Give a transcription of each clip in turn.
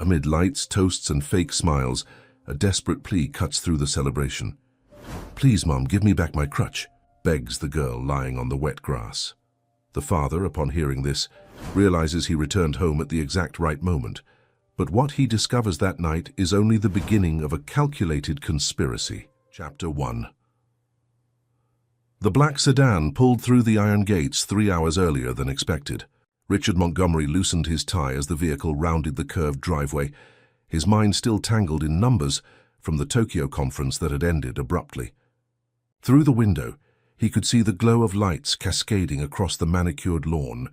Amid lights, toasts, and fake smiles, a desperate plea cuts through the celebration. "Please, Mom, give me back my crutch," begs the girl lying on the wet grass. The father, upon hearing this, realizes he returned home at the exact right moment. But what he discovers that night is only the beginning of a calculated conspiracy. Chapter 1. The black sedan pulled through the iron gates 3 hours earlier than expected. Richard Montgomery loosened his tie as the vehicle rounded the curved driveway, his mind still tangled in numbers from the Tokyo conference that had ended abruptly. Through the window, he could see the glow of lights cascading across the manicured lawn,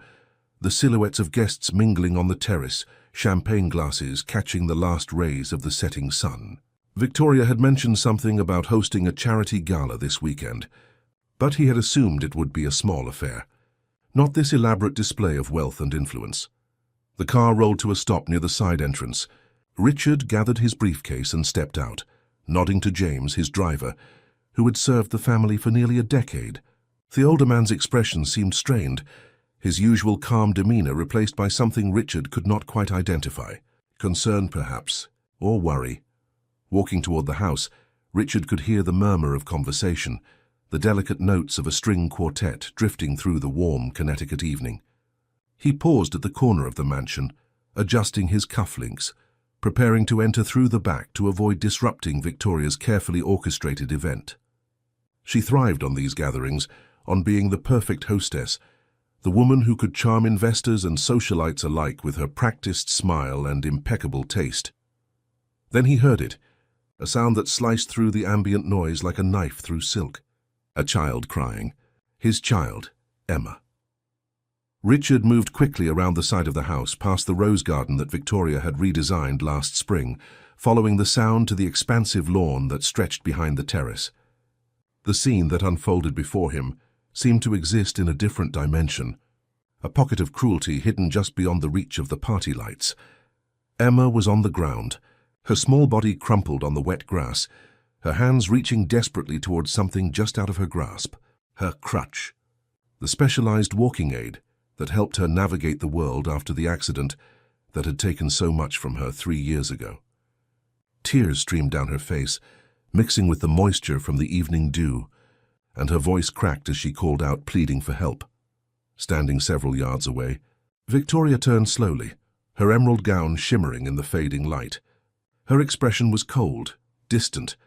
the silhouettes of guests mingling on the terrace, champagne glasses catching the last rays of the setting sun. Victoria had mentioned something about hosting a charity gala this weekend, but he had assumed it would be a small affair, not this elaborate display of wealth and influence. The car rolled to a stop near the side entrance. Richard gathered his briefcase and stepped out, nodding to James, his driver, who had served the family for nearly a decade. The older man's expression seemed strained, his usual calm demeanor replaced by something Richard could not quite identify. Concern, perhaps, or worry. Walking toward the house, Richard could hear the murmur of conversation, the delicate notes of a string quartet drifting through the warm Connecticut evening. He paused at the corner of the mansion, adjusting his cufflinks, preparing to enter through the back to avoid disrupting Victoria's carefully orchestrated event. She thrived on these gatherings, on being the perfect hostess, the woman who could charm investors and socialites alike with her practiced smile and impeccable taste. Then he heard it, a sound that sliced through the ambient noise like a knife through silk. A child crying. His child, Emma. Richard moved quickly around the side of the house, past the rose garden that Victoria had redesigned last spring, following the sound to the expansive lawn that stretched behind the terrace. The scene that unfolded before him seemed to exist in a different dimension, a pocket of cruelty hidden just beyond the reach of the party lights. Emma was on the ground, her small body crumpled on the wet grass, her hands reaching desperately towards something just out of her grasp, her crutch, the specialized walking aid that helped her navigate the world after the accident that had taken so much from her 3 years ago. Tears streamed down her face, mixing with the moisture from the evening dew, and her voice cracked as she called out, pleading for help. Standing several yards away, Victoria turned slowly, her emerald gown shimmering in the fading light. Her expression was cold, distant,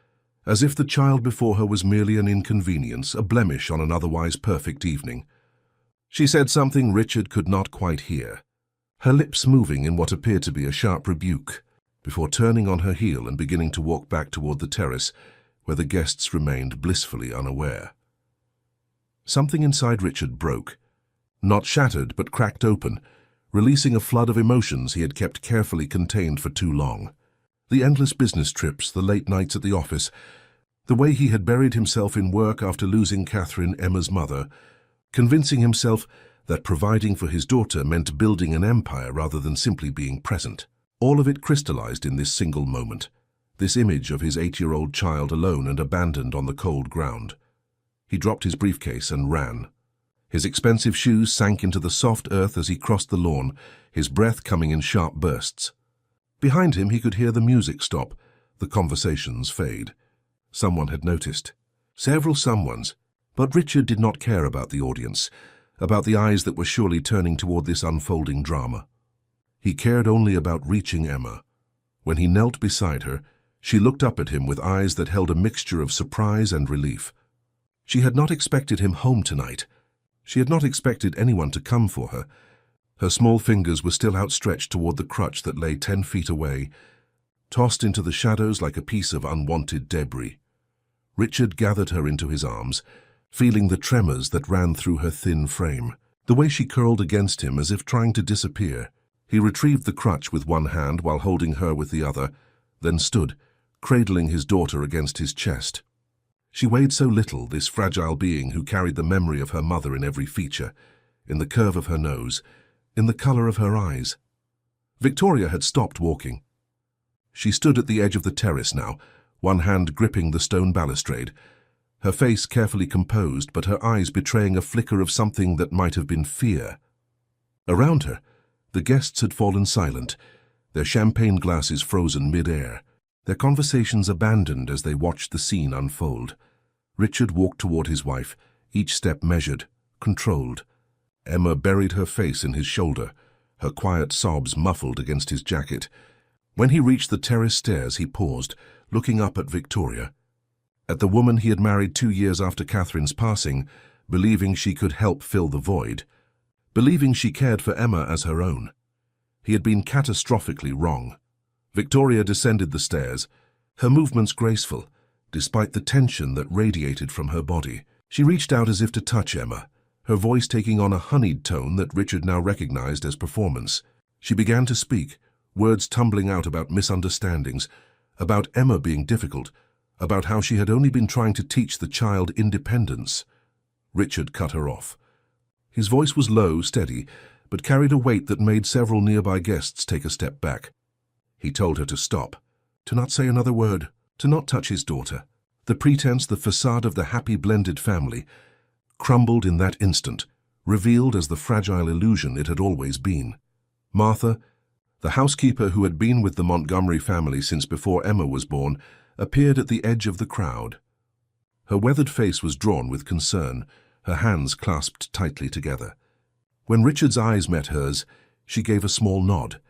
as if the child before her was merely an inconvenience, a blemish on an otherwise perfect evening. She said something Richard could not quite hear, her lips moving in what appeared to be a sharp rebuke, before turning on her heel and beginning to walk back toward the terrace, where the guests remained blissfully unaware. Something inside Richard broke, not shattered but cracked open, releasing a flood of emotions he had kept carefully contained for too long. The endless business trips, the late nights at the office, the way he had buried himself in work after losing Catherine, Emma's mother, convincing himself that providing for his daughter meant building an empire rather than simply being present. All of it crystallized in this single moment, this image of his 8-year-old child alone and abandoned on the cold ground. He dropped his briefcase and ran. His expensive shoes sank into the soft earth as he crossed the lawn, his breath coming in sharp bursts. Behind him he could hear the music stop, the conversations fade. Someone had noticed. Several someones. But Richard did not care about the audience, about the eyes that were surely turning toward this unfolding drama. He cared only about reaching Emma. When he knelt beside her, she looked up at him with eyes that held a mixture of surprise and relief. She had not expected him home tonight. She had not expected anyone to come for her. Her small fingers were still outstretched toward the crutch that lay 10 feet away, tossed into the shadows like a piece of unwanted debris. Richard gathered her into his arms, feeling the tremors that ran through her thin frame. The way she curled against him as if trying to disappear. He retrieved the crutch with one hand while holding her with the other, then stood, cradling his daughter against his chest. She weighed so little, this fragile being who carried the memory of her mother in every feature, in the curve of her nose, in the color of her eyes. Victoria had stopped walking. She stood at the edge of the terrace now, one hand gripping the stone balustrade, her face carefully composed, but her eyes betraying a flicker of something that might have been fear. Around her, the guests had fallen silent, their champagne glasses frozen mid-air, their conversations abandoned as they watched the scene unfold. Richard walked toward his wife, each step measured, controlled. Emma buried her face in his shoulder, her quiet sobs muffled against his jacket. When he reached the terrace stairs, he paused, looking up at Victoria, at the woman he had married 2 years after Catherine's passing, believing she could help fill the void, believing she cared for Emma as her own. He had been catastrophically wrong. Victoria descended the stairs, her movements graceful, despite the tension that radiated from her body. She reached out as if to touch Emma, her voice taking on a honeyed tone that Richard now recognized as performance. She began to speak, words tumbling out about misunderstandings, about Emma being difficult, about how she had only been trying to teach the child independence. Richard cut her off. His voice was low, steady, but carried a weight that made several nearby guests take a step back. He told her to stop, to not say another word, to not touch his daughter. The pretense, the facade of the happy blended family, crumbled in that instant, revealed as the fragile illusion it had always been. Martha, the housekeeper who had been with the Montgomery family since before Emma was born, appeared at the edge of the crowd. Her weathered face was drawn with concern, her hands clasped tightly together. When Richard's eyes met hers, she gave a small nod,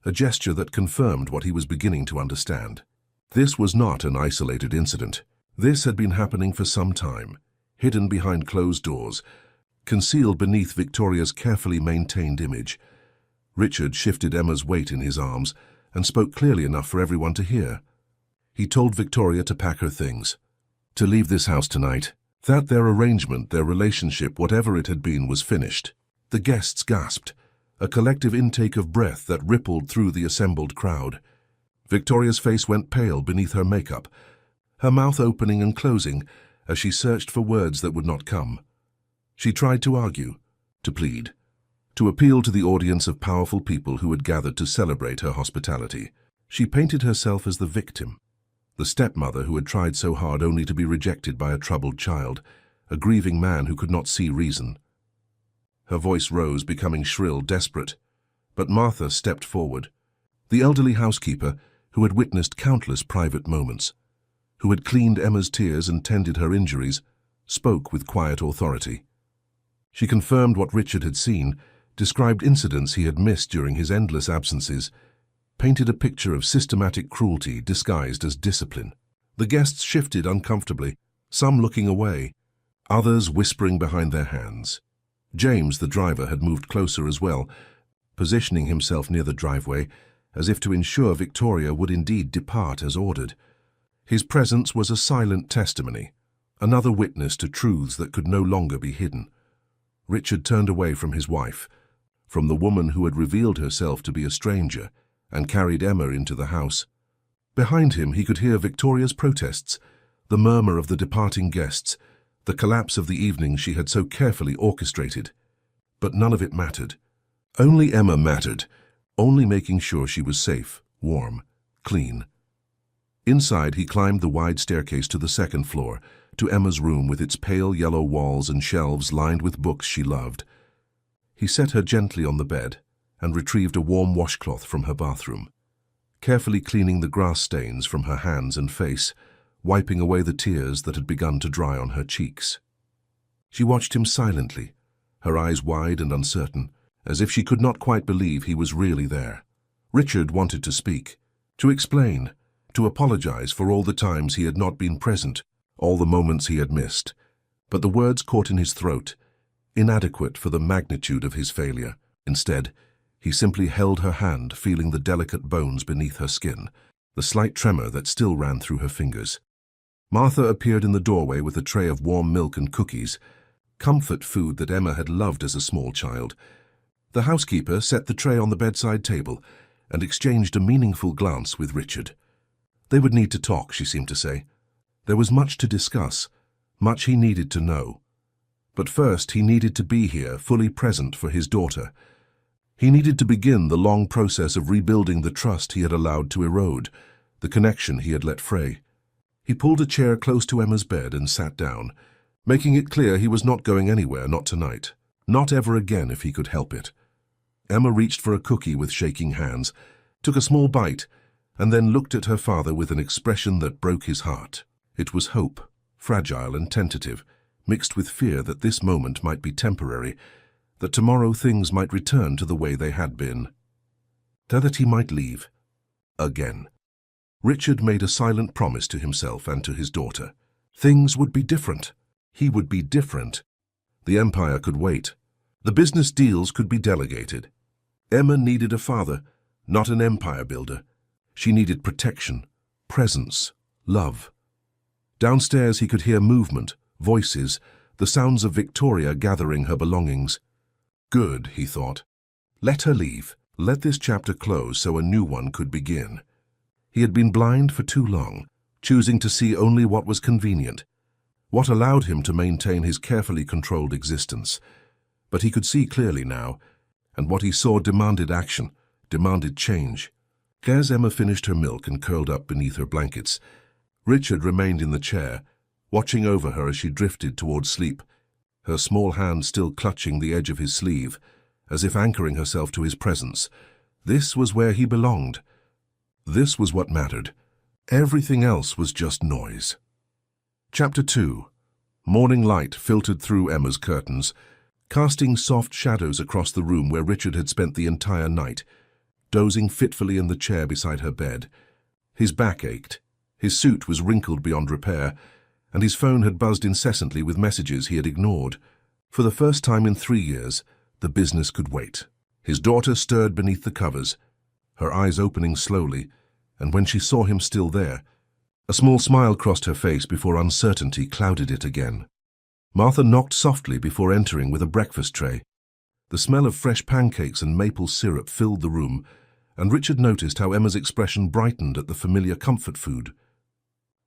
a gesture that confirmed what he was beginning to understand. This was not an isolated incident. This had been happening for some time, hidden behind closed doors, concealed beneath Victoria's carefully maintained image. Richard shifted Emma's weight in his arms and spoke clearly enough for everyone to hear. He told Victoria to pack her things, to leave this house tonight, that their arrangement, their relationship, whatever it had been, was finished. The guests gasped, a collective intake of breath that rippled through the assembled crowd. Victoria's face went pale beneath her makeup, her mouth opening and closing as she searched for words that would not come. She tried to argue, to plead, to appeal to the audience of powerful people who had gathered to celebrate her hospitality. She painted herself as the victim, the stepmother who had tried so hard only to be rejected by a troubled child, a grieving man who could not see reason. Her voice rose, becoming shrill, desperate. But Martha stepped forward, the elderly housekeeper who had witnessed countless private moments, who had cleaned Emma's tears and tended her injuries, spoke with quiet authority. She confirmed what Richard had seen, described incidents he had missed during his endless absences, painted a picture of systematic cruelty disguised as discipline. The guests shifted uncomfortably, some looking away, others whispering behind their hands. James, the driver, had moved closer as well, positioning himself near the driveway, as if to ensure Victoria would indeed depart as ordered. His presence was a silent testimony, another witness to truths that could no longer be hidden. Richard turned away from his wife, from the woman who had revealed herself to be a stranger and carried Emma into the house. Behind him he could hear Victoria's protests, the murmur of the departing guests, the collapse of the evening she had so carefully orchestrated. But none of it mattered. Only Emma mattered, only making sure she was safe, warm, clean. Inside, he climbed the wide staircase to the second floor, to Emma's room with its pale yellow walls and shelves lined with books she loved. He set her gently on the bed and retrieved a warm washcloth from her bathroom, carefully cleaning the grass stains from her hands and face, wiping away the tears that had begun to dry on her cheeks. She watched him silently, her eyes wide and uncertain, as if she could not quite believe he was really there. Richard wanted to speak, to explain, to apologize for all the times he had not been present, all the moments he had missed. But the words caught in his throat, inadequate for the magnitude of his failure. Instead, he simply held her hand, feeling the delicate bones beneath her skin, the slight tremor that still ran through her fingers. Martha appeared in the doorway with a tray of warm milk and cookies, comfort food that Emma had loved as a small child. The housekeeper set the tray on the bedside table and exchanged a meaningful glance with Richard. They would need to talk, she seemed to say. There was much to discuss, much he needed to know. But first he needed to be here, fully present for his daughter. He needed to begin the long process of rebuilding the trust he had allowed to erode, the connection he had let fray. He pulled a chair close to Emma's bed and sat down, making it clear he was not going anywhere, not tonight, not ever again if he could help it. Emma reached for a cookie with shaking hands, took a small bite, and then looked at her father with an expression that broke his heart. It was hope, fragile and tentative, mixed with fear that this moment might be temporary, that tomorrow things might return to the way they had been. That he might leave. Again. Richard made a silent promise to himself and to his daughter. Things would be different. He would be different. The empire could wait. The business deals could be delegated. Emma needed a father, not an empire builder. She needed protection, presence, love. Downstairs he could hear movement, voices, the sounds of Victoria gathering her belongings. Good, he thought. Let her leave. Let this chapter close so a new one could begin. He had been blind for too long, choosing to see only what was convenient, what allowed him to maintain his carefully controlled existence. But he could see clearly now, and what he saw demanded action, demanded change. As Emma finished her milk and curled up beneath her blankets, Richard remained in the chair, watching over her as she drifted towards sleep, her small hand still clutching the edge of his sleeve, as if anchoring herself to his presence. This was where he belonged. This was what mattered. Everything else was just noise. Chapter 2. Morning light filtered through Emma's curtains, casting soft shadows across the room where Richard had spent the entire night, dozing fitfully in the chair beside her bed. His back ached, his suit was wrinkled beyond repair, and his phone had buzzed incessantly with messages he had ignored. For the first time in 3 years, the business could wait. His daughter stirred beneath the covers, her eyes opening slowly, and when she saw him still there, a small smile crossed her face before uncertainty clouded it again. Martha knocked softly before entering with a breakfast tray. The smell of fresh pancakes and maple syrup filled the room, and Richard noticed how Emma's expression brightened at the familiar comfort food.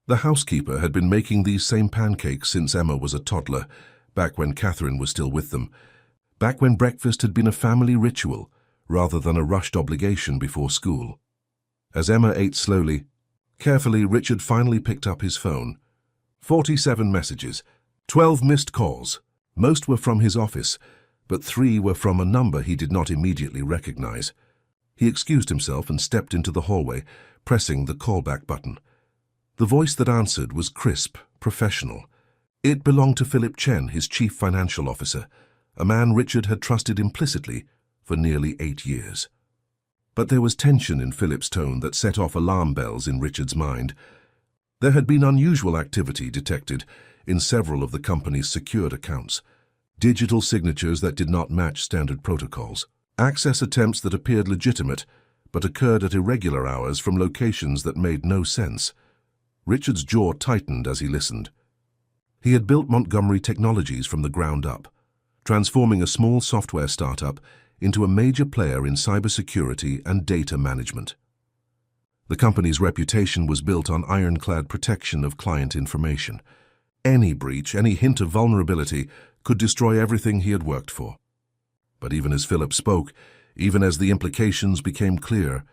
The housekeeper had been making these same pancakes since Emma was a toddler, back when Catherine was still with them, back when breakfast had been a family ritual rather than a rushed obligation before school. As Emma ate slowly, carefully, Richard finally picked up his phone. 47 messages, 12 missed calls. Most were from his office, but 3 were from a number he did not immediately recognize. He excused himself and stepped into the hallway, pressing the callback button. The voice that answered was crisp, professional. It belonged to Philip Chen, his chief financial officer, a man Richard had trusted implicitly for nearly 8 years. But there was tension in Philip's tone that set off alarm bells in Richard's mind. There had been unusual activity detected in several of the company's secured accounts, digital signatures that did not match standard protocols, access attempts that appeared legitimate but occurred at irregular hours from locations that made no sense. Richard's jaw tightened as he listened. He had built Montgomery Technologies from the ground up, transforming a small software startup into a major player in cybersecurity and data management. The company's reputation was built on ironclad protection of client information. Any breach, any hint of vulnerability could destroy everything he had worked for. But even as Philip spoke, even as the implications became clear,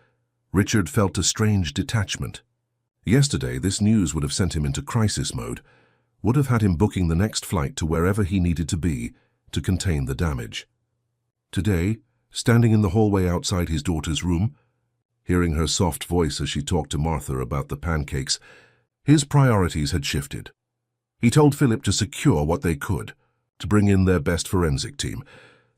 Richard felt a strange detachment. Yesterday, this news would have sent him into crisis mode, would have had him booking the next flight to wherever he needed to be to contain the damage. Today, standing in the hallway outside his daughter's room, hearing her soft voice as she talked to Martha about the pancakes, his priorities had shifted. He told Philip to secure what they could, to bring in their best forensic team,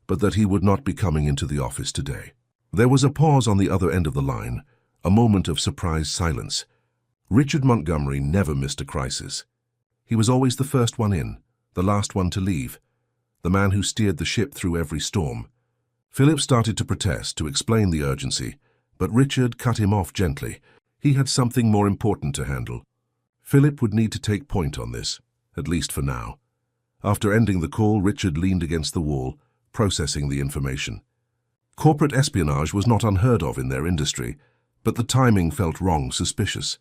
but that he would not be coming into the office today. There was a pause on the other end of the line, a moment of surprised silence. Richard Montgomery never missed a crisis. He was always the first one in, the last one to leave, the man who steered the ship through every storm. Philip started to protest, to explain the urgency, but Richard cut him off gently. He had something more important to handle. Philip would need to take point on this, at least for now. After ending the call, Richard leaned against the wall, processing the information. Corporate espionage was not unheard of in their industry, but the timing felt wrong, suspicious.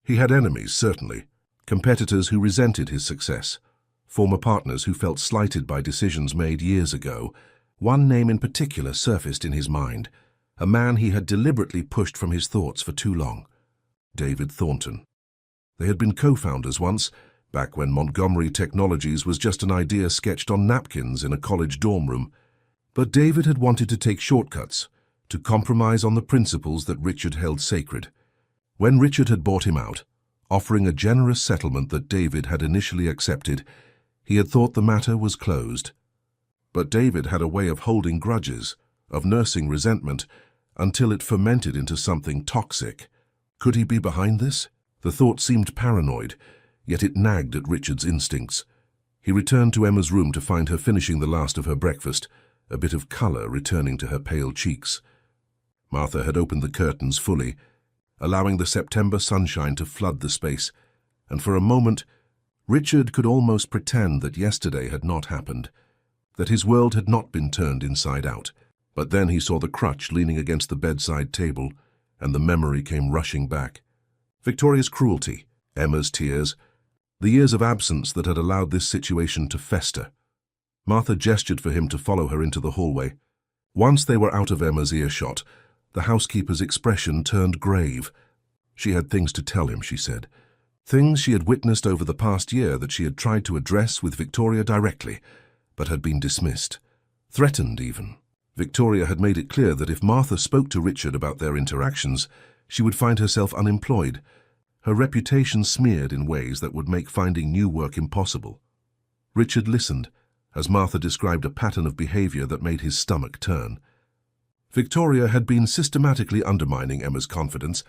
He had enemies, certainly, competitors who resented his success, former partners who felt slighted by decisions made years ago. One name in particular surfaced in his mind, a man he had deliberately pushed from his thoughts for too long: David Thornton. They had been co-founders once, back when Montgomery Technologies was just an idea sketched on napkins in a college dorm room. But David had wanted to take shortcuts, to compromise on the principles that Richard held sacred. When Richard had bought him out, offering a generous settlement that David had initially accepted, he had thought the matter was closed. But David had a way of holding grudges, of nursing resentment, until it fermented into something toxic. Could he be behind this? The thought seemed paranoid, yet it nagged at Richard's instincts. He returned to Emma's room to find her finishing the last of her breakfast, a bit of color returning to her pale cheeks. Martha had opened the curtains fully, allowing the September sunshine to flood the space, and for a moment, Richard could almost pretend that yesterday had not happened, that his world had not been turned inside out. But then he saw the crutch leaning against the bedside table, and the memory came rushing back. Victoria's cruelty, Emma's tears, the years of absence that had allowed this situation to fester. Martha gestured for him to follow her into the hallway. Once they were out of Emma's earshot, the housekeeper's expression turned grave. She had things to tell him, she said. Things she had witnessed over the past year that she had tried to address with Victoria directly, but had been dismissed. Threatened, even. Victoria had made it clear that if Martha spoke to Richard about their interactions, she would find herself unemployed, her reputation smeared in ways that would make finding new work impossible. Richard listened, as Martha described a pattern of behavior that made his stomach turn. Victoria had been systematically undermining Emma's confidence,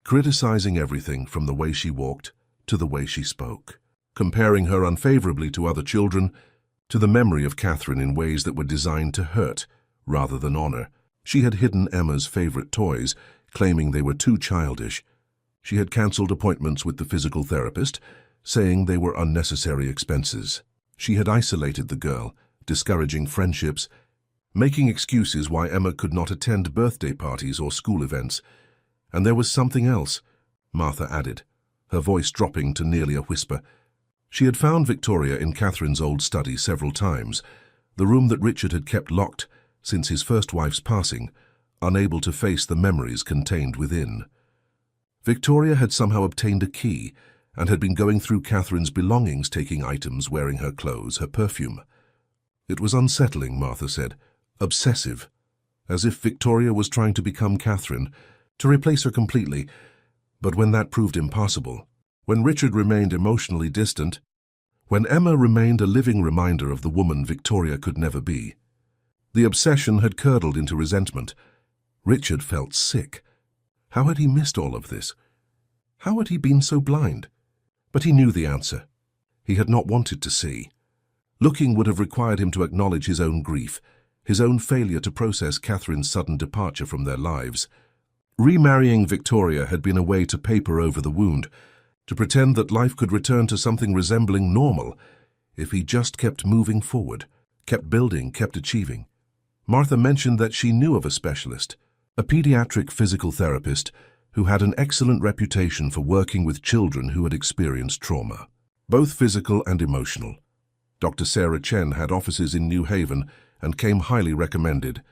criticizing everything from the way she walked to the way she spoke, comparing her unfavorably to other children, to the memory of Catherine in ways that were designed to hurt rather than honor. She had hidden Emma's favorite toys, claiming they were too childish. She had cancelled appointments with the physical therapist, saying they were unnecessary expenses. She had isolated the girl, discouraging friendships, making excuses why Emma could not attend birthday parties or school events. And there was something else, Martha added, her voice dropping to nearly a whisper. She had found Victoria in Catherine's old study several times, the room that Richard had kept locked since his first wife's passing, unable to face the memories contained within. Victoria had somehow obtained a key and had been going through Catherine's belongings, taking items, wearing her clothes, her perfume. It was unsettling, Martha said, obsessive, as if Victoria was trying to become Catherine, to replace her completely. But when that proved impossible, when Richard remained emotionally distant, when Emma remained a living reminder of the woman Victoria could never be, the obsession had curdled into resentment. Richard felt sick. How had he missed all of this? How had he been so blind? But he knew the answer. He had not wanted to see. Looking would have required him to acknowledge his own grief, his own failure to process Catherine's sudden departure from their lives. Remarrying Victoria had been a way to paper over the wound, to pretend that life could return to something resembling normal if he just kept moving forward, kept building, kept achieving. Martha mentioned that she knew of a specialist, a pediatric physical therapist who had an excellent reputation for working with children who had experienced trauma, both physical and emotional. Dr. Sarah Chen had offices in New Haven and came highly recommended.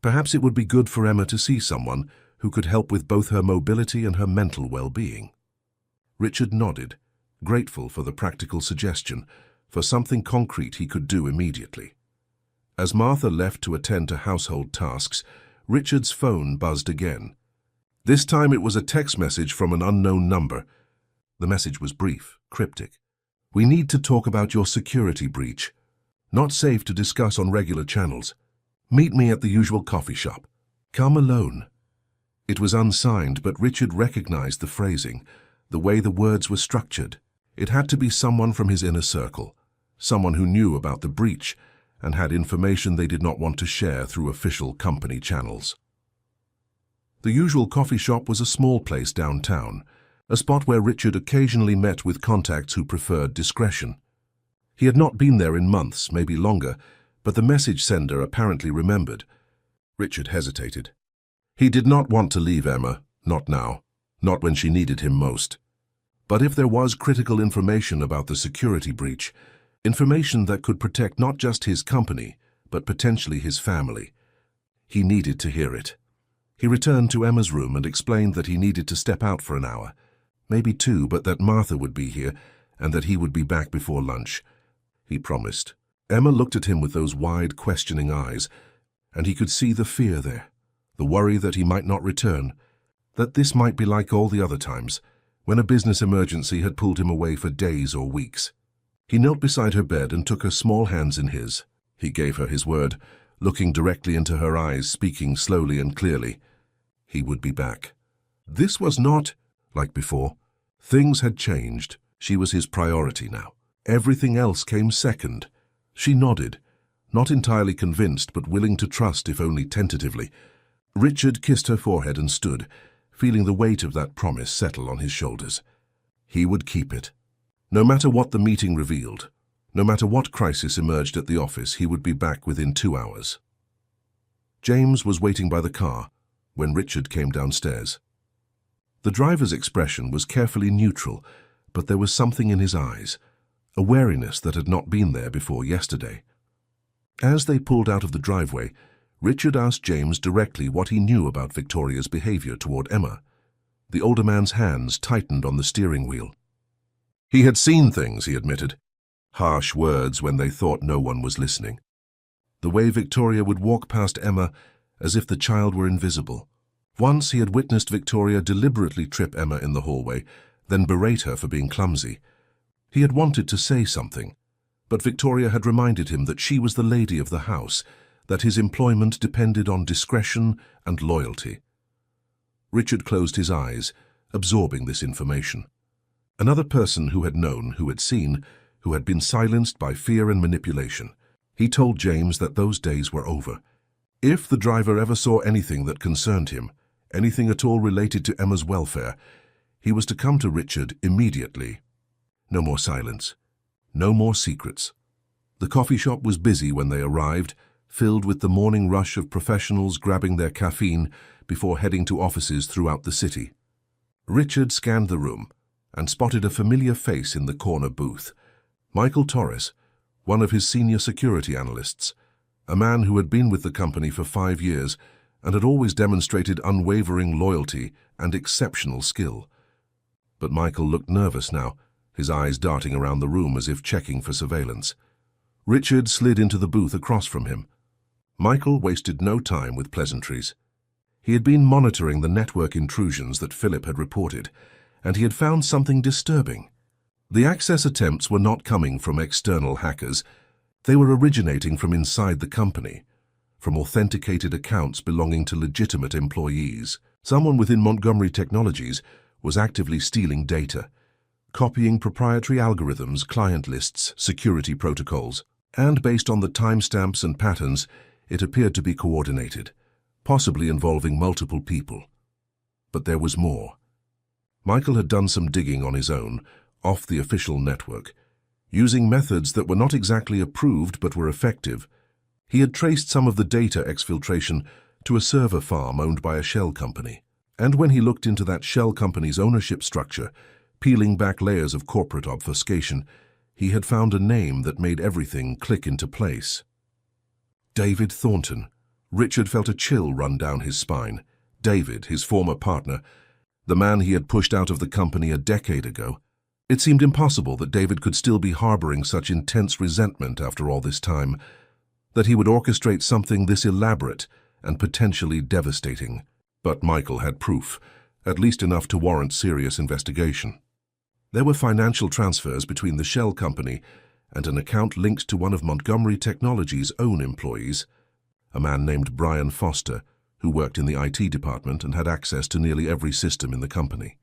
Perhaps it would be good for Emma to see someone who could help with both her mobility and her mental well-being. Richard nodded, grateful for the practical suggestion, for something concrete he could do immediately. As Martha left to attend to household tasks, Richard's phone buzzed again. This time it was a text message from an unknown number. The message was brief, cryptic. "We need to talk about your security breach. Not safe to discuss on regular channels. Meet me at the usual coffee shop. Come alone." It was unsigned, but Richard recognized the phrasing, the way the words were structured. It had to be someone from his inner circle, someone who knew about the breach and had information they did not want to share through official company channels. The usual coffee shop was a small place downtown, a spot where Richard occasionally met with contacts who preferred discretion. He had not been there in months, maybe longer, but the message sender apparently remembered. Richard hesitated. He did not want to leave Emma, not now, not when she needed him most. But if there was critical information about the security breach, information that could protect not just his company, but potentially his family, he needed to hear it. He returned to Emma's room and explained that he needed to step out for an hour, maybe two, but that Martha would be here and that he would be back before lunch. He promised. Emma looked at him with those wide, questioning eyes, and he could see the fear there, the worry that he might not return, that this might be like all the other times, when a business emergency had pulled him away for days or weeks. He knelt beside her bed and took her small hands in his. He gave her his word, looking directly into her eyes, speaking slowly and clearly. He would be back. This was not like before. Things had changed. She was his priority now. Everything else came second. She nodded, not entirely convinced but willing to trust if only tentatively. Richard kissed her forehead and stood, feeling the weight of that promise settle on his shoulders. He would keep it. No matter what the meeting revealed, no matter what crisis emerged at the office, he would be back within 2 hours. James was waiting by the car when Richard came downstairs. The driver's expression was carefully neutral, but there was something in his eyes, a wariness that had not been there before yesterday. As they pulled out of the driveway, Richard asked James directly what he knew about Victoria's behavior toward Emma. The older man's hands tightened on the steering wheel. He had seen things, he admitted. Harsh words when they thought no one was listening. The way Victoria would walk past Emma as if the child were invisible. Once he had witnessed Victoria deliberately trip Emma in the hallway, then berate her for being clumsy. He had wanted to say something, but Victoria had reminded him that she was the lady of the house, that his employment depended on discretion and loyalty. Richard closed his eyes, absorbing this information. Another person who had known, who had seen, who had been silenced by fear and manipulation. He told James that those days were over. If the driver ever saw anything that concerned him, anything at all related to Emma's welfare, he was to come to Richard immediately. No more silence. No more secrets. The coffee shop was busy when they arrived, filled with the morning rush of professionals grabbing their caffeine before heading to offices throughout the city. Richard scanned the room and spotted a familiar face in the corner booth. Michael Torres, one of his senior security analysts, a man who had been with the company for 5 years and had always demonstrated unwavering loyalty and exceptional skill. But Michael looked nervous now, his eyes darting around the room as if checking for surveillance. Richard slid into the booth across from him. Michael wasted no time with pleasantries. He had been monitoring the network intrusions that Philip had reported, and he had found something disturbing. The access attempts were not coming from external hackers. They were originating from inside the company, from authenticated accounts belonging to legitimate employees. Someone within Montgomery Technologies was actively stealing data, copying proprietary algorithms, client lists, security protocols, and based on the timestamps and patterns, it appeared to be coordinated, possibly involving multiple people. But there was more. Michael had done some digging on his own, off the official network. Using methods that were not exactly approved but were effective, he had traced some of the data exfiltration to a server farm owned by a shell company. And when he looked into that shell company's ownership structure, peeling back layers of corporate obfuscation, he had found a name that made everything click into place. David Thornton. Richard felt a chill run down his spine. David, his former partner, the man he had pushed out of the company a decade ago. It seemed impossible that David could still be harboring such intense resentment after all this time, that he would orchestrate something this elaborate and potentially devastating. But Michael had proof, at least enough to warrant serious investigation. There were financial transfers between the shell company and an account linked to one of Montgomery Technologies' own employees, a man named Brian Foster, who worked in the IT department and had access to nearly every system in the company.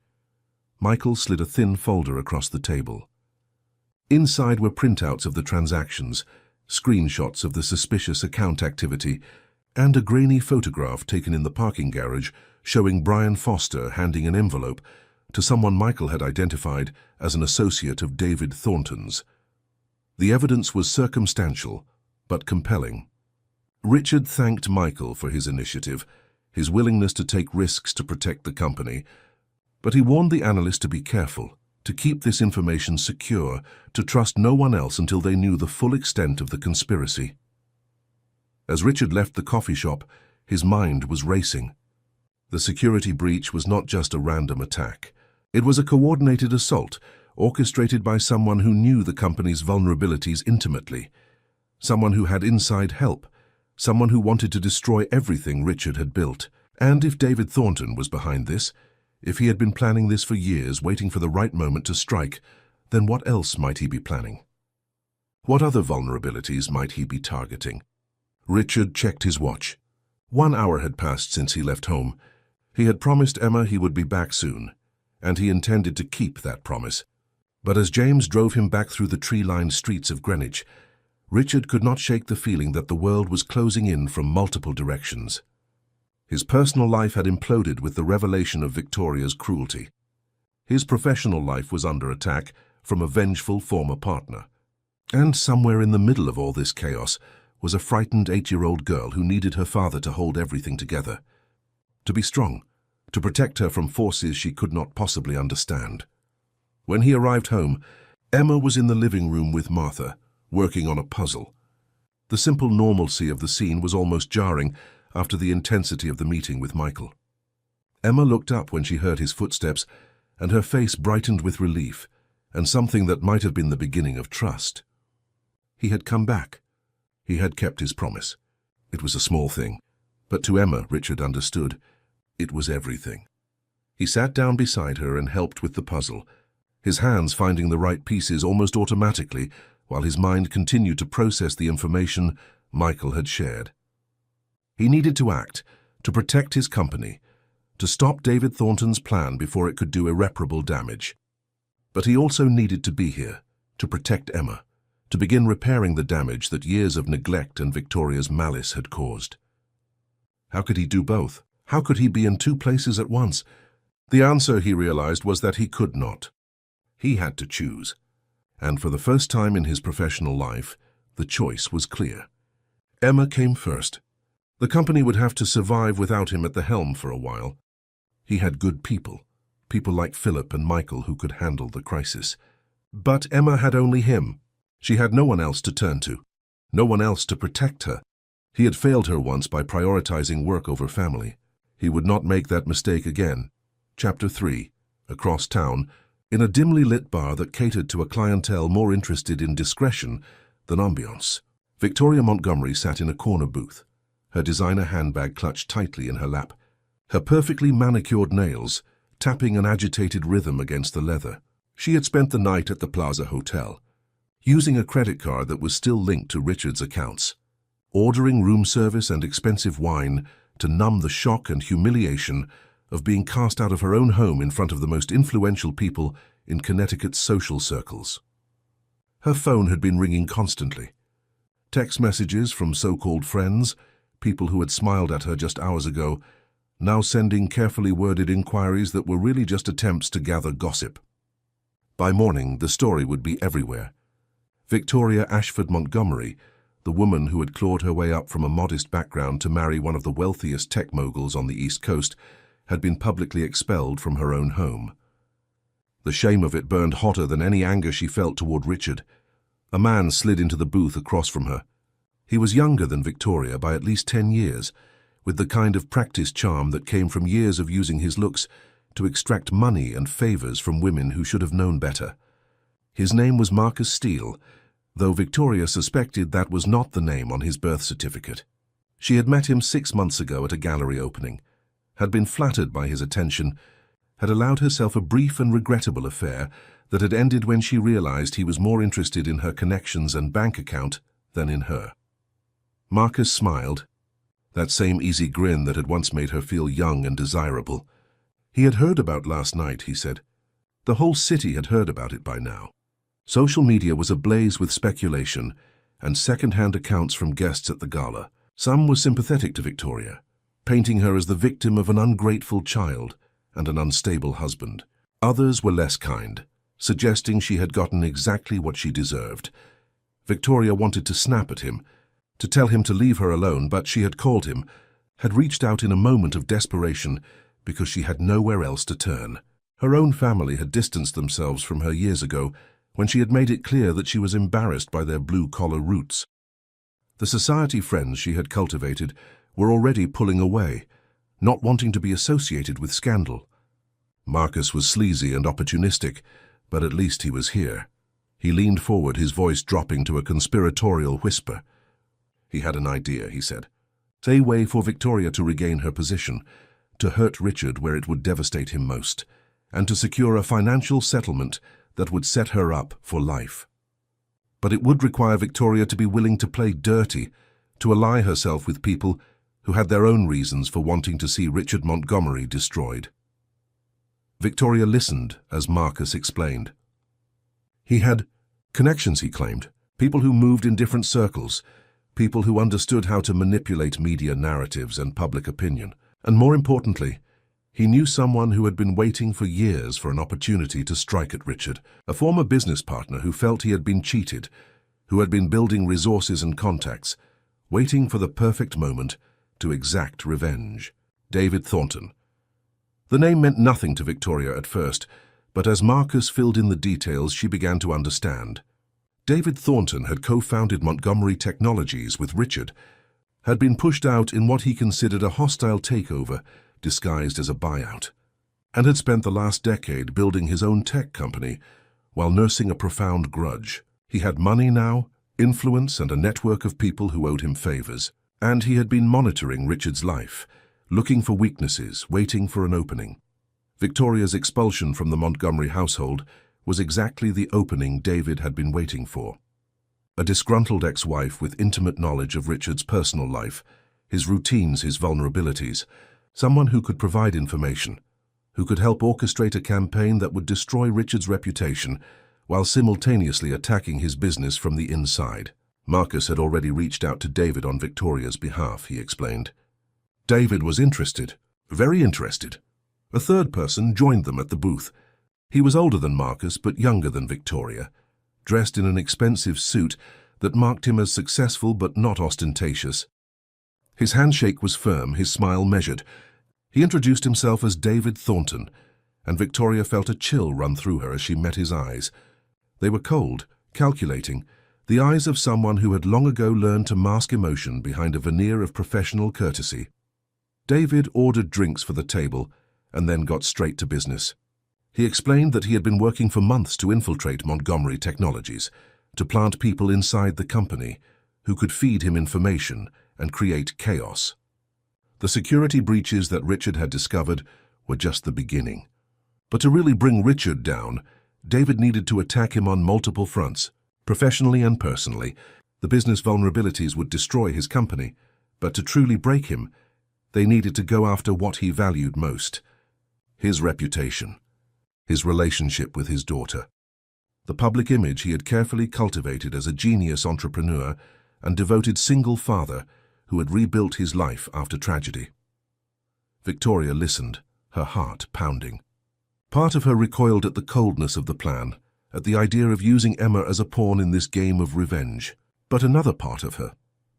Michael slid a thin folder across the table. Inside were printouts of the transactions, screenshots of the suspicious account activity, and a grainy photograph taken in the parking garage showing Brian Foster handing an envelope to someone Michael had identified as an associate of David Thornton's. The evidence was circumstantial, but compelling. Richard thanked Michael for his initiative, his willingness to take risks to protect the company, but he warned the analyst to be careful, to keep this information secure, to trust no one else until they knew the full extent of the conspiracy. As Richard left the coffee shop, his mind was racing. The security breach was not just a random attack. It was a coordinated assault, orchestrated by someone who knew the company's vulnerabilities intimately, someone who had inside help, someone who wanted to destroy everything Richard had built. And if David Thornton was behind this, if he had been planning this for years, waiting for the right moment to strike, then what else might he be planning? What other vulnerabilities might he be targeting? Richard checked his watch. 1 hour had passed since he left home. He had promised Emma he would be back soon, and he intended to keep that promise. But as James drove him back through the tree-lined streets of Greenwich, Richard could not shake the feeling that the world was closing in from multiple directions. His personal life had imploded with the revelation of Victoria's cruelty. His professional life was under attack from a vengeful former partner. And somewhere in the middle of all this chaos was a frightened 8-year-old girl who needed her father to hold everything together, to be strong, to protect her from forces she could not possibly understand. When he arrived home, Emma was in the living room with Martha, working on a puzzle. The simple normalcy of the scene was almost jarring after the intensity of the meeting with Michael. Emma looked up when she heard his footsteps, and her face brightened with relief, and something that might have been the beginning of trust. He had come back. He had kept his promise. It was a small thing, but to Emma, Richard understood, it was everything. He sat down beside her and helped with the puzzle, his hands finding the right pieces almost automatically, while his mind continued to process the information Michael had shared. He needed to act, to protect his company, to stop David Thornton's plan before it could do irreparable damage. But he also needed to be here, to protect Emma, to begin repairing the damage that years of neglect and Victoria's malice had caused. How could he do both? How could he be in 2 places at once? The answer, he realized, was that he could not. He had to choose. And for the first time in his professional life, the choice was clear. Emma came first. The company would have to survive without him at the helm for a while. He had good people, people like Philip and Michael who could handle the crisis. But Emma had only him. She had no one else to turn to, no one else to protect her. He had failed her once by prioritizing work over family. He would not make that mistake again. Chapter 3. Across town, in a dimly lit bar that catered to a clientele more interested in discretion than ambiance, Victoria Montgomery sat in a corner booth, her designer handbag clutched tightly in her lap, her perfectly manicured nails tapping an agitated rhythm against the leather. She had spent the night at the Plaza Hotel, using a credit card that was still linked to Richard's accounts, ordering room service and expensive wine to numb the shock and humiliation of being cast out of her own home in front of the most influential people in Connecticut's social circles. Her phone had been ringing constantly. Text messages from so-called friends, people who had smiled at her just hours ago, now sending carefully worded inquiries that were really just attempts to gather gossip. By morning, the story would be everywhere. Victoria Ashford Montgomery, the woman who had clawed her way up from a modest background to marry one of the wealthiest tech moguls on the East Coast, had been publicly expelled from her own home. The shame of it burned hotter than any anger she felt toward Richard. A man slid into the booth across from her. He was younger than Victoria by at least 10 years, with the kind of practiced charm that came from years of using his looks to extract money and favors from women who should have known better. His name was Marcus Steele, though Victoria suspected that was not the name on his birth certificate. She had met him 6 months ago at a gallery opening, had been flattered by his attention, had allowed herself a brief and regrettable affair that had ended when she realized he was more interested in her connections and bank account than in her. Marcus smiled, that same easy grin that had once made her feel young and desirable. He had heard about last night, he said. The whole city had heard about it by now. Social media was ablaze with speculation and second-hand accounts from guests at the gala. Some were sympathetic to Victoria, painting her as the victim of an ungrateful child and an unstable husband. Others were less kind, suggesting she had gotten exactly what she deserved. Victoria wanted to snap at him, to tell him to leave her alone, but she had called him, had reached out in a moment of desperation because she had nowhere else to turn. Her own family had distanced themselves from her years ago when she had made it clear that she was embarrassed by their blue-collar roots. The society friends she had cultivated were already pulling away, not wanting to be associated with scandal. Marcus was sleazy and opportunistic, but at least he was here. He leaned forward, his voice dropping to a conspiratorial whisper. He had an idea, he said. A way for Victoria to regain her position, to hurt Richard where it would devastate him most, and to secure a financial settlement that would set her up for life. But it would require Victoria to be willing to play dirty, to ally herself with people who had their own reasons for wanting to see Richard Montgomery destroyed. Victoria listened as Marcus explained. He had connections, he claimed, people who moved in different circles, people who understood how to manipulate media narratives and public opinion. And more importantly, he knew someone who had been waiting for years for an opportunity to strike at Richard, a former business partner who felt he had been cheated, who had been building resources and contacts, waiting for the perfect moment to exact revenge. David Thornton. The name meant nothing to Victoria at first, but as Marcus filled in the details, she began to understand. David Thornton had co-founded Montgomery Technologies with Richard, had been pushed out in what he considered a hostile takeover disguised as a buyout, and had spent the last decade building his own tech company while nursing a profound grudge. He had money now, influence, and a network of people who owed him favors, and he had been monitoring Richard's life, looking for weaknesses, waiting for an opening. Victoria's expulsion from the Montgomery household was exactly the opening David had been waiting for. A disgruntled ex-wife with intimate knowledge of Richard's personal life, his routines, his vulnerabilities, someone who could provide information, who could help orchestrate a campaign that would destroy Richard's reputation while simultaneously attacking his business from the inside. Marcus had already reached out to David on Victoria's behalf, he explained. David was interested, very interested. A third person joined them at the booth. He was older than Marcus, but younger than Victoria, dressed in an expensive suit that marked him as successful but not ostentatious. His handshake was firm, his smile measured. He introduced himself as David Thornton, and Victoria felt a chill run through her as she met his eyes. They were cold, calculating, the eyes of someone who had long ago learned to mask emotion behind a veneer of professional courtesy. David ordered drinks for the table and then got straight to business. He explained that he had been working for months to infiltrate Montgomery Technologies, to plant people inside the company who could feed him information and create chaos. The security breaches that Richard had discovered were just the beginning. But to really bring Richard down, David needed to attack him on multiple fronts, professionally and personally. The business vulnerabilities would destroy his company, but to truly break him, they needed to go after what he valued most: his reputation, his relationship with his daughter, the public image he had carefully cultivated as a genius entrepreneur and devoted single father who had rebuilt his life after tragedy. Victoria listened, her heart pounding. Part of her recoiled at the coldness of the plan, at the idea of using Emma as a pawn in this game of revenge. But another part of her,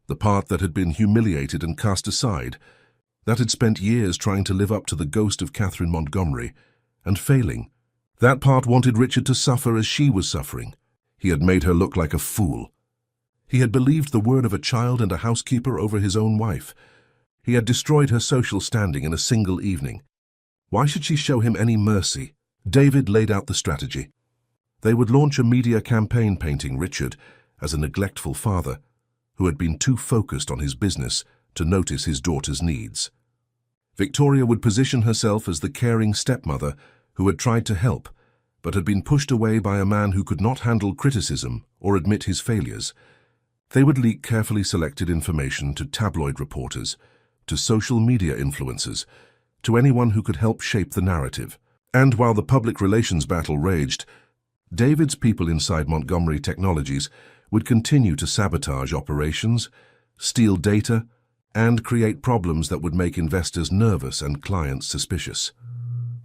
the part that had been humiliated and cast aside, that had spent years trying to live up to the ghost of Catherine Montgomery, and failing, that part wanted Richard to suffer as she was suffering. He had made her look like a fool. He had believed the word of a child and a housekeeper over his own wife. He had destroyed her social standing in a single evening. Why should she show him any mercy? David laid out the strategy. They would launch a media campaign painting Richard as a neglectful father who had been too focused on his business to notice his daughter's needs. Victoria would position herself as the caring stepmother who had tried to help, but had been pushed away by a man who could not handle criticism or admit his failures. They would leak carefully selected information to tabloid reporters, to social media influencers, to anyone who could help shape the narrative. And while the public relations battle raged, David's people inside Montgomery Technologies would continue to sabotage operations, steal data, and create problems that would make investors nervous and clients suspicious.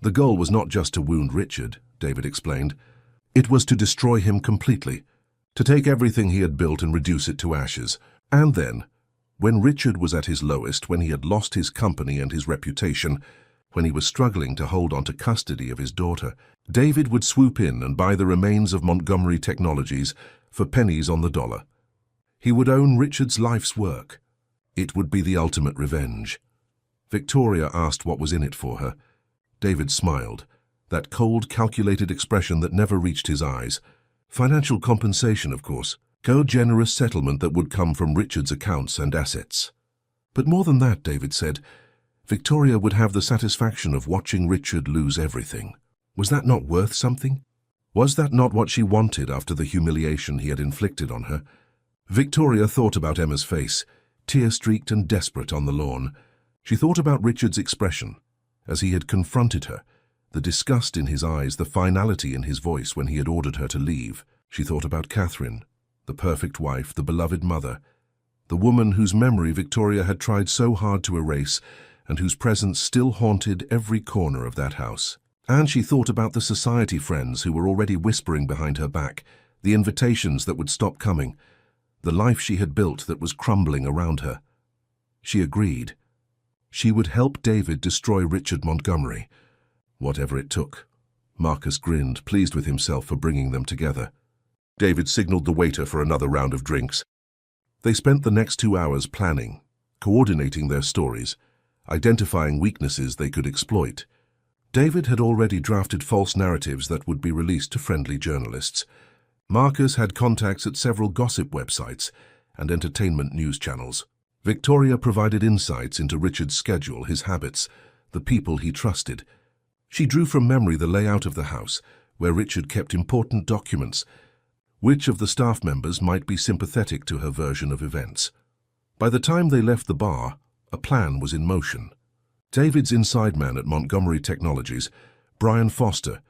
The goal was not just to wound Richard, David explained. It was to destroy him completely, to take everything he had built and reduce it to ashes. And then, when Richard was at his lowest, when he had lost his company and his reputation, when he was struggling to hold on to custody of his daughter, David would swoop in and buy the remains of Montgomery Technologies for pennies on the dollar. He would own Richard's life's work. It would be the ultimate revenge. Victoria asked what was in it for her. David smiled, that cold, calculated expression that never reached his eyes. Financial compensation, of course. Generous settlement that would come from Richard's accounts and assets. But more than that, David said, Victoria would have the satisfaction of watching Richard lose everything. Was that not worth something? Was that not what she wanted after the humiliation he had inflicted on her? Victoria thought about Emma's face, tear-streaked and desperate on the lawn. She thought about Richard's expression, as he had confronted her, the disgust in his eyes, the finality in his voice when he had ordered her to leave. She thought about Catherine, the perfect wife, the beloved mother, the woman whose memory Victoria had tried so hard to erase and whose presence still haunted every corner of that house. And she thought about the society friends who were already whispering behind her back, the invitations that would stop coming, the life she had built that was crumbling around her. She agreed. She would help David destroy Richard Montgomery, whatever it took. Marcus grinned, pleased with himself for bringing them together. David signaled the waiter for another round of drinks. They spent the next 2 hours planning, coordinating their stories, identifying weaknesses they could exploit. David had already drafted false narratives that would be released to friendly journalists. Marcus had contacts at several gossip websites and entertainment news channels. Victoria provided insights into Richard's schedule, his habits, the people he trusted. She drew from memory the layout of the house, where Richard kept important documents. Which of the staff members might be sympathetic to her version of events? By the time they left the bar, a plan was in motion. David's inside man at Montgomery Technologies, Brian Foster,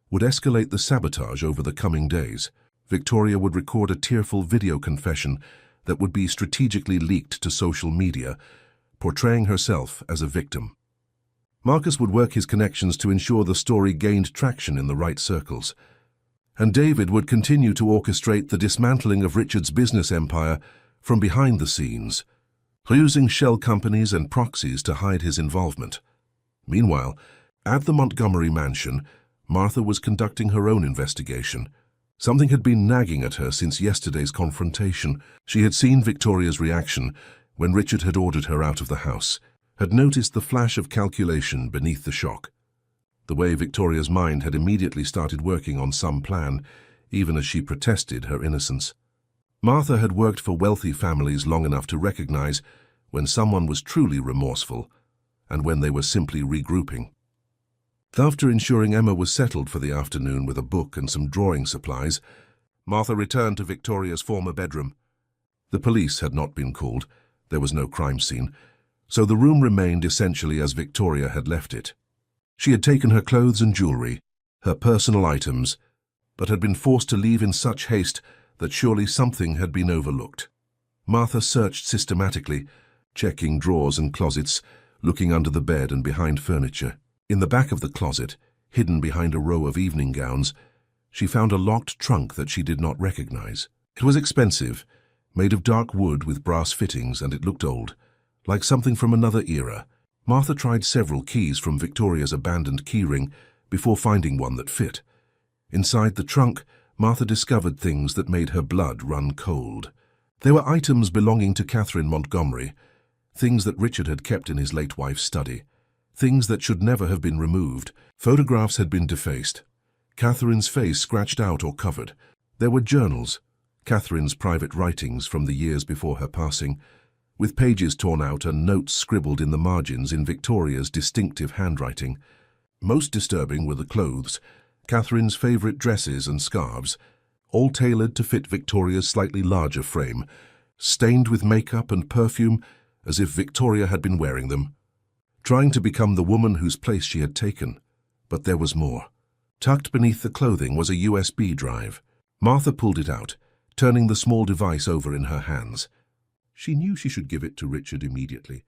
would escalate the sabotage over the coming days. Victoria would record a tearful video confession that would be strategically leaked to social media, portraying herself as a victim. Marcus would work his connections to ensure the story gained traction in the right circles. And David would continue to orchestrate the dismantling of Richard's business empire from behind the scenes, using shell companies and proxies to hide his involvement. Meanwhile, at the Montgomery mansion, Martha was conducting her own investigation. Something had been nagging at her since yesterday's confrontation. She had seen Victoria's reaction when Richard had ordered her out of the house, had noticed the flash of calculation beneath the shock. The way Victoria's mind had immediately started working on some plan, even as she protested her innocence. Martha had worked for wealthy families long enough to recognize when someone was truly remorseful and when they were simply regrouping. After ensuring Emma was settled for the afternoon with a book and some drawing supplies, Martha returned to Victoria's former bedroom. The police had not been called. There was no crime scene, so the room remained essentially as Victoria had left it. She had taken her clothes and jewelry, her personal items, but had been forced to leave in such haste that surely something had been overlooked. Martha searched systematically, checking drawers and closets, looking under the bed and behind furniture. In the back of the closet, hidden behind a row of evening gowns, she found a locked trunk that she did not recognize. It was expensive, made of dark wood with brass fittings, and it looked old, like something from another era. Martha tried several keys from Victoria's abandoned keyring before finding one that fit. Inside the trunk, Martha discovered things that made her blood run cold. They were items belonging to Catherine Montgomery, things that Richard had kept in his late wife's study, things that should never have been removed. Photographs had been defaced, Catherine's face scratched out or covered. There were journals, Catherine's private writings from the years before her passing, with pages torn out and notes scribbled in the margins in Victoria's distinctive handwriting. Most disturbing were the clothes, Catherine's favorite dresses and scarves, all tailored to fit Victoria's slightly larger frame, stained with makeup and perfume as if Victoria had been wearing them, trying to become the woman whose place she had taken. But there was more. Tucked beneath the clothing was a USB drive. Martha pulled it out, turning the small device over in her hands. She knew she should give it to Richard immediately,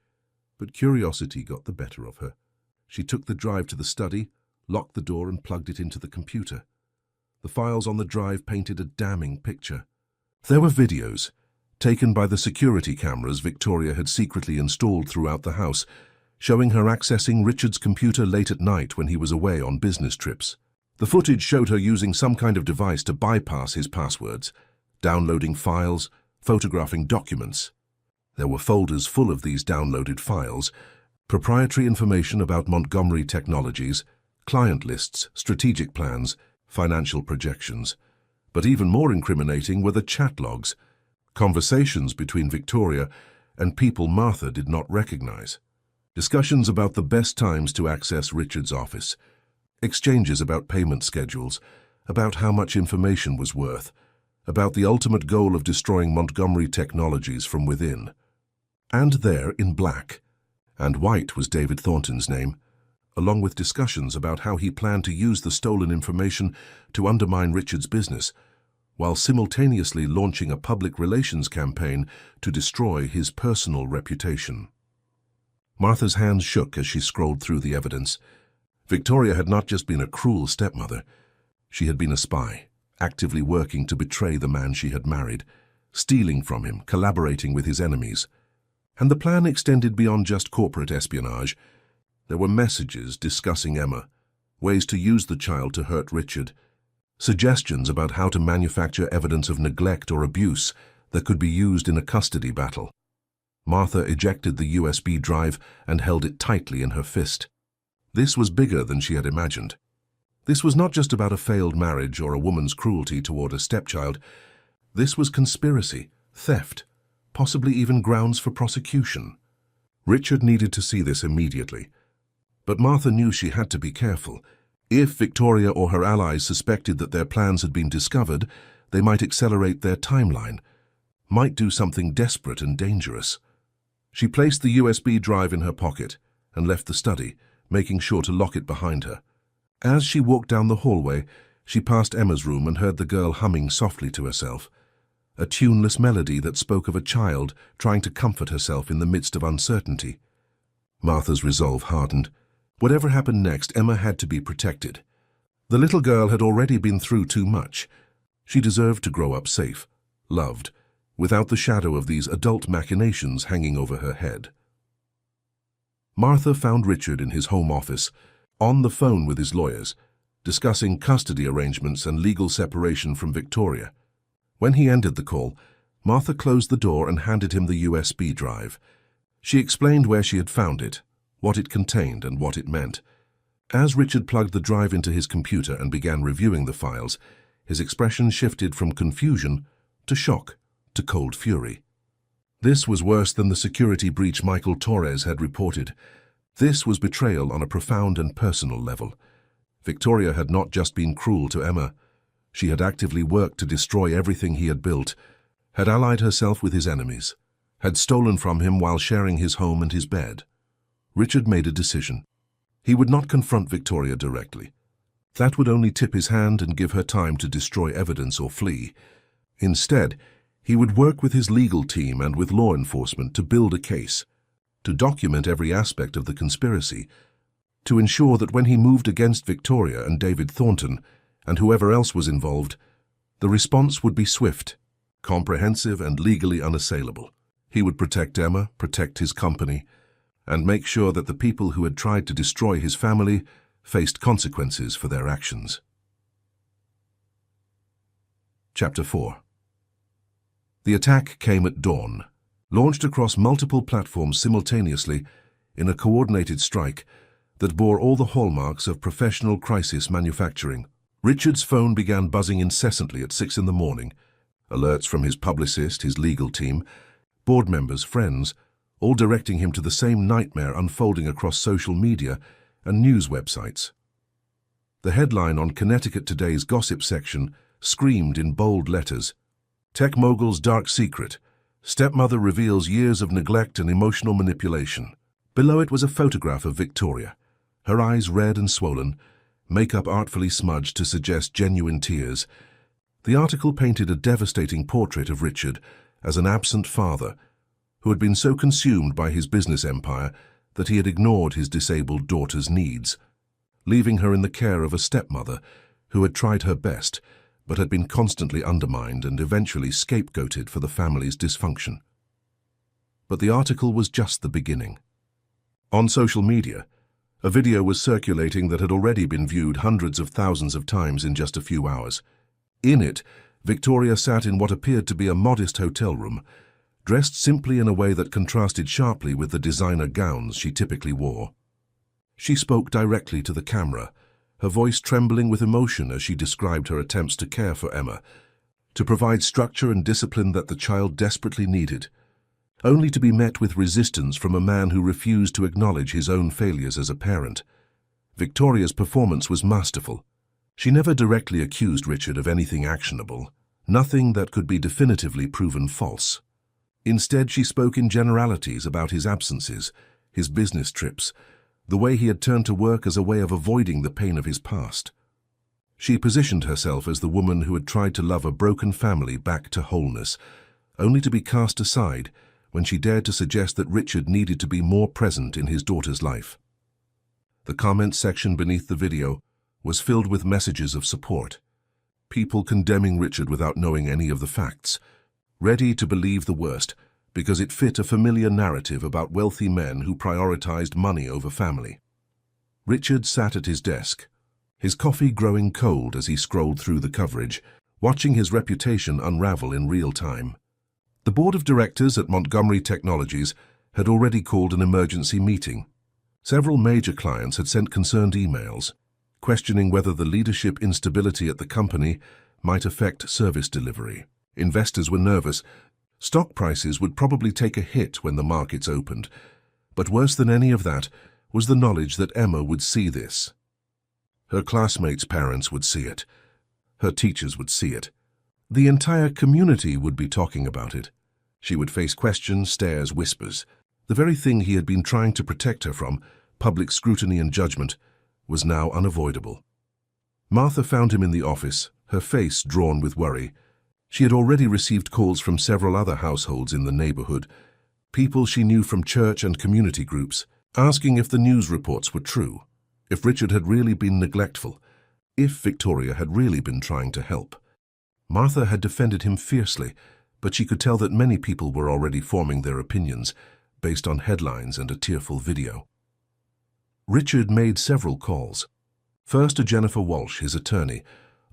but curiosity got the better of her. She took the drive to the study, locked the door and plugged it into the computer. The files on the drive painted a damning picture. There were videos, taken by the security cameras Victoria had secretly installed throughout the house, showing her accessing Richard's computer late at night when he was away on business trips. The footage showed her using some kind of device to bypass his passwords, downloading files, photographing documents. There were folders full of these downloaded files, proprietary information about Montgomery Technologies, client lists, strategic plans, financial projections. But even more incriminating were the chat logs, conversations between Victoria and people Martha did not recognize. Discussions about the best times to access Richard's office. Exchanges about payment schedules, about how much information was worth, about the ultimate goal of destroying Montgomery Technologies from within. And there, in black, and white was David Thornton's name, along with discussions about how he planned to use the stolen information to undermine Richard's business, while simultaneously launching a public relations campaign to destroy his personal reputation. Martha's hands shook as she scrolled through the evidence. Victoria had not just been a cruel stepmother. She had been a spy, actively working to betray the man she had married, stealing from him, collaborating with his enemies. And the plan extended beyond just corporate espionage. There were messages discussing Emma, ways to use the child to hurt Richard, suggestions about how to manufacture evidence of neglect or abuse that could be used in a custody battle. Martha ejected the USB drive and held it tightly in her fist. This was bigger than she had imagined. This was not just about a failed marriage or a woman's cruelty toward a stepchild. This was conspiracy, theft, possibly even grounds for prosecution. Richard needed to see this immediately. But Martha knew she had to be careful. If Victoria or her allies suspected that their plans had been discovered, they might accelerate their timeline, might do something desperate and dangerous. She placed the USB drive in her pocket and left the study, making sure to lock it behind her. As she walked down the hallway, she passed Emma's room and heard the girl humming softly to herself, a tuneless melody that spoke of a child trying to comfort herself in the midst of uncertainty. Martha's resolve hardened. Whatever happened next, Emma had to be protected. The little girl had already been through too much. She deserved to grow up safe, loved, without the shadow of these adult machinations hanging over her head. Martha found Richard in his home office, on the phone with his lawyers, discussing custody arrangements and legal separation from Victoria. When he ended the call, Martha closed the door and handed him the USB drive. She explained where she had found it, what it contained and what it meant. As Richard plugged the drive into his computer and began reviewing the files, his expression shifted from confusion to shock to cold fury. This was worse than the security breach Michael Torres had reported. This was betrayal on a profound and personal level. Victoria had not just been cruel to Emma. She had actively worked to destroy everything he had built, had allied herself with his enemies, had stolen from him while sharing his home and his bed. Richard made a decision. He would not confront Victoria directly. That would only tip his hand and give her time to destroy evidence or flee. Instead, he would work with his legal team and with law enforcement to build a case, to document every aspect of the conspiracy, to ensure that when he moved against Victoria and David Thornton, and whoever else was involved, the response would be swift, comprehensive and legally unassailable. He would protect Emma, protect his company, and make sure that the people who had tried to destroy his family faced consequences for their actions. Chapter 4. The attack came at dawn, launched across multiple platforms simultaneously in a coordinated strike that bore all the hallmarks of professional crisis manufacturing. Richard's phone began buzzing incessantly at 6 in the morning. Alerts from his publicist, his legal team, board members, friends, all directing him to the same nightmare unfolding across social media and news websites. The headline on Connecticut Today's gossip section screamed in bold letters, "Tech mogul's dark secret. Stepmother reveals years of neglect and emotional manipulation." Below it was a photograph of Victoria, her eyes red and swollen, makeup artfully smudged to suggest genuine tears. The article painted a devastating portrait of Richard as an absent father who had been so consumed by his business empire that he had ignored his disabled daughter's needs, leaving her in the care of a stepmother who had tried her best but had been constantly undermined and eventually scapegoated for the family's dysfunction. But the article was just the beginning. On social media, a video was circulating that had already been viewed hundreds of thousands of times in just a few hours. In it, Victoria sat in what appeared to be a modest hotel room, dressed simply in a way that contrasted sharply with the designer gowns she typically wore. She spoke directly to the camera, her voice trembling with emotion as she described her attempts to care for Emma, to provide structure and discipline that the child desperately needed. only to be met with resistance from a man who refused to acknowledge his own failures as a parent. Victoria's performance was masterful. She never directly accused Richard of anything actionable, nothing that could be definitively proven false. Instead, she spoke in generalities about his absences, his business trips, the way he had turned to work as a way of avoiding the pain of his past. She positioned herself as the woman who had tried to love a broken family back to wholeness, only to be cast aside when she dared to suggest that Richard needed to be more present in his daughter's life. The comments section beneath the video was filled with messages of support. People condemning Richard without knowing any of the facts, ready to believe the worst because it fit a familiar narrative about wealthy men who prioritized money over family. Richard sat at his desk, his coffee growing cold as he scrolled through the coverage, watching his reputation unravel in real time. The board of directors at Montgomery Technologies had already called an emergency meeting. Several major clients had sent concerned emails, questioning whether the leadership instability at the company might affect service delivery. Investors were nervous. Stock prices would probably take a hit when the markets opened. But worse than any of that was the knowledge that Emma would see this. Her classmates' parents would see it. Her teachers would see it. The entire community would be talking about it. She would face questions, stares, whispers. The very thing he had been trying to protect her from, public scrutiny and judgment, was now unavoidable. Martha found him in the office, her face drawn with worry. She had already received calls from several other households in the neighborhood, people she knew from church and community groups, asking if the news reports were true, if Richard had really been neglectful, if Victoria had really been trying to help. Martha had defended him fiercely, but she could tell that many people were already forming their opinions based on headlines and a tearful video. Richard made several calls. First to Jennifer Walsh, his attorney,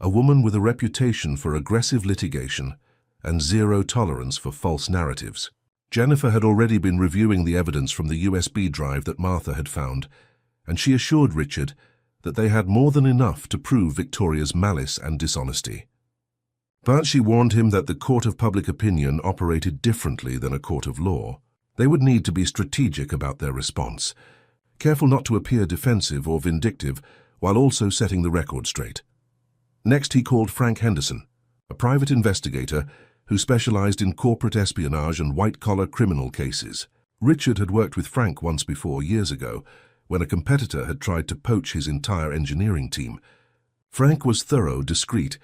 a woman with a reputation for aggressive litigation and zero tolerance for false narratives. Jennifer had already been reviewing the evidence from the USB drive that Martha had found, and she assured Richard that they had more than enough to prove Victoria's malice and dishonesty. But she warned him that the court of public opinion operated differently than a court of law. They would need to be strategic about their response, careful not to appear defensive or vindictive while also setting the record straight. Next, he called Frank Henderson, a private investigator who specialized in corporate espionage and white-collar criminal cases. Richard had worked with Frank once before, years ago, when a competitor had tried to poach his entire engineering team. Frank was thorough, discreet,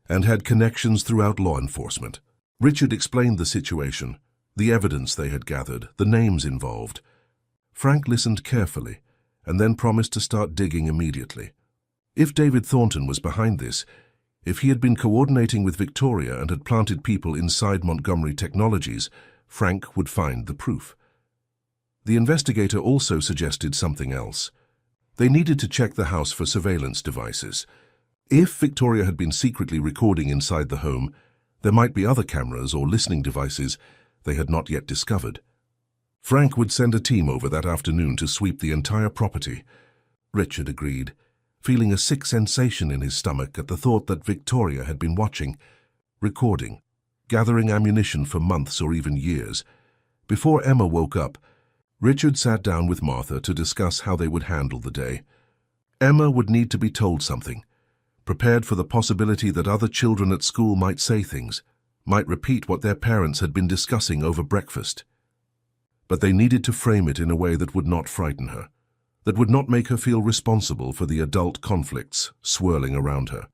and had connections throughout law enforcement. Richard explained the situation, the evidence they had gathered, the names involved. Frank listened carefully, and then promised to start digging immediately. If David Thornton was behind this, if he had been coordinating with Victoria and had planted people inside Montgomery Technologies, Frank would find the proof. The investigator also suggested something else. They needed to check the house for surveillance devices. If Victoria had been secretly recording inside the home, there might be other cameras or listening devices they had not yet discovered. Frank would send a team over that afternoon to sweep the entire property. Richard agreed, feeling a sick sensation in his stomach at the thought that Victoria had been watching, recording, gathering ammunition for months or even years. Before Emma woke up, Richard sat down with Martha to discuss how they would handle the day. Emma would need to be told something, prepared for the possibility that other children at school might say things, might repeat what their parents had been discussing over breakfast. But they needed to frame it in a way that would not frighten her, that would not make her feel responsible for the adult conflicts swirling around her.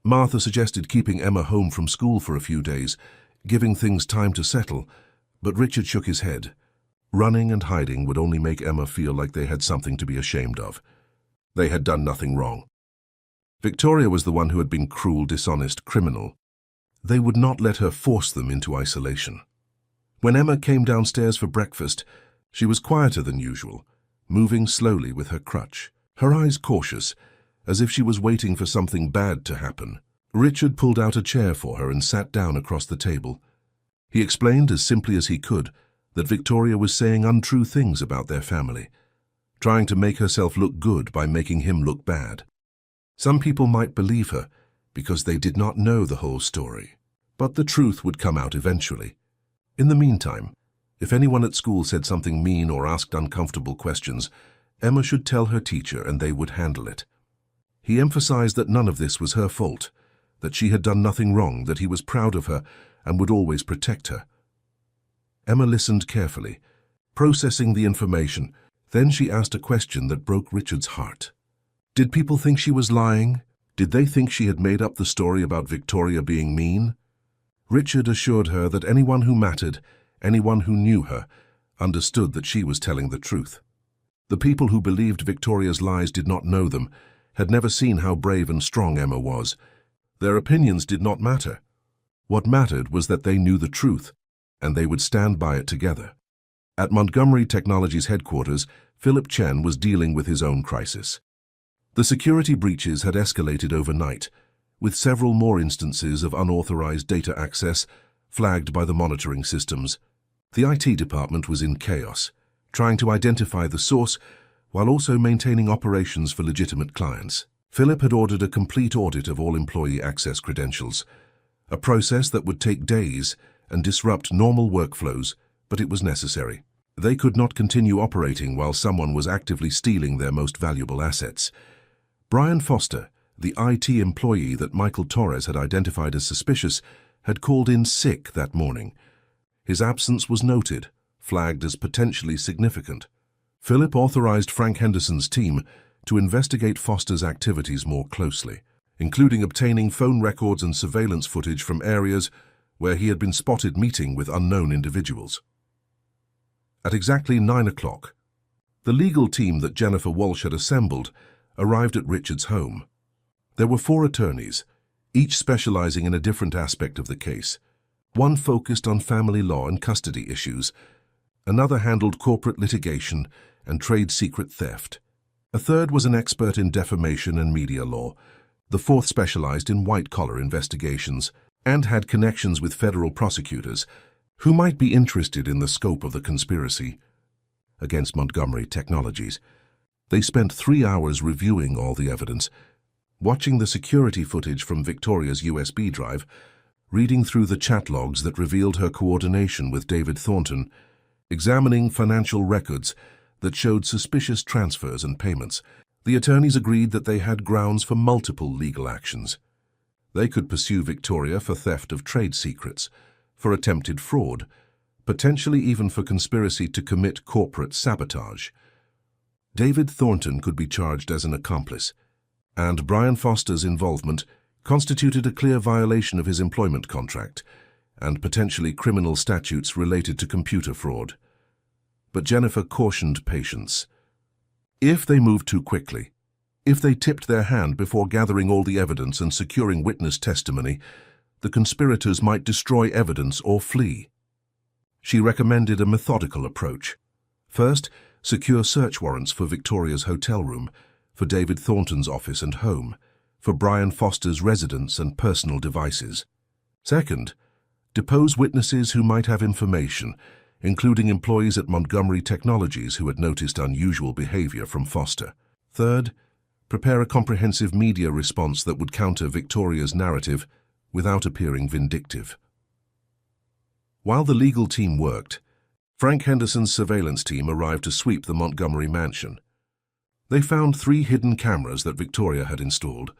Martha suggested keeping Emma home from school for a few days, giving things time to settle, but Richard shook his head. Running and hiding would only make Emma feel like they had something to be ashamed of. They had done nothing wrong. Victoria was the one who had been cruel, dishonest, criminal. They would not let her force them into isolation. When Emma came downstairs for breakfast, she was quieter than usual, moving slowly with her crutch, her eyes cautious, as if she was waiting for something bad to happen. Richard pulled out a chair for her and sat down across the table. He explained as simply as he could that Victoria was saying untrue things about their family, trying to make herself look good by making him look bad. Some people might believe her because they did not know the whole story, but the truth would come out eventually. In the meantime, If anyone at school said something mean or asked uncomfortable questions, Emma should tell her teacher and they would handle it. He emphasized that none of this was her fault, that she had done nothing wrong, that he was proud of her and would always protect her. Emma listened carefully, processing the information. Then she asked a question that broke Richard's heart. Did people think she was lying? Did they think she had made up the story about Victoria being mean? Richard assured her that anyone who mattered, anyone who knew her, understood that she was telling the truth. The people who believed Victoria's lies did not know them, had never seen how brave and strong Emma was. Their opinions did not matter. What mattered was that they knew the truth, and they would stand by it together. At Montgomery Technologies headquarters, Philip Chen was dealing with his own crisis. The security breaches had escalated overnight, with several more instances of unauthorized data access flagged by the monitoring systems. The IT department was in chaos, trying to identify the source while also maintaining operations for legitimate clients. Philip had ordered a complete audit of all employee access credentials, a process that would take days and disrupt normal workflows, but it was necessary. They could not continue operating while someone was actively stealing their most valuable assets. Brian Foster, the IT employee that Michael Torres had identified as suspicious, had called in sick that morning. His absence was noted, flagged as potentially significant. Philip authorized Frank Henderson's team to investigate Foster's activities more closely, including obtaining phone records and surveillance footage from areas where he had been spotted meeting with unknown individuals. At exactly 9 o'clock, the legal team that Jennifer Walsh had assembled arrived at Richard's home. There were 4 attorneys, each specializing in a different aspect of the case. One focused on family law and custody issues. Another handled corporate litigation and trade secret theft. A third was an expert in defamation and media law. The fourth specialized in white-collar investigations and had connections with federal prosecutors who might be interested in the scope of the conspiracy against Montgomery Technologies. They spent 3 hours reviewing all the evidence, watching the security footage from Victoria's USB drive, reading through the chat logs that revealed her coordination with David Thornton, examining financial records that showed suspicious transfers and payments. The attorneys agreed that they had grounds for multiple legal actions. They could pursue Victoria for theft of trade secrets, for attempted fraud, potentially even for conspiracy to commit corporate sabotage. David Thornton could be charged as an accomplice, and Brian Foster's involvement constituted a clear violation of his employment contract and potentially criminal statutes related to computer fraud. But Jennifer cautioned patience. If they moved too quickly, if they tipped their hand before gathering all the evidence and securing witness testimony, the conspirators might destroy evidence or flee. She recommended a methodical approach. First, secure search warrants for Victoria's hotel room, for David Thornton's office and home, for Brian Foster's residence and personal devices. Second, depose witnesses who might have information, including employees at Montgomery Technologies who had noticed unusual behavior from Foster. Third, prepare a comprehensive media response that would counter Victoria's narrative without appearing vindictive. While the legal team worked, Frank Henderson's surveillance team arrived to sweep the Montgomery mansion. They found 3 hidden cameras that Victoria had installed,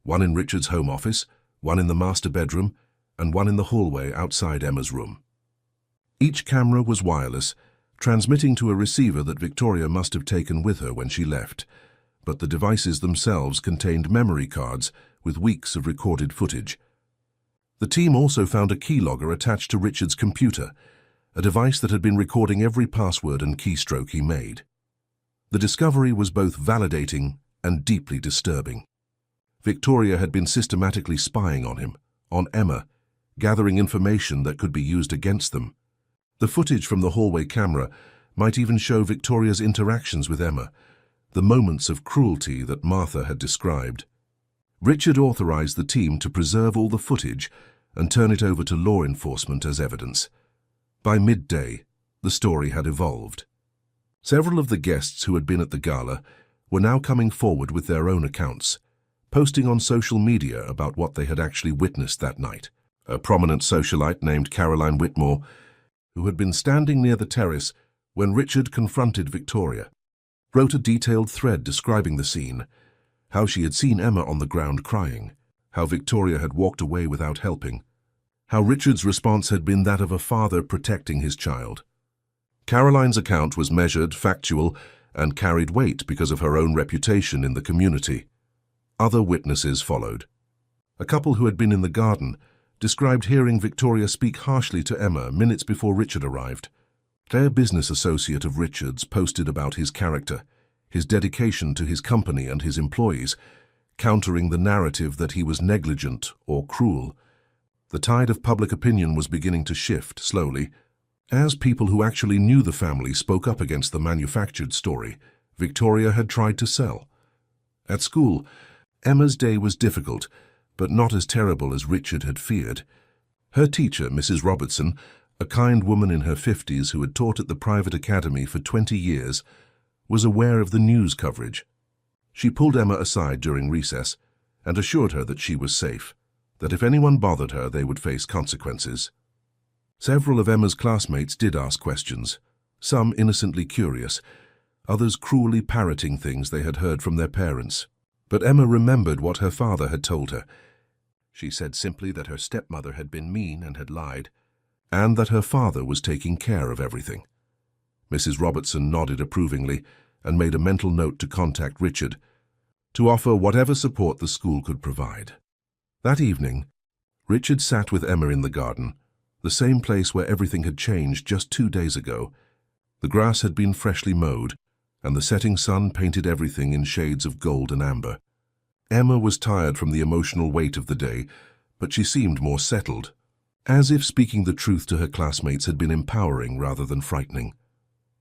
one in Richard's home office, one in the master bedroom, and one in the hallway outside Emma's room. Each camera was wireless, transmitting to a receiver that Victoria must have taken with her when she left, but the devices themselves contained memory cards with weeks of recorded footage. The team also found a keylogger attached to Richard's computer, a device that had been recording every password and keystroke he made. The discovery was both validating and deeply disturbing. Victoria had been systematically spying on him, on Emma, gathering information that could be used against them. The footage from the hallway camera might even show Victoria's interactions with Emma, the moments of cruelty that Martha had described. Richard authorized the team to preserve all the footage and turn it over to law enforcement as evidence. By midday, the story had evolved. Several of the guests who had been at the gala were now coming forward with their own accounts, posting on social media about what they had actually witnessed that night. A prominent socialite named Caroline Whitmore, who had been standing near the terrace when Richard confronted Victoria, wrote a detailed thread describing the scene, how she had seen Emma on the ground crying, how Victoria had walked away without helping, how Richard's response had been that of a father protecting his child. Caroline's account was measured, factual, and carried weight because of her own reputation in the community. Other witnesses followed. A couple who had been in the garden described hearing Victoria speak harshly to Emma minutes before Richard arrived. Their business associate of Richard's posted about his character, his dedication to his company and his employees, countering the narrative that he was negligent or cruel. The tide of public opinion was beginning to shift slowly. As people who actually knew the family spoke up against the manufactured story Victoria had tried to sell. At school, Emma's day was difficult, but not as terrible as Richard had feared. Her teacher, Mrs. Robertson, a kind woman in her 50s who had taught at the private academy for 20 years, was aware of the news coverage. She pulled Emma aside during recess and assured her that she was safe, that if anyone bothered her, they would face consequences. Several of Emma's classmates did ask questions, some innocently curious, others cruelly parroting things they had heard from their parents. But Emma remembered what her father had told her. She said simply that her stepmother had been mean and had lied, and that her father was taking care of everything. Mrs. Robertson nodded approvingly and made a mental note to contact Richard, to offer whatever support the school could provide. That evening, Richard sat with Emma in the garden, the same place where everything had changed just 2 days ago. The grass had been freshly mowed, and the setting sun painted everything in shades of gold and amber. Emma was tired from the emotional weight of the day, but she seemed more settled, as if speaking the truth to her classmates had been empowering rather than frightening.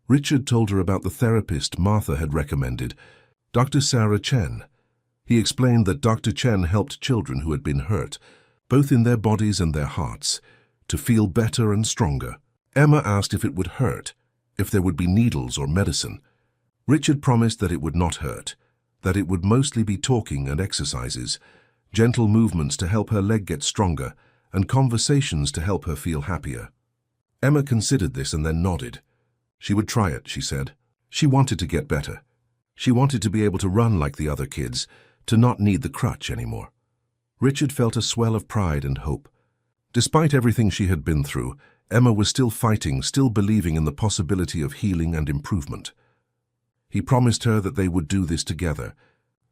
Richard told her about the therapist Martha had recommended, Dr. Sarah Chen. He explained that Dr. Chen helped children who had been hurt, both in their bodies and their hearts, to feel better and stronger. Emma asked if it would hurt, if there would be needles or medicine. Richard promised that it would not hurt, that it would mostly be talking and exercises, gentle movements to help her leg get stronger, and conversations to help her feel happier. Emma considered this and then nodded. She would try it, she said. She wanted to get better. She wanted to be able to run like the other kids, to not need the crutch anymore. Richard felt a swell of pride and hope. Despite everything she had been through, Emma was still fighting, still believing in the possibility of healing and improvement. He promised her that they would do this together,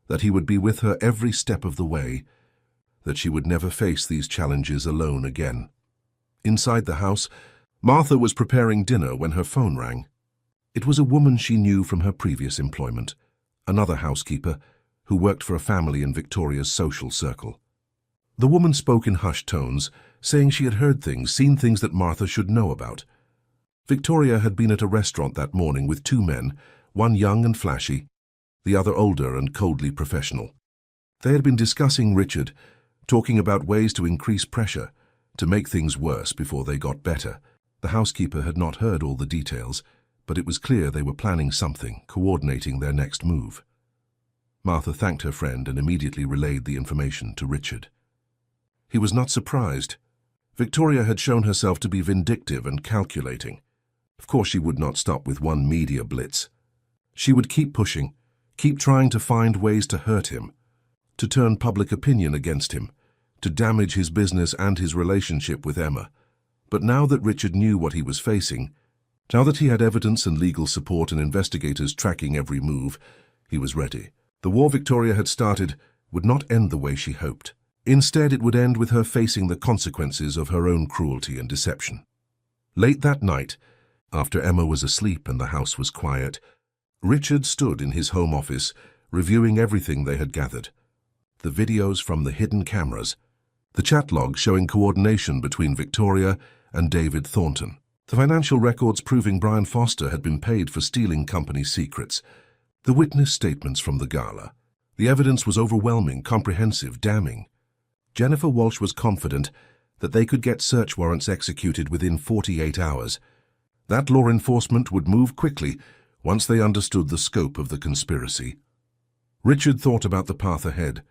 that he would be with her every step of the way, that she would never face these challenges alone again. Inside the house, Martha was preparing dinner when her phone rang. It was a woman she knew from her previous employment, another housekeeper who worked for a family in Victoria's social circle. The woman spoke in hushed tones, saying she had heard things, seen things that Martha should know about. Victoria had been at a restaurant that morning with 2 men, one young and flashy, the other older and coldly professional. They had been discussing Richard, talking about ways to increase pressure, to make things worse before they got better. The housekeeper had not heard all the details, but it was clear they were planning something, coordinating their next move. Martha thanked her friend and immediately relayed the information to Richard. He was not surprised. Victoria had shown herself to be vindictive and calculating. Of course she would not stop with one media blitz. She would keep pushing, keep trying to find ways to hurt him, to turn public opinion against him, to damage his business and his relationship with Emma. But now that Richard knew what he was facing, now that he had evidence and legal support and investigators tracking every move, he was ready. The war Victoria had started would not end the way she hoped. Instead, it would end with her facing the consequences of her own cruelty and deception. Late that night, after Emma was asleep and the house was quiet, Richard stood in his home office, reviewing everything they had gathered. The videos from the hidden cameras, the chat log showing coordination between Victoria and David Thornton, the financial records proving Brian Foster had been paid for stealing company secrets, the witness statements from the gala. The evidence was overwhelming, comprehensive, damning. Jennifer Walsh was confident that they could get search warrants executed within 48 hours. That law enforcement would move quickly once they understood the scope of the conspiracy. Richard thought about the path ahead.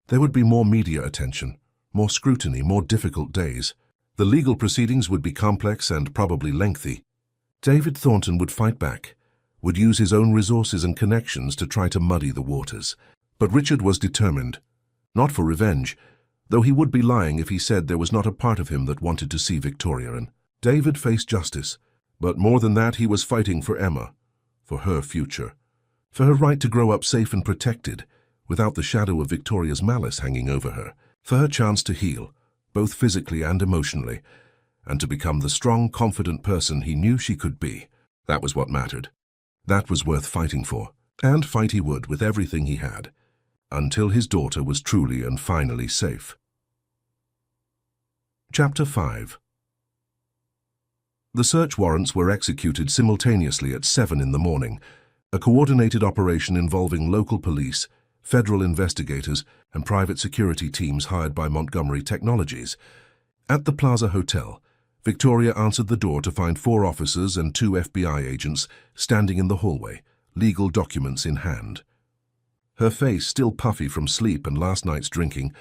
There would be more media attention, more scrutiny, more difficult days. The legal proceedings would be complex and probably lengthy. David Thornton would fight back, would use his own resources and connections to try to muddy the waters. But Richard was determined, not for revenge, though he would be lying if he said there was not a part of him that wanted to see Victoria in. David faced justice, but more than that he was fighting for Emma, for her future, for her right to grow up safe and protected, without the shadow of Victoria's malice hanging over her, for her chance to heal, both physically and emotionally, and to become the strong, confident person he knew she could be. That was what mattered. That was worth fighting for, and fight he would with everything he had, until his daughter was truly and finally safe. Chapter 5. The search warrants were executed simultaneously at 7 in the morning, a coordinated operation involving local police, federal investigators, and private security teams hired by Montgomery Technologies. At the Plaza Hotel, Victoria answered the door to find 4 officers and 2 FBI agents standing in the hallway, legal documents in hand. Her face, still puffy from sleep and last night's drinking,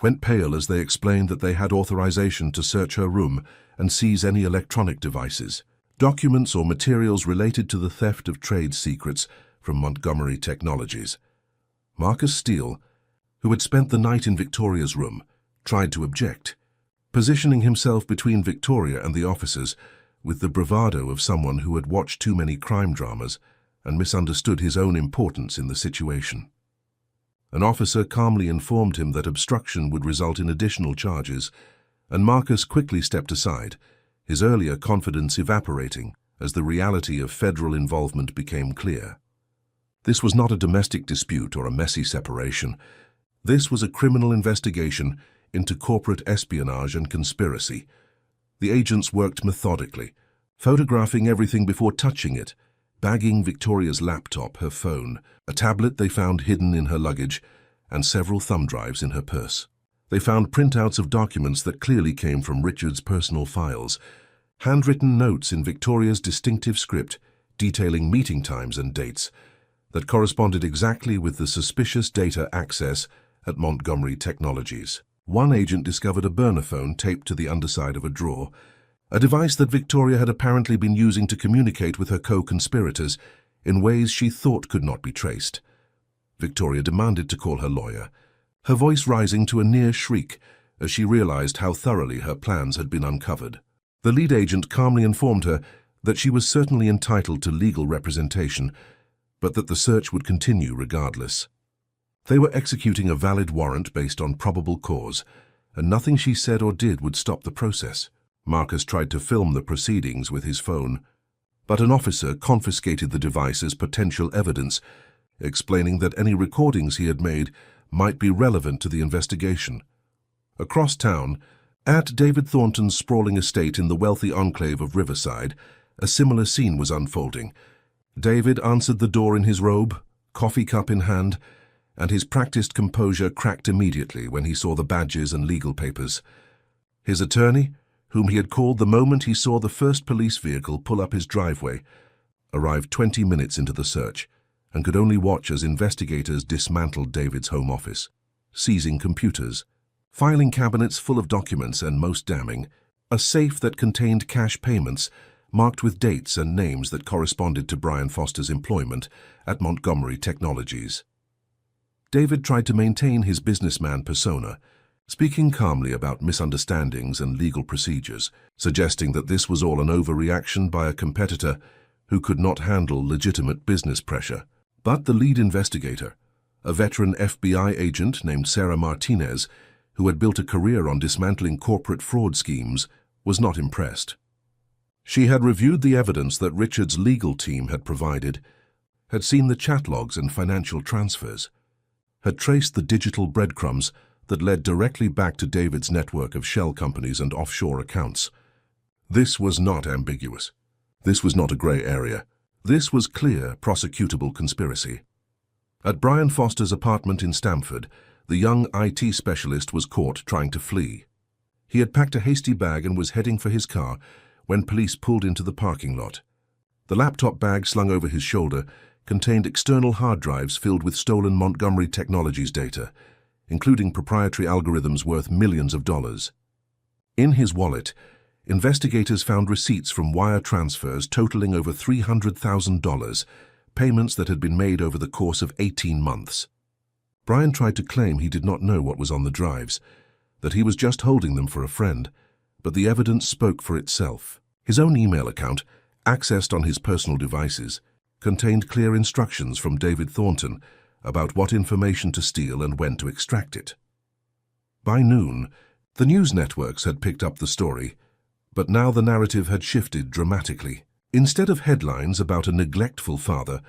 went pale as they explained that they had authorization to search her room and seize any electronic devices, documents or materials related to the theft of trade secrets from Montgomery Technologies. Marcus Steele, who had spent the night in Victoria's room, tried to object, positioning himself between Victoria and the officers with the bravado of someone who had watched too many crime dramas and misunderstood his own importance in the situation. An officer calmly informed him that obstruction would result in additional charges, and Marcus quickly stepped aside, his earlier confidence evaporating as the reality of federal involvement became clear. This was not a domestic dispute or a messy separation. This was a criminal investigation into corporate espionage and conspiracy. The agents worked methodically, photographing everything before touching it, bagging Victoria's laptop, her phone, a tablet they found hidden in her luggage, and several thumb drives in her purse. They found printouts of documents that clearly came from Richard's personal files, handwritten notes in Victoria's distinctive script detailing meeting times and dates that corresponded exactly with the suspicious data access at Montgomery Technologies. One agent discovered a burner phone taped to the underside of a drawer, a device that Victoria had apparently been using to communicate with her co-conspirators in ways she thought could not be traced. Victoria demanded to call her lawyer, her voice rising to a near shriek as she realized how thoroughly her plans had been uncovered. The lead agent calmly informed her that she was certainly entitled to legal representation, but that the search would continue regardless. They were executing a valid warrant based on probable cause, and nothing she said or did would stop the process. Marcus tried to film the proceedings with his phone, but an officer confiscated the device as potential evidence, explaining that any recordings he had made might be relevant to the investigation. Across town, at David Thornton's sprawling estate in the wealthy enclave of Riverside, a similar scene was unfolding. David answered the door in his robe, coffee cup in hand, and his practiced composure cracked immediately when he saw the badges and legal papers. His attorney, whom he had called the moment he saw the first police vehicle pull up his driveway, arrived 20 minutes into the search and could only watch as investigators dismantled David's home office, seizing computers, filing cabinets full of documents, and most damning, a safe that contained cash payments marked with dates and names that corresponded to Brian Foster's employment at Montgomery Technologies. David tried to maintain his businessman persona, speaking calmly about misunderstandings and legal procedures, suggesting that this was all an overreaction by a competitor who could not handle legitimate business pressure. But the lead investigator, a veteran FBI agent named Sarah Martinez, who had built a career on dismantling corporate fraud schemes, was not impressed. She had reviewed the evidence that Richard's legal team had provided, had seen the chat logs and financial transfers, had traced the digital breadcrumbs that led directly back to David's network of shell companies and offshore accounts. This was not ambiguous. This was not a gray area. This was clear, prosecutable conspiracy. At Brian Foster's apartment in Stamford, the young IT specialist was caught trying to flee. He had packed a hasty bag and was heading for his car when police pulled into the parking lot. The laptop bag slung over his shoulder contained external hard drives filled with stolen Montgomery Technologies data, including proprietary algorithms worth millions of dollars. In his wallet, investigators found receipts from wire transfers totaling over $300,000, payments that had been made over the course of 18 months. Brian tried to claim he did not know what was on the drives, that he was just holding them for a friend, but the evidence spoke for itself. His own email account, accessed on his personal devices, contained clear instructions from David Thornton about what information to steal and when to extract it. By noon, the news networks had picked up the story, but now the narrative had shifted dramatically. Instead of headlines about a neglectful father,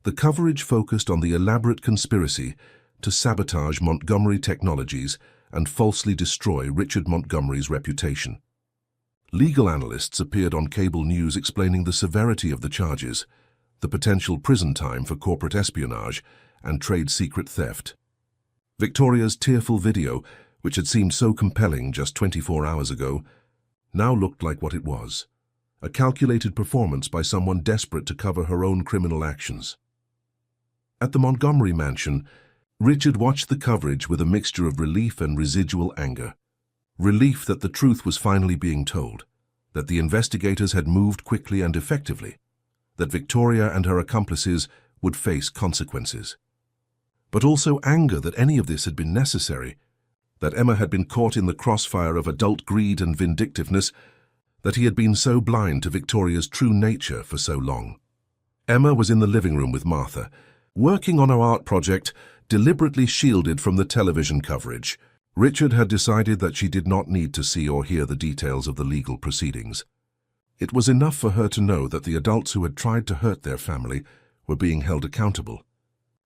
the coverage focused on the elaborate conspiracy to sabotage Montgomery Technologies and falsely destroy Richard Montgomery's reputation. Legal analysts appeared on cable news explaining the severity of the charges, the potential prison time for corporate espionage and trade secret theft. Victoria's tearful video, which had seemed so compelling just 24 hours ago, now looked like what it was: a calculated performance by someone desperate to cover her own criminal actions. At the Montgomery mansion, Richard watched the coverage with a mixture of relief and residual anger. Relief that the truth was finally being told, that the investigators had moved quickly and effectively, that Victoria and her accomplices would face consequences. But also anger that any of this had been necessary, that Emma had been caught in the crossfire of adult greed and vindictiveness, that he had been so blind to Victoria's true nature for so long. Emma was in the living room with Martha, working on her art project, deliberately shielded from the television coverage. Richard had decided that she did not need to see or hear the details of the legal proceedings. It was enough for her to know that the adults who had tried to hurt their family were being held accountable.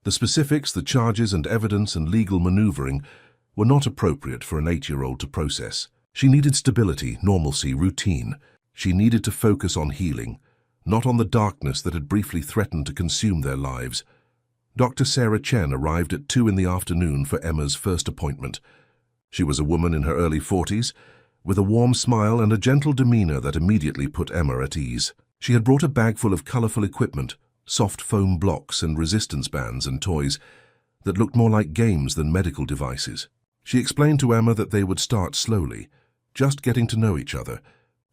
The specifics, the charges and evidence and legal maneuvering were not appropriate for an 8-year-old to process. She needed stability, normalcy, routine. She needed to focus on healing, not on the darkness that had briefly threatened to consume their lives. Dr. Sarah Chen arrived at 2 in the afternoon for Emma's first appointment. She was a woman in her early 40s, with a warm smile and a gentle demeanor that immediately put Emma at ease. She had brought a bag full of colorful equipment, soft foam blocks and resistance bands and toys that looked more like games than medical devices. She explained to Emma that they would start slowly, just getting to know each other,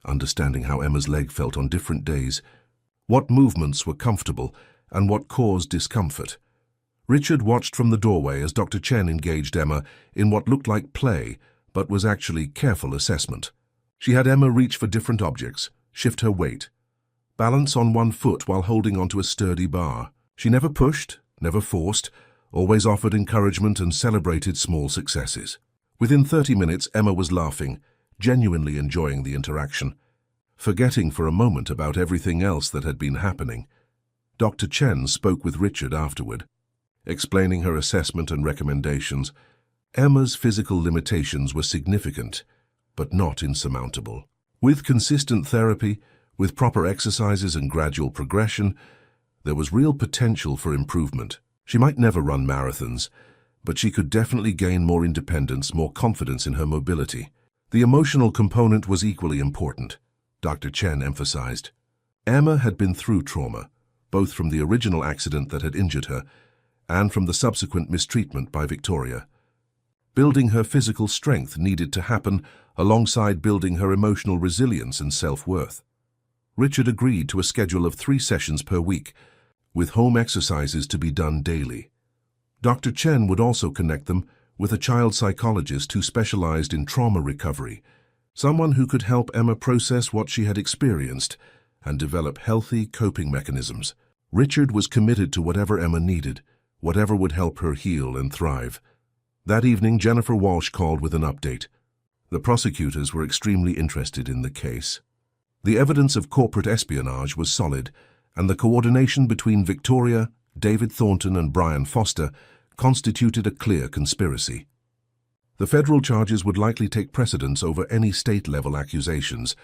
understanding how Emma's leg felt on different days, what movements were comfortable and what caused discomfort. Richard watched from the doorway as Dr. Chen engaged Emma in what looked like play, but was actually careful assessment. She had Emma reach for different objects, shift her weight, balance on one foot while holding onto a sturdy bar. She never pushed, never forced, always offered encouragement and celebrated small successes. Within 30 minutes, Emma was laughing, genuinely enjoying the interaction, forgetting for a moment about everything else that had been happening. Dr. Chen spoke with Richard afterward, explaining her assessment and recommendations. Emma's physical limitations were significant, but not insurmountable. With consistent therapy, with proper exercises and gradual progression, there was real potential for improvement. She might never run marathons, but she could definitely gain more independence, more confidence in her mobility. The emotional component was equally important, Dr. Chen emphasized. Emma had been through trauma, both from the original accident that had injured her and from the subsequent mistreatment by Victoria. Building her physical strength needed to happen alongside building her emotional resilience and self-worth. Richard agreed to a schedule of 3 sessions per week, with home exercises to be done daily. Dr. Chen would also connect them with a child psychologist who specialized in trauma recovery, someone who could help Emma process what she had experienced and develop healthy coping mechanisms. Richard was committed to whatever Emma needed, whatever would help her heal and thrive. That evening, Jennifer Walsh called with an update. The prosecutors were extremely interested in the case. The evidence of corporate espionage was solid, and the coordination between Victoria, David Thornton, and Brian Foster constituted a clear conspiracy. The federal charges would likely take precedence over any state-level accusations,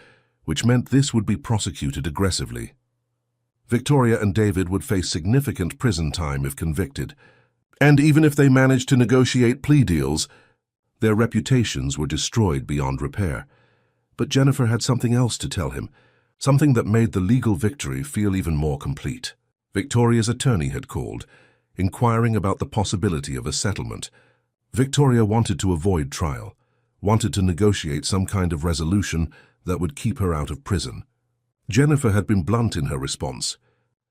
which meant this would be prosecuted aggressively. Victoria and David would face significant prison time if convicted, and even if they managed to negotiate plea deals, their reputations were destroyed beyond repair. But Jennifer had something else to tell him, something that made the legal victory feel even more complete. Victoria's attorney had called, inquiring about the possibility of a settlement. Victoria wanted to avoid trial, wanted to negotiate some kind of resolution that would keep her out of prison. Jennifer had been blunt in her response.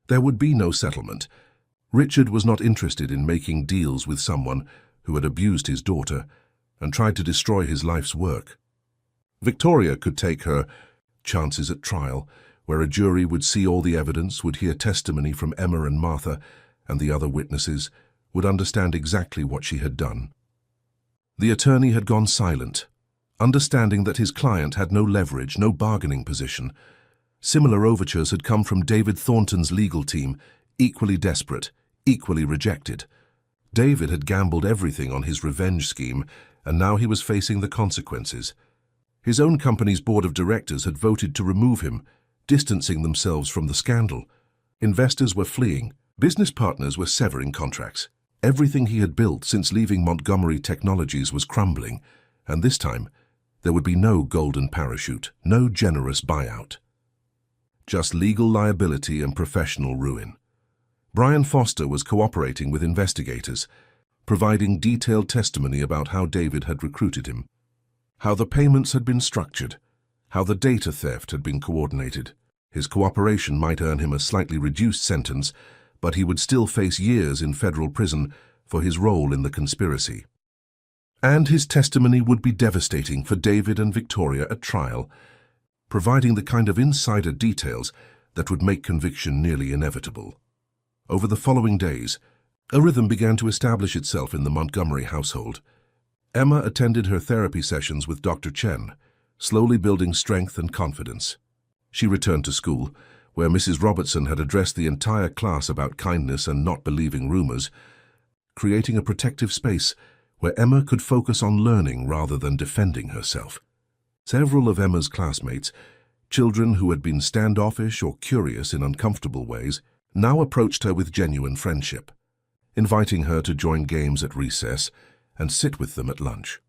There would be no settlement. Richard was not interested in making deals with someone who had abused his daughter and tried to destroy his life's work. Victoria could take her chances at trial, where a jury would see all the evidence, would hear testimony from Emma and Martha, and the other witnesses would understand exactly what she had done. The attorney had gone silent, understanding that his client had no leverage, no bargaining position. Similar overtures had come from David Thornton's legal team, equally desperate, equally rejected. David had gambled everything on his revenge scheme, and now he was facing the consequences. His own company's board of directors had voted to remove him, distancing themselves from the scandal. Investors were fleeing. Business partners were severing contracts. Everything he had built since leaving Montgomery Technologies was crumbling, and this time there would be no golden parachute, no generous buyout. Just legal liability and professional ruin. Brian Foster was cooperating with investigators, providing detailed testimony about how David had recruited him, how the payments had been structured, how the data theft had been coordinated. His cooperation might earn him a slightly reduced sentence, but he would still face years in federal prison for his role in the conspiracy. And his testimony would be devastating for David and Victoria at trial, providing the kind of insider details that would make conviction nearly inevitable. Over the following days, a rhythm began to establish itself in the Montgomery household. Emma attended her therapy sessions with Dr. Chen, slowly building strength and confidence. She returned to school, where Mrs. Robertson had addressed the entire class about kindness and not believing rumors, creating a protective space where Emma could focus on learning rather than defending herself. Several of Emma's classmates, children who had been standoffish or curious in uncomfortable ways, now approached her with genuine friendship, inviting her to join games at recess and sit with them at lunch.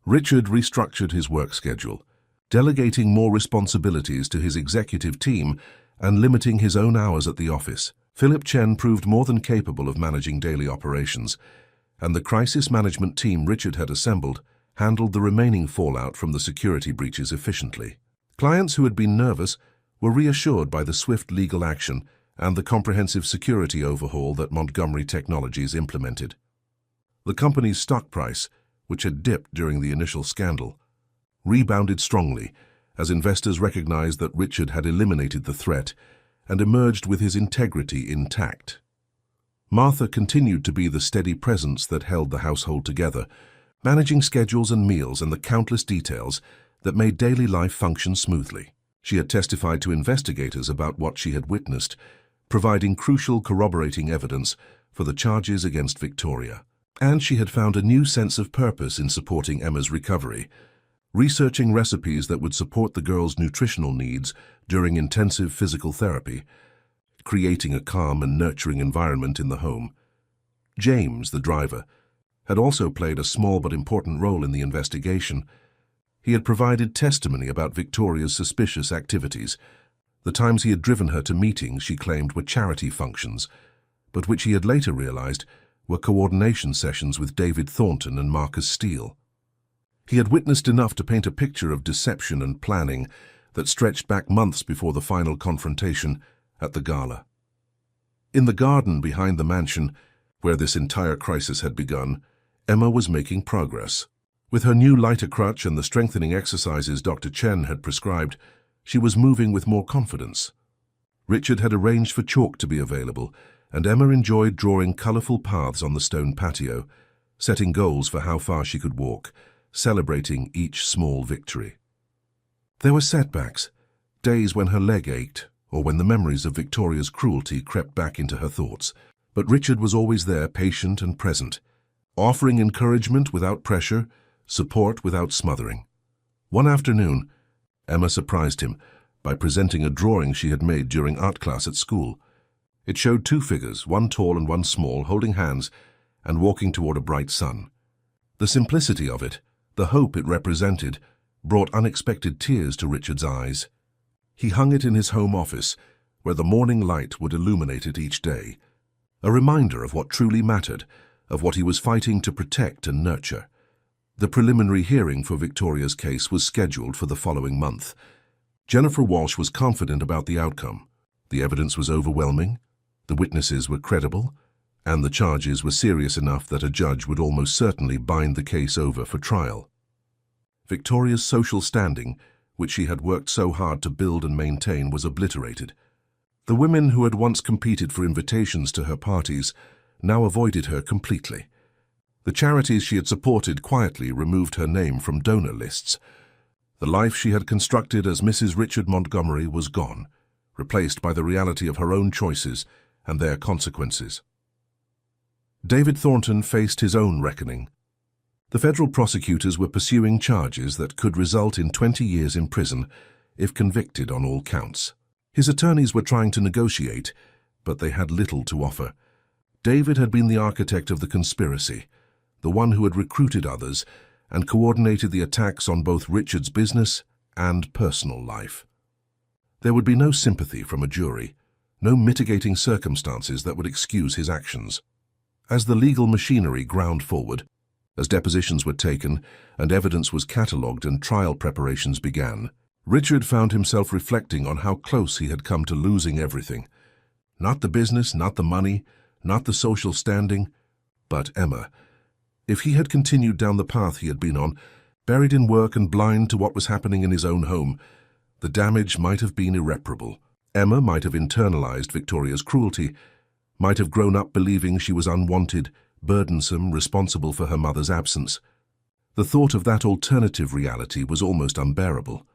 Richard restructured his work schedule, delegating more responsibilities to his executive team and limiting his own hours at the office. Philip Chen proved more than capable of managing daily operations, and the crisis management team Richard had assembled handled the remaining fallout from the security breaches efficiently. Clients who had been nervous were reassured by the swift legal action and the comprehensive security overhaul that Montgomery Technologies implemented. The company's stock price, which had dipped during the initial scandal, rebounded strongly as investors recognized that Richard had eliminated the threat and emerged with his integrity intact. Martha continued to be the steady presence that held the household together, managing schedules and meals and the countless details that made daily life function smoothly. She had testified to investigators about what she had witnessed, providing crucial corroborating evidence for the charges against Victoria. And she had found a new sense of purpose in supporting Emma's recovery, researching recipes that would support the girl's nutritional needs during intensive physical therapy, creating a calm and nurturing environment in the home. James, the driver, had also played a small but important role in the investigation. He had provided testimony about Victoria's suspicious activities. The times he had driven her to meetings she claimed were charity functions, but which he had later realized were coordination sessions with David Thornton and Marcus Steele. He had witnessed enough to paint a picture of deception and planning that stretched back months before the final confrontation at the gala. In the garden behind the mansion, where this entire crisis had begun, Emma was making progress. With her new lighter crutch and the strengthening exercises Dr. Chen had prescribed, she was moving with more confidence. Richard had arranged for chalk to be available, and Emma enjoyed drawing colorful paths on the stone patio, setting goals for how far she could walk, celebrating each small victory. There were setbacks, days when her leg ached, or when the memories of Victoria's cruelty crept back into her thoughts. But Richard was always there, patient and present, offering encouragement without pressure, support without smothering. One afternoon, Emma surprised him by presenting a drawing she had made during art class at school. It showed two figures, one tall and one small, holding hands and walking toward a bright sun. The simplicity of it, the hope it represented, brought unexpected tears to Richard's eyes. He hung it in his home office, where the morning light would illuminate it each day, a reminder of what truly mattered, of what he was fighting to protect and nurture. The preliminary hearing for Victoria's case was scheduled for the following month. Jennifer Walsh was confident about the outcome. The evidence was overwhelming, the witnesses were credible, and the charges were serious enough that a judge would almost certainly bind the case over for trial. Victoria's social standing, which she had worked so hard to build and maintain, was obliterated. The women who had once competed for invitations to her parties now avoided her completely. The charities she had supported quietly removed her name from donor lists. The life she had constructed as Mrs. Richard Montgomery was gone, replaced by the reality of her own choices and their consequences. David Thornton faced his own reckoning. The federal prosecutors were pursuing charges that could result in 20 years in prison if convicted on all counts. His attorneys were trying to negotiate, but they had little to offer. David had been the architect of the conspiracy, the one who had recruited others and coordinated the attacks on both Richard's business and personal life. There would be no sympathy from a jury, no mitigating circumstances that would excuse his actions. As the legal machinery ground forward, as depositions were taken and evidence was catalogued and trial preparations began, Richard found himself reflecting on how close he had come to losing everything. Not the business, not the money, not the social standing, but Emma. If he had continued down the path he had been on, buried in work and blind to what was happening in his own home, the damage might have been irreparable. Emma might have internalized Victoria's cruelty, might have grown up believing she was unwanted, burdensome, responsible for her mother's absence. The thought of that alternative reality was almost unbearable.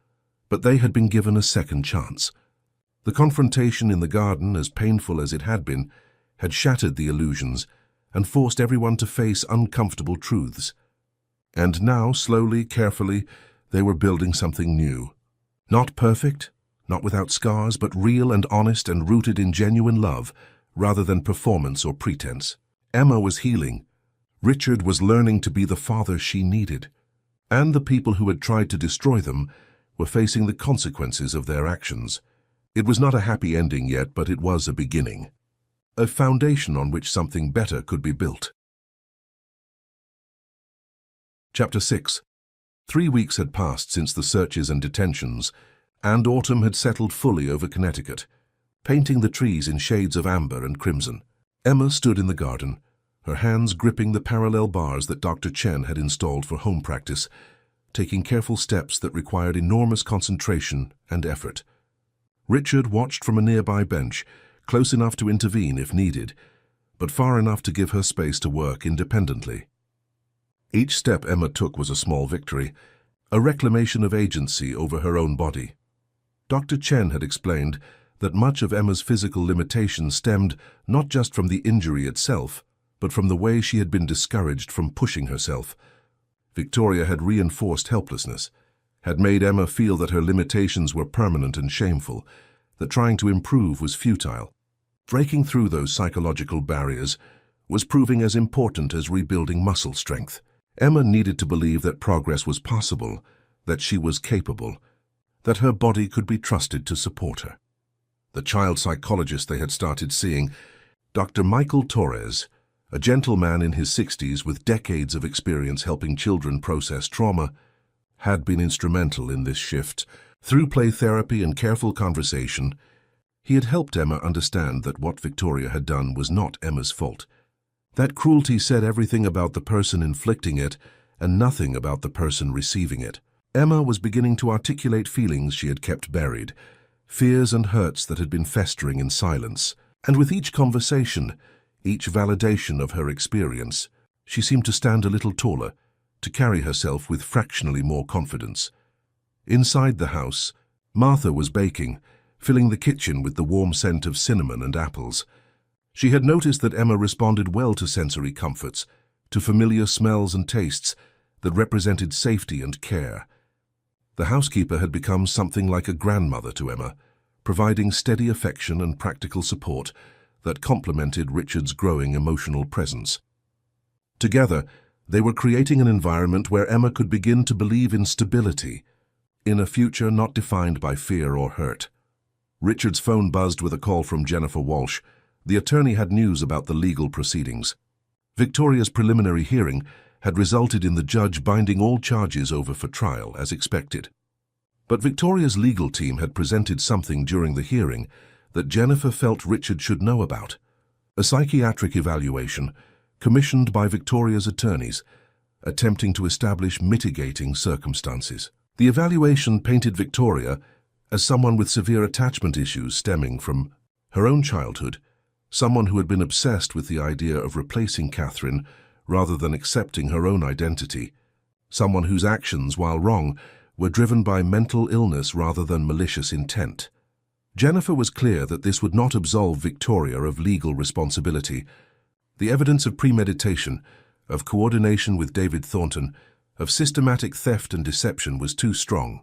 But they had been given a second chance. The confrontation in the garden, as painful as it had been, had shattered the illusions and forced everyone to face uncomfortable truths. And now, slowly, carefully, they were building something new. Not perfect, not without scars, but real and honest and rooted in genuine love, rather than performance or pretense. Emma was healing. Richard was learning to be the father she needed. And the people who had tried to destroy them were facing the consequences of their actions. It was not a happy ending yet, but it was a beginning. A foundation on which something better could be built. Chapter 6. 3 weeks had passed since the searches and detentions, and autumn had settled fully over Connecticut, painting the trees in shades of amber and crimson. Emma stood in the garden, her hands gripping the parallel bars that Dr. Chen had installed for home practice, taking careful steps that required enormous concentration and effort. Richard watched from a nearby bench, close enough to intervene if needed, but far enough to give her space to work independently. Each step Emma took was a small victory, a reclamation of agency over her own body. Dr. Chen had explained that much of Emma's physical limitations stemmed not just from the injury itself, but from the way she had been discouraged from pushing herself. Victoria had reinforced helplessness, had made Emma feel that her limitations were permanent and shameful, that trying to improve was futile. Breaking through those psychological barriers was proving as important as rebuilding muscle strength. Emma needed to believe that progress was possible, that she was capable, that her body could be trusted to support her. The child psychologist they had started seeing, Dr. Michael Torres, a gentleman in his 60s with decades of experience helping children process trauma, had been instrumental in this shift. Through play therapy and careful conversation, he had helped Emma understand that what Victoria had done was not Emma's fault. That cruelty said everything about the person inflicting it and nothing about the person receiving it. Emma was beginning to articulate feelings she had kept buried, fears and hurts that had been festering in silence. And with each conversation, each validation of her experience, she seemed to stand a little taller, to carry herself with fractionally more confidence. Inside the house, Martha was baking, filling the kitchen with the warm scent of cinnamon and apples. She had noticed that Emma responded well to sensory comforts, to familiar smells and tastes that represented safety and care. The housekeeper had become something like a grandmother to Emma, providing steady affection and practical support that complemented Richard's growing emotional presence. Together, they were creating an environment where Emma could begin to believe in stability, in a future not defined by fear or hurt. Richard's phone buzzed with a call from Jennifer Walsh. The attorney had news about the legal proceedings. Victoria's preliminary hearing had resulted in the judge binding all charges over for trial as expected. But Victoria's legal team had presented something during the hearing that Jennifer felt Richard should know about: a psychiatric evaluation commissioned by Victoria's attorneys, attempting to establish mitigating circumstances. The evaluation painted Victoria as someone with severe attachment issues stemming from her own childhood, someone who had been obsessed with the idea of replacing Catherine rather than accepting her own identity, someone whose actions, while wrong, were driven by mental illness rather than malicious intent. Jennifer was clear that this would not absolve Victoria of legal responsibility. The evidence of premeditation, of coordination with David Thornton, of systematic theft and deception was too strong.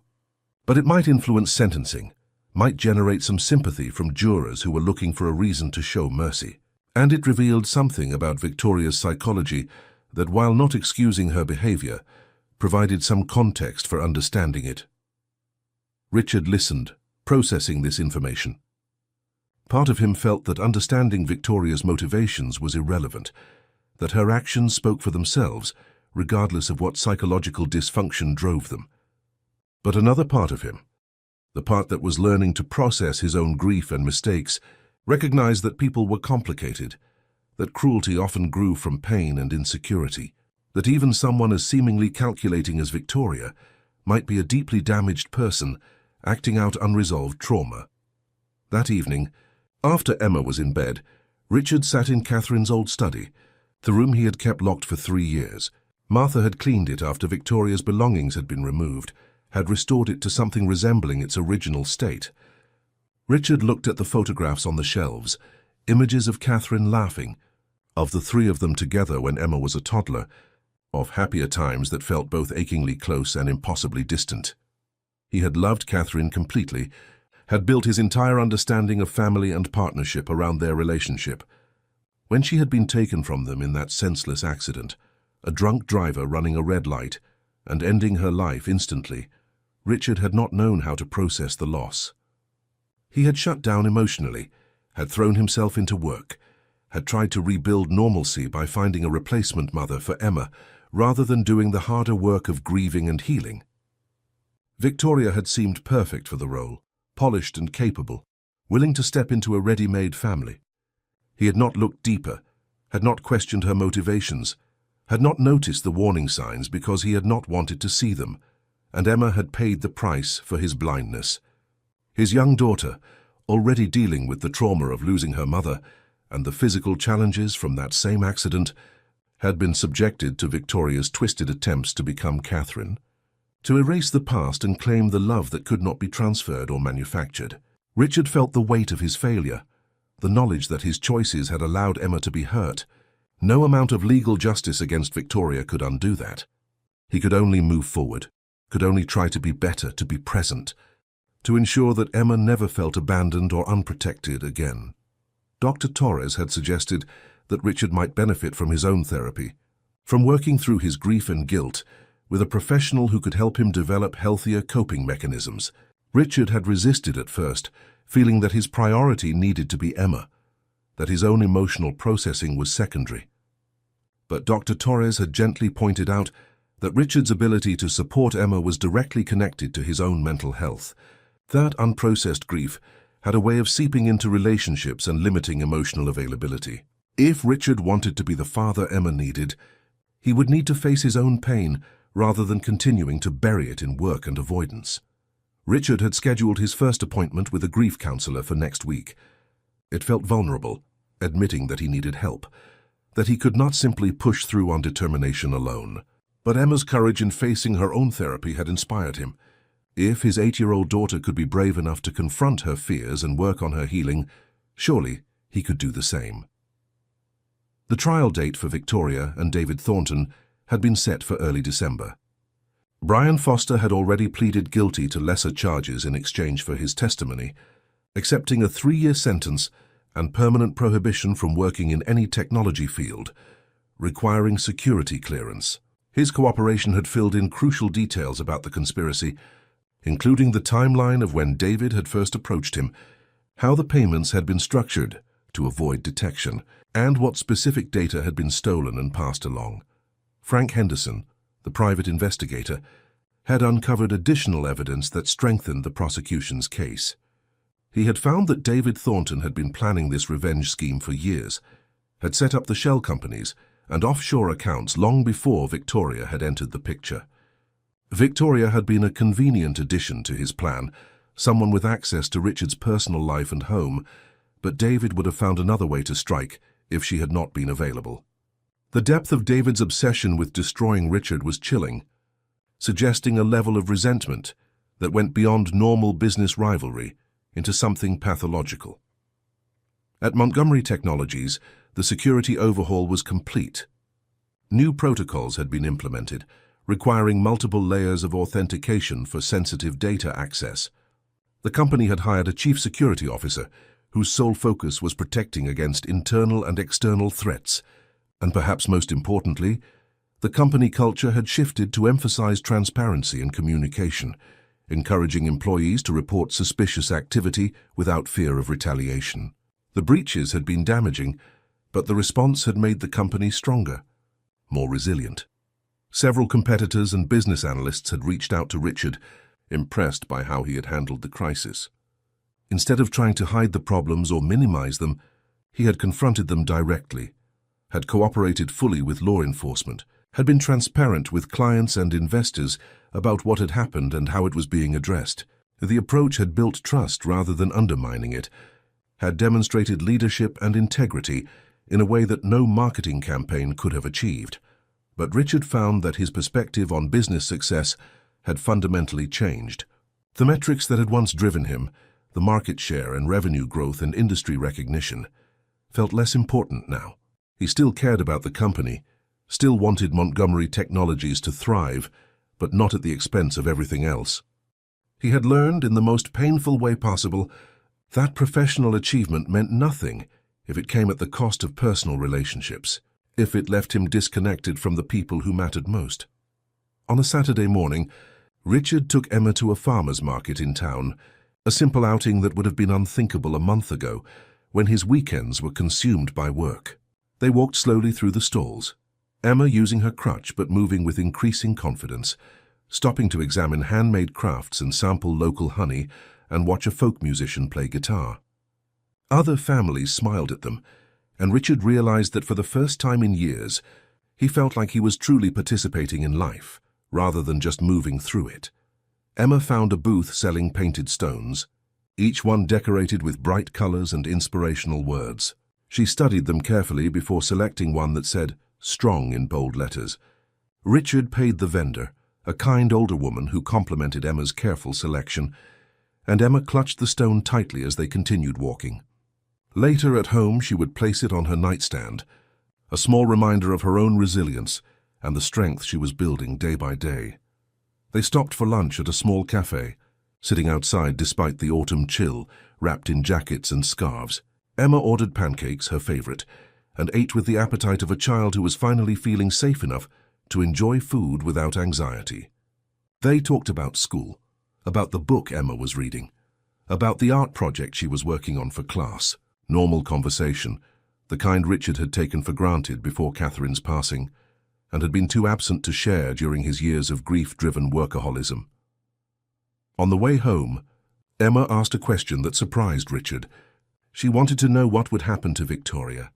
But it might influence sentencing, might generate some sympathy from jurors who were looking for a reason to show mercy. And it revealed something about Victoria's psychology that, while not excusing her behavior, provided some context for understanding it. Richard listened, processing this information. Part of him felt that understanding Victoria's motivations was irrelevant, that her actions spoke for themselves, regardless of what psychological dysfunction drove them. But another part of him, the part that was learning to process his own grief and mistakes, recognized that people were complicated, that cruelty often grew from pain and insecurity, that even someone as seemingly calculating as Victoria might be a deeply damaged person acting out unresolved trauma. That evening, after Emma was in bed, Richard sat in Catherine's old study, the room he had kept locked for 3 years. Martha had cleaned it after Victoria's belongings had been removed, had restored it to something resembling its original state. Richard looked at the photographs on the shelves, images of Catherine laughing, of the three of them together when Emma was a toddler, of happier times that felt both achingly close and impossibly distant. He had loved Catherine completely, had built his entire understanding of family and partnership around their relationship. When she had been taken from them in that senseless accident, a drunk driver running a red light and ending her life instantly, Richard had not known how to process the loss. He had shut down emotionally, had thrown himself into work, had tried to rebuild normalcy by finding a replacement mother for Emma, rather than doing the harder work of grieving and healing. Victoria had seemed perfect for the role, polished and capable, willing to step into a ready-made family. He had not looked deeper, had not questioned her motivations, had not noticed the warning signs because he had not wanted to see them, and Emma had paid the price for his blindness. His young daughter, already dealing with the trauma of losing her mother and the physical challenges from that same accident, had been subjected to Victoria's twisted attempts to become Catherine, to erase the past and claim the love that could not be transferred or manufactured. Richard felt the weight of his failure, the knowledge that his choices had allowed Emma to be hurt. No amount of legal justice against Victoria could undo that. He could only move forward, could only try to be better, to be present, to ensure that Emma never felt abandoned or unprotected again. Dr. Torres had suggested that Richard might benefit from his own therapy, from working through his grief and guilt with a professional who could help him develop healthier coping mechanisms. Richard had resisted at first, feeling that his priority needed to be Emma, that his own emotional processing was secondary. But Dr. Torres had gently pointed out that Richard's ability to support Emma was directly connected to his own mental health. That unprocessed grief had a way of seeping into relationships and limiting emotional availability. If Richard wanted to be the father Emma needed, he would need to face his own pain rather than continuing to bury it in work and avoidance. Richard had scheduled his first appointment with a grief counselor for next week. It felt vulnerable, admitting that he needed help, that he could not simply push through on determination alone. But Emma's courage in facing her own therapy had inspired him. If his 8-year-old daughter could be brave enough to confront her fears and work on her healing, surely he could do the same. The trial date for Victoria and David Thornton had been set for early December. Brian Foster had already pleaded guilty to lesser charges in exchange for his testimony, accepting a 3-year sentence and permanent prohibition from working in any technology field, requiring security clearance. His cooperation had filled in crucial details about the conspiracy, including the timeline of when David had first approached him, how the payments had been structured to avoid detection, and what specific data had been stolen and passed along. Frank Henderson, the private investigator, had uncovered additional evidence that strengthened the prosecution's case. He had found that David Thornton had been planning this revenge scheme for years, had set up the shell companies and offshore accounts long before Victoria had entered the picture. Victoria had been a convenient addition to his plan, someone with access to Richard's personal life and home, but David would have found another way to strike if she had not been available. The depth of David's obsession with destroying Richard was chilling, suggesting a level of resentment that went beyond normal business rivalry into something pathological. At Montgomery Technologies, the security overhaul was complete. New protocols had been implemented, requiring multiple layers of authentication for sensitive data access. The company had hired a chief security officer whose sole focus was protecting against internal and external threats, and perhaps most importantly, the company culture had shifted to emphasize transparency and communication, encouraging employees to report suspicious activity without fear of retaliation. The breaches had been damaging, but the response had made the company stronger, more resilient. Several competitors and business analysts had reached out to Richard, impressed by how he had handled the crisis. Instead of trying to hide the problems or minimize them, he had confronted them directly, had cooperated fully with law enforcement, had been transparent with clients and investors about what had happened and how it was being addressed. The approach had built trust rather than undermining it, had demonstrated leadership and integrity in a way that no marketing campaign could have achieved. But Richard found that his perspective on business success had fundamentally changed. The metrics that had once driven him, the market share and revenue growth and industry recognition, felt less important now. He still cared about the company, still wanted Montgomery Technologies to thrive, but not at the expense of everything else. He had learned, in the most painful way possible, that professional achievement meant nothing if it came at the cost of personal relationships, if it left him disconnected from the people who mattered most. On a Saturday morning, Richard took Emma to a farmer's market in town, a simple outing that would have been unthinkable a month ago, when his weekends were consumed by work. They walked slowly through the stalls, Emma using her crutch but moving with increasing confidence, stopping to examine handmade crafts and sample local honey and watch a folk musician play guitar. Other families smiled at them, and Richard realized that for the first time in years, he felt like he was truly participating in life, rather than just moving through it. Emma found a booth selling painted stones, each one decorated with bright colors and inspirational words. She studied them carefully before selecting one that said, "Strong" in bold letters. Richard paid the vendor, a kind older woman who complimented Emma's careful selection, and Emma clutched the stone tightly as they continued walking. Later at home, she would place it on her nightstand, a small reminder of her own resilience and the strength she was building day by day. They stopped for lunch at a small cafe, sitting outside despite the autumn chill, wrapped in jackets and scarves. Emma ordered pancakes, her favorite, and ate with the appetite of a child who was finally feeling safe enough to enjoy food without anxiety. They talked about school, about the book Emma was reading, about the art project she was working on for class. Normal conversation, the kind Richard had taken for granted before Catherine's passing, and had been too absent to share during his years of grief-driven workaholism. On the way home, Emma asked a question that surprised Richard. She wanted to know what would happen to Victoria.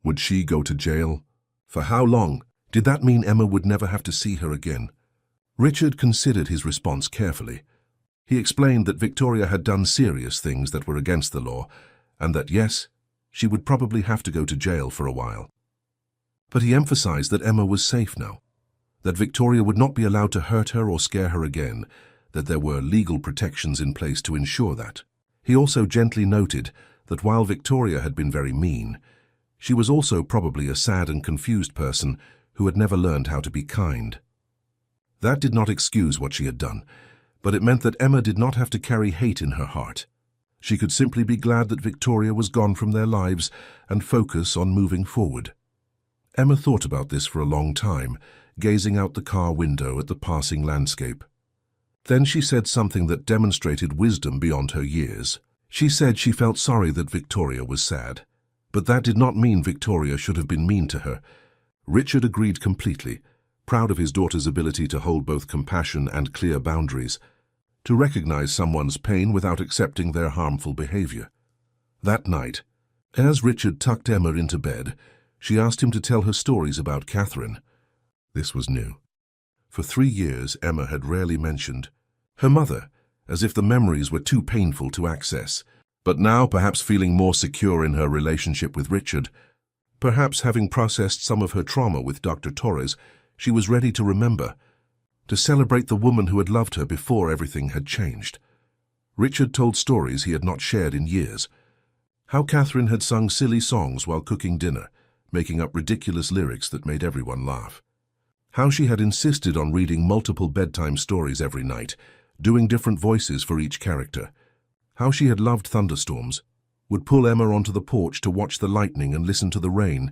Would she go to jail? For how long? Did that mean Emma would never have to see her again? Richard considered his response carefully. He explained that Victoria had done serious things that were against the law, and that, yes, she would probably have to go to jail for a while. But he emphasized that Emma was safe now, that Victoria would not be allowed to hurt her or scare her again, that there were legal protections in place to ensure that. He also gently noted that while Victoria had been very mean, she was also probably a sad and confused person who had never learned how to be kind. That did not excuse what she had done, but it meant that Emma did not have to carry hate in her heart. She could simply be glad that Victoria was gone from their lives and focus on moving forward. Emma thought about this for a long time, gazing out the car window at the passing landscape. Then she said something that demonstrated wisdom beyond her years. She said she felt sorry that Victoria was sad, but that did not mean Victoria should have been mean to her. Richard agreed completely, proud of his daughter's ability to hold both compassion and clear boundaries, to recognize someone's pain without accepting their harmful behavior. That night, as Richard tucked Emma into bed, she asked him to tell her stories about Catherine. This was new. For 3 years, Emma had rarely mentioned her mother, as if the memories were too painful to access. But now, perhaps feeling more secure in her relationship with Richard, perhaps having processed some of her trauma with Dr. Torres, she was ready to remember, to celebrate the woman who had loved her before everything had changed. Richard told stories he had not shared in years. How Catherine had sung silly songs while cooking dinner, making up ridiculous lyrics that made everyone laugh. How she had insisted on reading multiple bedtime stories every night, doing different voices for each character. How she had loved thunderstorms, would pull Emma onto the porch to watch the lightning and listen to the rain,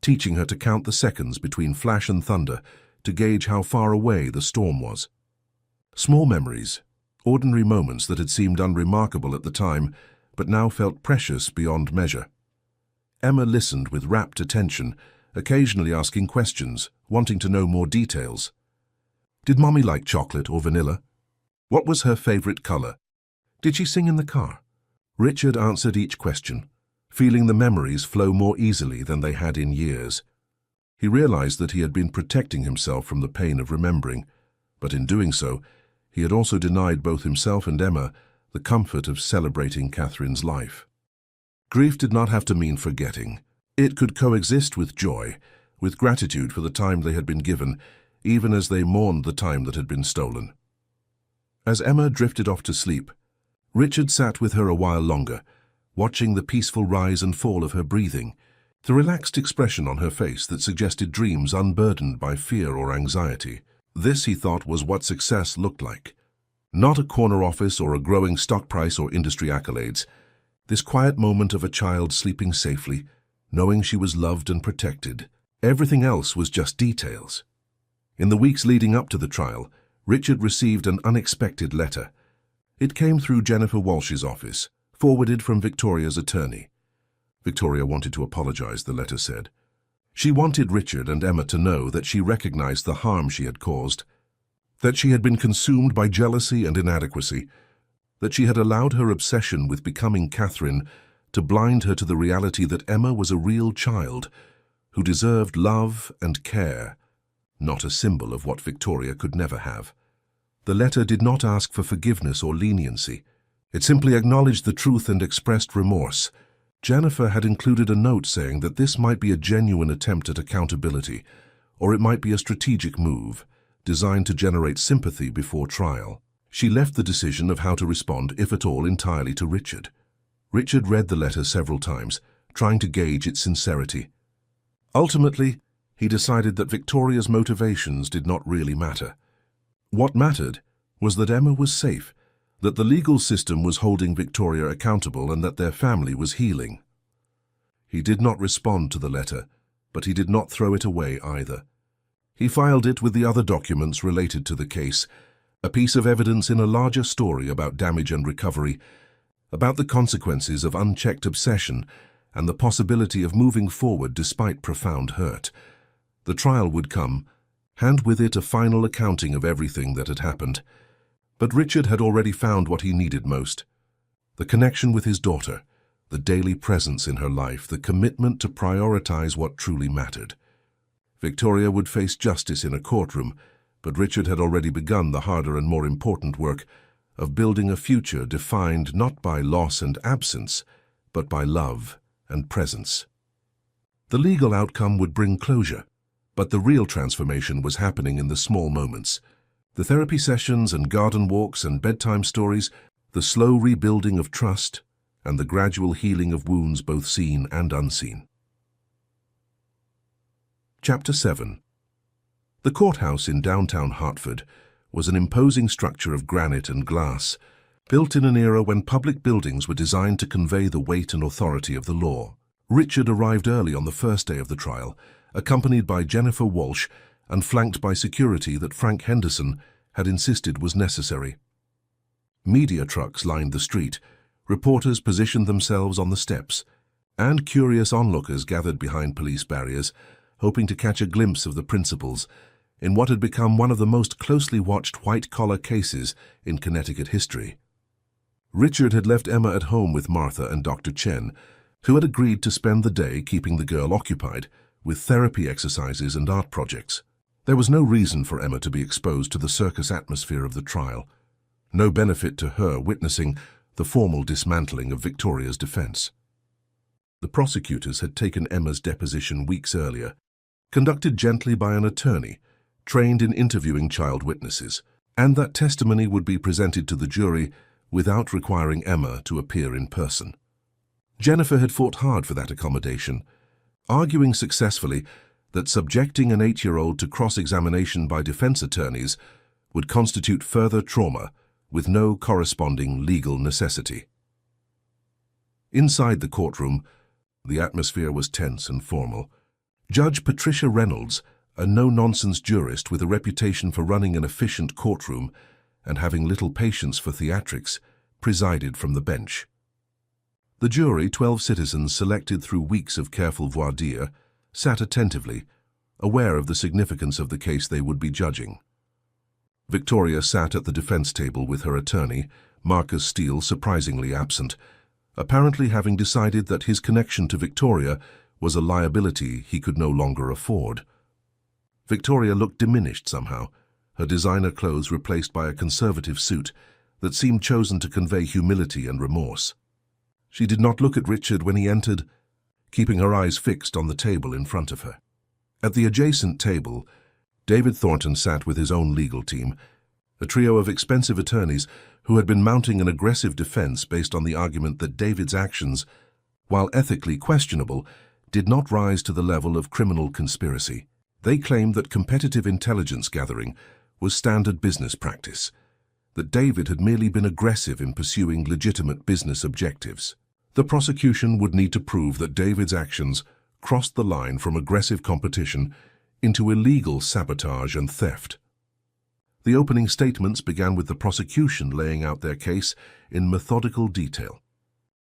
teaching her to count the seconds between flash and thunder to gauge how far away the storm was. Small memories, ordinary moments that had seemed unremarkable at the time, but now felt precious beyond measure. Emma listened with rapt attention, occasionally asking questions, wanting to know more details. Did Mommy like chocolate or vanilla? What was her favorite color? Did she sing in the car? Richard answered each question, feeling the memories flow more easily than they had in years. He realized that he had been protecting himself from the pain of remembering, but in doing so, he had also denied both himself and Emma the comfort of celebrating Catherine's life. Grief did not have to mean forgetting. It could coexist with joy, with gratitude for the time they had been given, even as they mourned the time that had been stolen. As Emma drifted off to sleep, Richard sat with her a while longer, watching the peaceful rise and fall of her breathing, the relaxed expression on her face that suggested dreams unburdened by fear or anxiety. This, he thought, was what success looked like. Not a corner office or a growing stock price or industry accolades. This quiet moment of a child sleeping safely, knowing she was loved and protected. Everything else was just details. In the weeks leading up to the trial, Richard received an unexpected letter. It came through Jennifer Walsh's office, forwarded from Victoria's attorney. Victoria wanted to apologize, the letter said. She wanted Richard and Emma to know that she recognized the harm she had caused, that she had been consumed by jealousy and inadequacy, that she had allowed her obsession with becoming Catherine to blind her to the reality that Emma was a real child who deserved love and care, not a symbol of what Victoria could never have. The letter did not ask for forgiveness or leniency. It simply acknowledged the truth and expressed remorse. Jennifer had included a note saying that this might be a genuine attempt at accountability, or it might be a strategic move, designed to generate sympathy before trial. She left the decision of how to respond, if at all, entirely to Richard. Richard read the letter several times, trying to gauge its sincerity. Ultimately, he decided that Victoria's motivations did not really matter. What mattered was that Emma was safe, that the legal system was holding Victoria accountable, and that their family was healing. He did not respond to the letter, but he did not throw it away either. He filed it with the other documents related to the case, a piece of evidence in a larger story about damage and recovery, about the consequences of unchecked obsession and the possibility of moving forward despite profound hurt. The trial would come, and with it a final accounting of everything that had happened. But Richard had already found what he needed most: the connection with his daughter, the daily presence in her life, the commitment to prioritize what truly mattered. Victoria would face justice in a courtroom, but Richard had already begun the harder and more important work of building a future defined not by loss and absence, but by love and presence. The legal outcome would bring closure, but the real transformation was happening in the small moments. The therapy sessions and garden walks and bedtime stories, the slow rebuilding of trust, and the gradual healing of wounds both seen and unseen. Chapter 7. The courthouse in downtown Hartford was an imposing structure of granite and glass, built in an era when public buildings were designed to convey the weight and authority of the law. Richard arrived early on the first day of the trial, accompanied by Jennifer Walsh and flanked by security that Frank Henderson had insisted was necessary. Media trucks lined the street, reporters positioned themselves on the steps, and curious onlookers gathered behind police barriers, hoping to catch a glimpse of the principals, in what had become one of the most closely watched white-collar cases in Connecticut history. Richard had left Emma at home with Martha and Dr. Chen, who had agreed to spend the day keeping the girl occupied with therapy exercises and art projects. There was no reason for Emma to be exposed to the circus atmosphere of the trial, no benefit to her witnessing the formal dismantling of Victoria's defense. The prosecutors had taken Emma's deposition weeks earlier, conducted gently by an attorney trained in interviewing child witnesses, and that testimony would be presented to the jury without requiring Emma to appear in person. Jennifer had fought hard for that accommodation, arguing successfully that subjecting an 8-year-old to cross-examination by defense attorneys would constitute further trauma with no corresponding legal necessity. Inside the courtroom, the atmosphere was tense and formal. Judge Patricia Reynolds, a no-nonsense jurist with a reputation for running an efficient courtroom and having little patience for theatrics, presided from the bench. The jury, 12 citizens selected through weeks of careful voir dire, sat attentively, aware of the significance of the case they would be judging. Victoria sat at the defense table with her attorney, Marcus Steele, surprisingly absent, apparently having decided that his connection to Victoria was a liability he could no longer afford. Victoria looked diminished somehow, her designer clothes replaced by a conservative suit that seemed chosen to convey humility and remorse. She did not look at Richard when he entered, keeping her eyes fixed on the table in front of her. At the adjacent table, David Thornton sat with his own legal team, a trio of expensive attorneys who had been mounting an aggressive defense based on the argument that David's actions, while ethically questionable, did not rise to the level of criminal conspiracy. They claimed that competitive intelligence gathering was standard business practice, that David had merely been aggressive in pursuing legitimate business objectives. The prosecution would need to prove that David's actions crossed the line from aggressive competition into illegal sabotage and theft. The opening statements began with the prosecution laying out their case in methodical detail.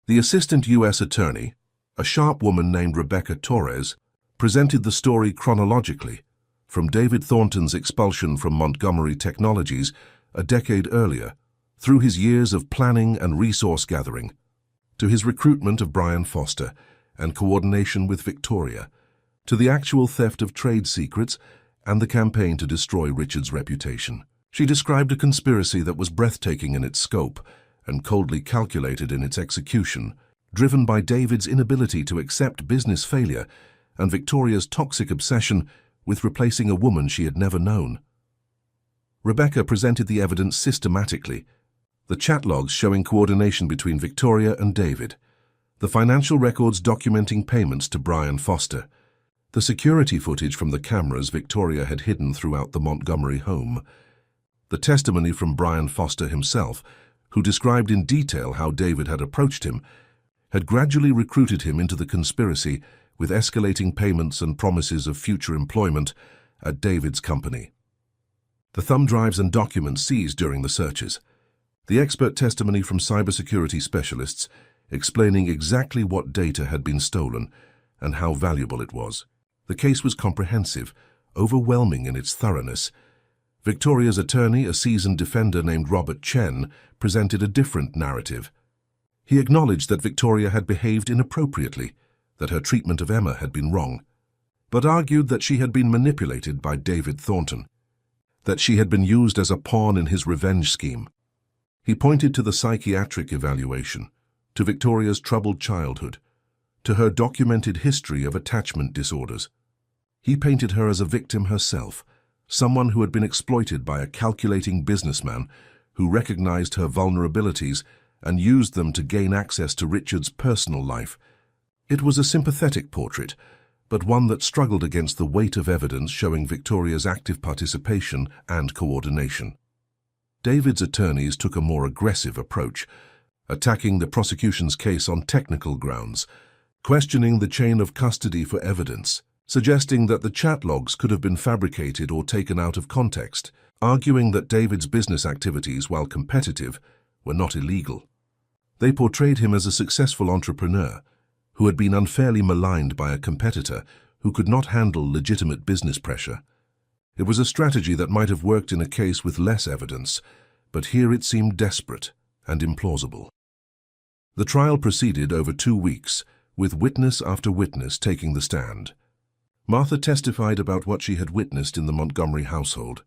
The assistant U.S. attorney, a sharp woman named Rebecca Torres, presented the story chronologically, from David Thornton's expulsion from Montgomery Technologies a decade earlier, through his years of planning and resource gathering, to his recruitment of Brian Foster and coordination with Victoria, to the actual theft of trade secrets and the campaign to destroy Richard's reputation. She described a conspiracy that was breathtaking in its scope and coldly calculated in its execution, driven by David's inability to accept business failure and Victoria's toxic obsession with replacing a woman she had never known. Rebecca presented the evidence systematically, the chat logs showing coordination between Victoria and David, the financial records documenting payments to Brian Foster, the security footage from the cameras Victoria had hidden throughout the Montgomery home, the testimony from Brian Foster himself, who described in detail how David had approached him, had gradually recruited him into the conspiracy with escalating payments and promises of future employment at David's company. The thumb drives and documents seized during the searches, the expert testimony from cybersecurity specialists explaining exactly what data had been stolen and how valuable it was. The case was comprehensive, overwhelming in its thoroughness. Victoria's attorney, a seasoned defender named Robert Chen, presented a different narrative. He acknowledged that Victoria had behaved inappropriately, that her treatment of Emma had been wrong, but argued that she had been manipulated by David Thornton, that she had been used as a pawn in his revenge scheme. He pointed to the psychiatric evaluation, to Victoria's troubled childhood, to her documented history of attachment disorders. He painted her as a victim herself, someone who had been exploited by a calculating businessman who recognized her vulnerabilities and used them to gain access to Richard's personal life. It was a sympathetic portrait, but one that struggled against the weight of evidence showing Victoria's active participation and coordination. David's attorneys took a more aggressive approach, attacking the prosecution's case on technical grounds, questioning the chain of custody for evidence, suggesting that the chat logs could have been fabricated or taken out of context, arguing that David's business activities, while competitive, were not illegal. They portrayed him as a successful entrepreneur who had been unfairly maligned by a competitor who could not handle legitimate business pressure. It was a strategy that might have worked in a case with less evidence, but here it seemed desperate and implausible. The trial proceeded over 2 weeks, with witness after witness taking the stand. Martha testified about what she had witnessed in the Montgomery household,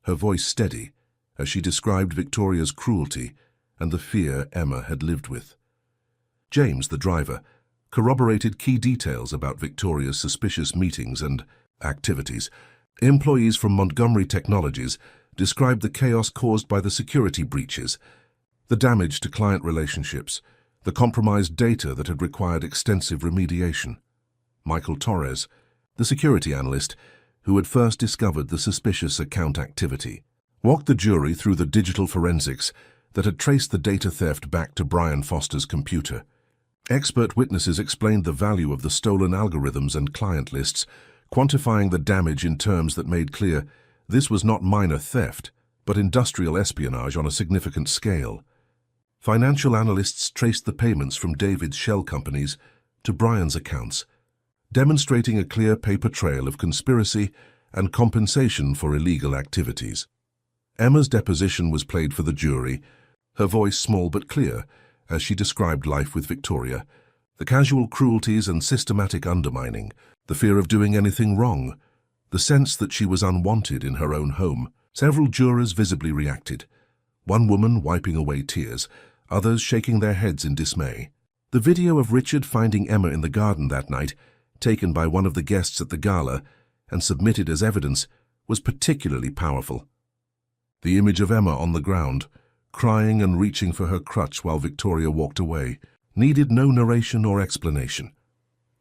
her voice steady as she described Victoria's cruelty and the fear Emma had lived with. James, the driver, corroborated key details about Victoria's suspicious meetings and activities. Employees from Montgomery Technologies described the chaos caused by the security breaches, the damage to client relationships, the compromised data that had required extensive remediation. Michael Torres, the security analyst who had first discovered the suspicious account activity, walked the jury through the digital forensics that had traced the data theft back to Brian Foster's computer. Expert witnesses explained the value of the stolen algorithms and client lists, quantifying the damage in terms that made clear this was not minor theft, but industrial espionage on a significant scale. Financial analysts traced the payments from David's shell companies to Brian's accounts, demonstrating a clear paper trail of conspiracy and compensation for illegal activities. Emma's deposition was played for the jury, her voice small but clear, as she described life with Victoria, the casual cruelties and systematic undermining, the fear of doing anything wrong, the sense that she was unwanted in her own home. Several jurors visibly reacted, one woman wiping away tears, others shaking their heads in dismay. The video of Richard finding Emma in the garden that night, taken by one of the guests at the gala and submitted as evidence, was particularly powerful. The image of Emma on the ground, crying and reaching for her crutch while Victoria walked away, needed no narration or explanation.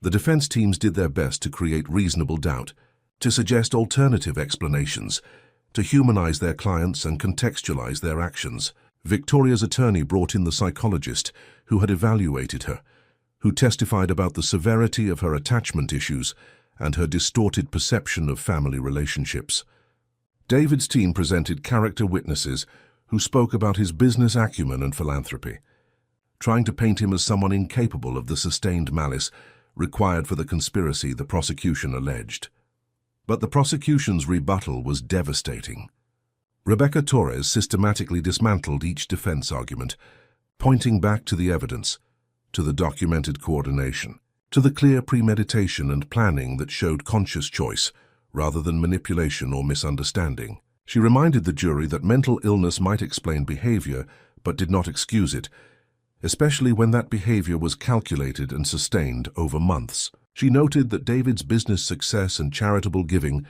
The defense teams did their best to create reasonable doubt, to suggest alternative explanations, to humanize their clients and contextualize their actions. Victoria's attorney brought in the psychologist who had evaluated her, who testified about the severity of her attachment issues and her distorted perception of family relationships. David's team presented character witnesses who spoke about his business acumen and philanthropy, trying to paint him as someone incapable of the sustained malice required for the conspiracy the prosecution alleged. But the prosecution's rebuttal was devastating. Rebecca Torres systematically dismantled each defense argument, pointing back to the evidence, to the documented coordination, to the clear premeditation and planning that showed conscious choice rather than manipulation or misunderstanding. She reminded the jury that mental illness might explain behavior but did not excuse it, especially when that behavior was calculated and sustained over months. She noted that David's business success and charitable giving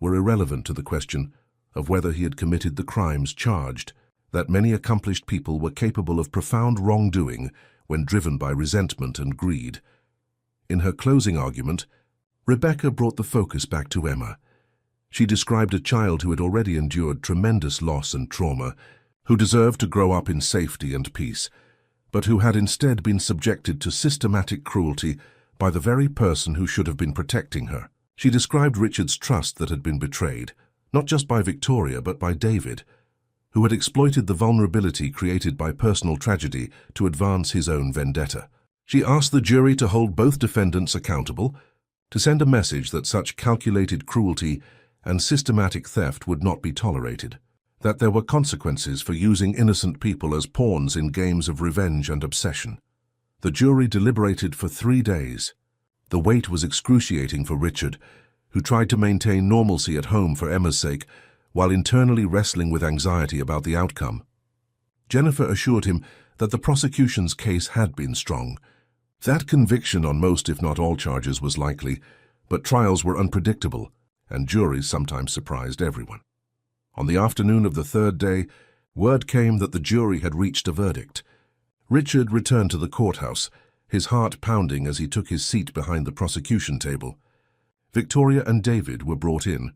were irrelevant to the question of whether he had committed the crimes charged, that many accomplished people were capable of profound wrongdoing when driven by resentment and greed. In her closing argument, Rebecca brought the focus back to Emma. She described a child who had already endured tremendous loss and trauma, who deserved to grow up in safety and peace, but who had instead been subjected to systematic cruelty by the very person who should have been protecting her. She described Richard's trust that had been betrayed, not just by Victoria but by David, who had exploited the vulnerability created by personal tragedy to advance his own vendetta. She asked the jury to hold both defendants accountable, to send a message that such calculated cruelty and systematic theft would not be tolerated, that there were consequences for using innocent people as pawns in games of revenge and obsession. The jury deliberated for 3 days. The wait was excruciating for Richard, who tried to maintain normalcy at home for Emma's sake, while internally wrestling with anxiety about the outcome. Jennifer assured him that the prosecution's case had been strong, that conviction on most if not all charges was likely, but trials were unpredictable, and juries sometimes surprised everyone. On the afternoon of the 3rd day, word came that the jury had reached a verdict. Richard returned to the courthouse, his heart pounding as he took his seat behind the prosecution table. Victoria and David were brought in,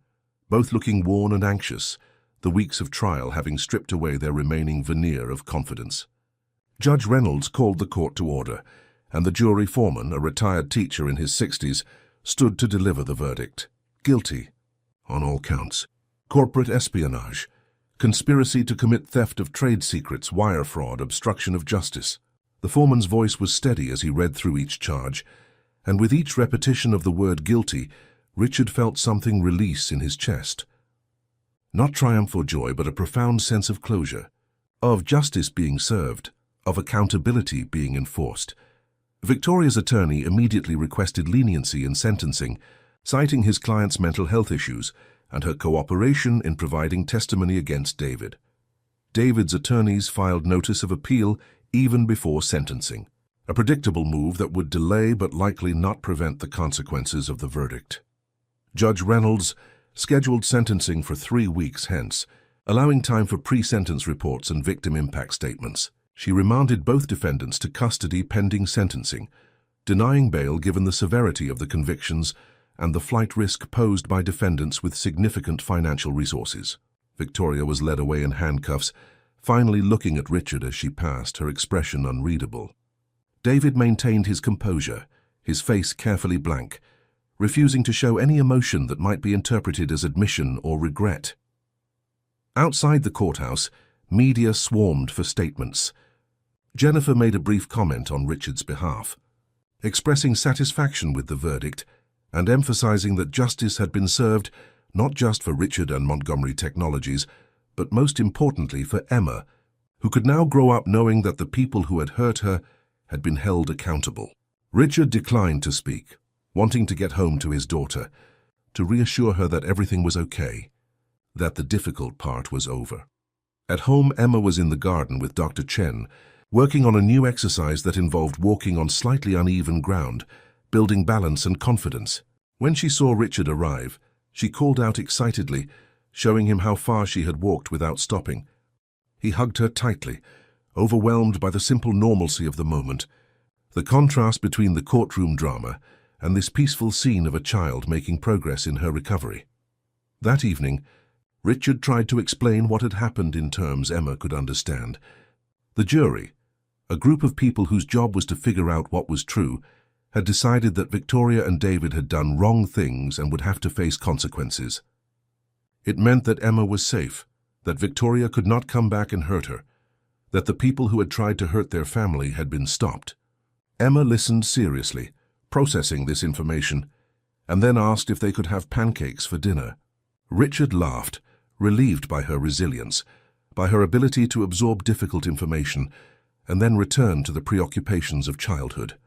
both looking worn and anxious, the weeks of trial having stripped away their remaining veneer of confidence. Judge Reynolds called the court to order, and the jury foreman, a retired teacher in his 60s, stood to deliver the verdict. Guilty, on all counts. Corporate espionage, conspiracy to commit theft of trade secrets, wire fraud, obstruction of justice. The foreman's voice was steady as he read through each charge, and with each repetition of the word guilty, Richard felt something release in his chest, Not triumph or joy, but a profound sense of closure, of justice being served, of accountability being enforced. Victoria's attorney immediately requested leniency in sentencing, citing his client's mental health issues and her cooperation in providing testimony against David. David's attorneys filed notice of appeal even before sentencing, a predictable move that would delay but likely not prevent the consequences of the verdict. Judge Reynolds scheduled sentencing for 3 weeks hence, allowing time for pre-sentence reports and victim impact statements. She remanded both defendants to custody pending sentencing, denying bail given the severity of the convictions and the flight risk posed by defendants with significant financial resources. Victoria was led away in handcuffs, finally looking at Richard as she passed, her expression unreadable. David maintained his composure, his face carefully blank, refusing to show any emotion that might be interpreted as admission or regret. Outside the courthouse, media swarmed for statements. Jennifer made a brief comment on Richard's behalf, expressing satisfaction with the verdict and emphasizing that justice had been served not just for Richard and Montgomery Technologies, but most importantly for Emma, who could now grow up knowing that the people who had hurt her had been held accountable. Richard declined to speak, wanting to get home to his daughter, to reassure her that everything was okay, that the difficult part was over. At home, Emma was in the garden with Dr. Chen, working on a new exercise that involved walking on slightly uneven ground, building balance and confidence. When she saw Richard arrive, she called out excitedly, showing him how far she had walked without stopping. He hugged her tightly, overwhelmed by the simple normalcy of the moment, the contrast between the courtroom drama and this peaceful scene of a child making progress in her recovery. That evening, Richard tried to explain what had happened in terms Emma could understand. The jury, a group of people whose job was to figure out what was true, had decided that Victoria and David had done wrong things and would have to face consequences. It meant that Emma was safe, that Victoria could not come back and hurt her, that the people who had tried to hurt their family had been stopped. Emma listened seriously, processing this information, and then asked if they could have pancakes for dinner. Richard laughed, relieved by her resilience, by her ability to absorb difficult information, and then return to the preoccupations of childhood.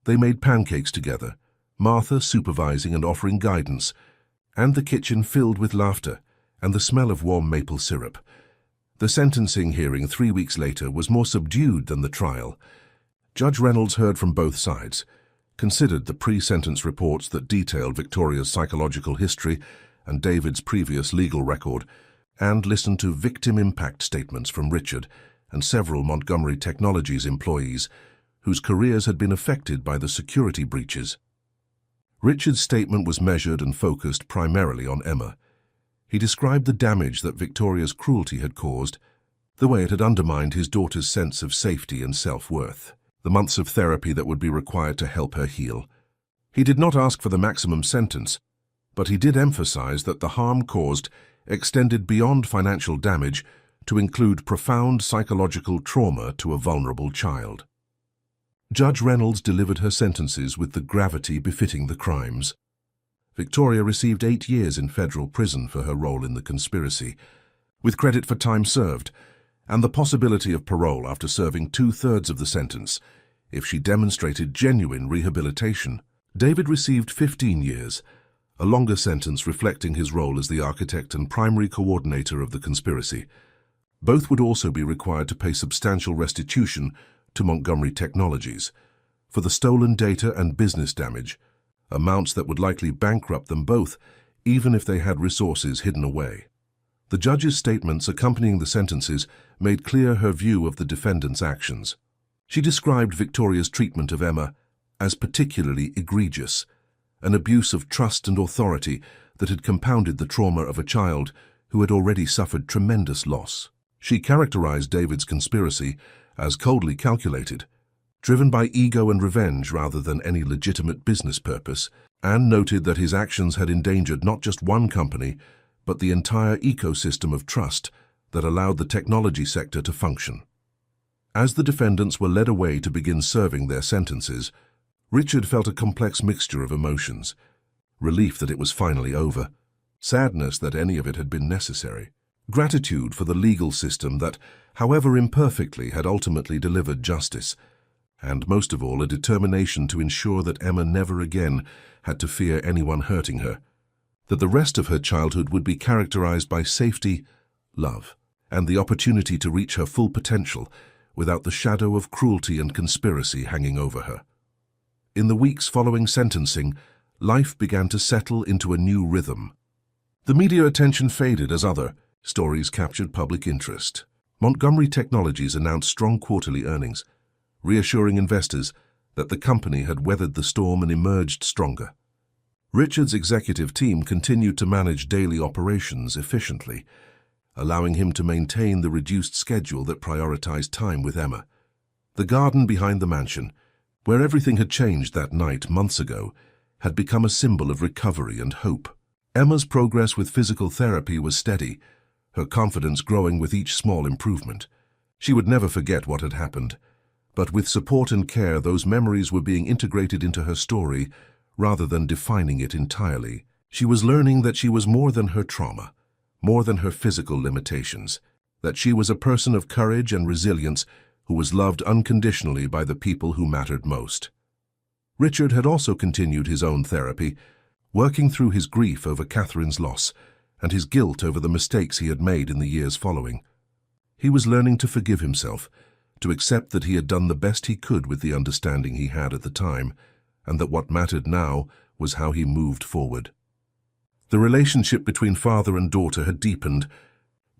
They made pancakes together, Martha supervising and offering guidance, and the kitchen filled with laughter and the smell of warm maple syrup. The sentencing hearing 3 weeks later was more subdued than the trial. Judge Reynolds heard from both sides, considered the pre-sentence reports that detailed Victoria's psychological history and David's previous legal record, and listened to victim impact statements from Richard and several Montgomery Technologies employees whose careers had been affected by the security breaches. Richard's statement was measured and focused primarily on Emma. He described the damage that Victoria's cruelty had caused, the way it had undermined his daughter's sense of safety and self-worth, the months of therapy that would be required to help her heal. He did not ask for the maximum sentence, but he did emphasize that the harm caused extended beyond financial damage to include profound psychological trauma to a vulnerable child. Judge Reynolds delivered her sentences with the gravity befitting the crimes. Victoria received 8 years in federal prison for her role in the conspiracy, with credit for time served and the possibility of parole after serving 2/3 of the sentence, if she demonstrated genuine rehabilitation. David received 15 years, a longer sentence reflecting his role as the architect and primary coordinator of the conspiracy. Both would also be required to pay substantial restitution to Montgomery Technologies for the stolen data and business damage, amounts that would likely bankrupt them both, even if they had resources hidden away. The judge's statements accompanying the sentences made clear her view of the defendant's actions. She described Victoria's treatment of Emma as particularly egregious, an abuse of trust and authority that had compounded the trauma of a child who had already suffered tremendous loss. She characterized David's conspiracy as coldly calculated, driven by ego and revenge rather than any legitimate business purpose, and noted that his actions had endangered not just one company, but the entire ecosystem of trust that allowed the technology sector to function. As the defendants were led away to begin serving their sentences, Richard felt a complex mixture of emotions: relief that it was finally over, sadness that any of it had been necessary, gratitude for the legal system that, however imperfectly, had ultimately delivered justice, and most of all a determination to ensure that Emma never again had to fear anyone hurting her, that the rest of her childhood would be characterized by safety, love, and the opportunity to reach her full potential without the shadow of cruelty and conspiracy hanging over her. In the weeks following sentencing, life began to settle into a new rhythm. The media attention faded as other stories captured public interest. Montgomery Technologies announced strong quarterly earnings, reassuring investors that the company had weathered the storm and emerged stronger. Richard's executive team continued to manage daily operations efficiently, allowing him to maintain the reduced schedule that prioritized time with Emma. The garden behind the mansion, where everything had changed that night months ago, had become a symbol of recovery and hope. Emma's progress with physical therapy was steady, her confidence growing with each small improvement. She would never forget what had happened, but with support and care, those memories were being integrated into her story rather than defining it entirely. She was learning that she was more than her trauma, more than her physical limitations, that she was a person of courage and resilience who was loved unconditionally by the people who mattered most. Richard had also continued his own therapy, working through his grief over Catherine's loss and his guilt over the mistakes he had made in the years following. He was learning to forgive himself, to accept that he had done the best he could with the understanding he had at the time, and that what mattered now was how he moved forward. The relationship between father and daughter had deepened,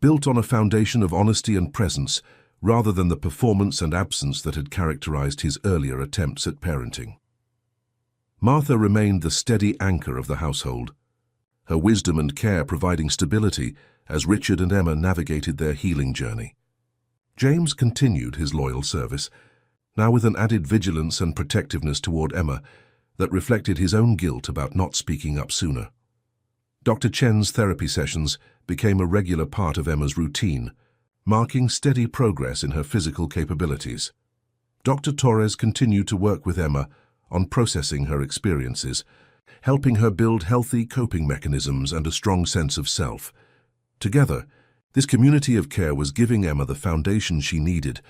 built on a foundation of honesty and presence, rather than the performance and absence that had characterized his earlier attempts at parenting. Martha remained the steady anchor of the household, her wisdom and care providing stability as Richard and Emma navigated their healing journey. James continued his loyal service, now with an added vigilance and protectiveness toward Emma that reflected his own guilt about not speaking up sooner. Dr. Chen's therapy sessions became a regular part of Emma's routine, marking steady progress in her physical capabilities. Dr. Torres continued to work with Emma on processing her experiences, helping her build healthy coping mechanisms and a strong sense of self. Together, this community of care was giving Emma the foundation she needed,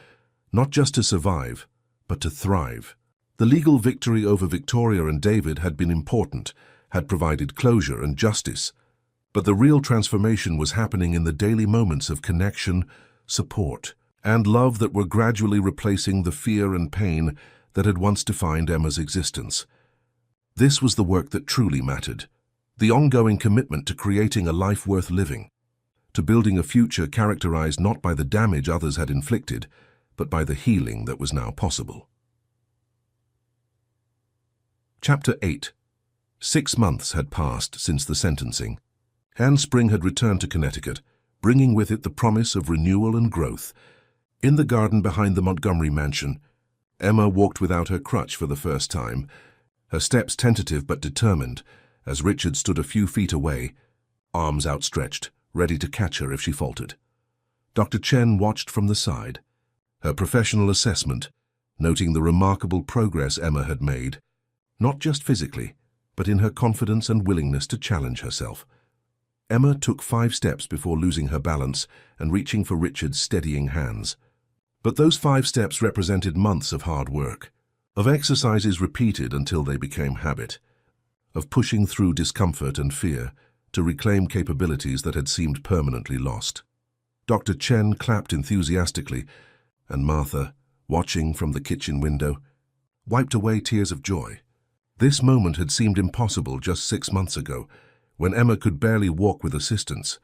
not just to survive, but to thrive. The legal victory over Victoria and David had been important, had provided closure and justice, but the real transformation was happening in the daily moments of connection, support, and love that were gradually replacing the fear and pain that had once defined Emma's existence. This was the work that truly mattered, the ongoing commitment to creating a life worth living, to building a future characterized not by the damage others had inflicted, but by the healing that was now possible. Chapter 8. 6 months had passed since the sentencing. Handspring had returned to Connecticut, bringing with it the promise of renewal and growth. In the garden behind the Montgomery mansion, Emma walked without her crutch for the first time, her steps tentative but determined, as Richard stood a few feet away, arms outstretched, ready to catch her if she faltered. Dr. Chen watched from the side, her professional assessment, noting the remarkable progress Emma had made, not just physically, but in her confidence and willingness to challenge herself. Emma took 5 steps before losing her balance and reaching for Richard's steadying hands. But those 5 steps represented months of hard work, of exercises repeated until they became habit, of pushing through discomfort and fear to reclaim capabilities that had seemed permanently lost. Dr. Chen clapped enthusiastically, and Martha, watching from the kitchen window, wiped away tears of joy. This moment had seemed impossible just 6 months ago, when Emma could barely walk with assistance,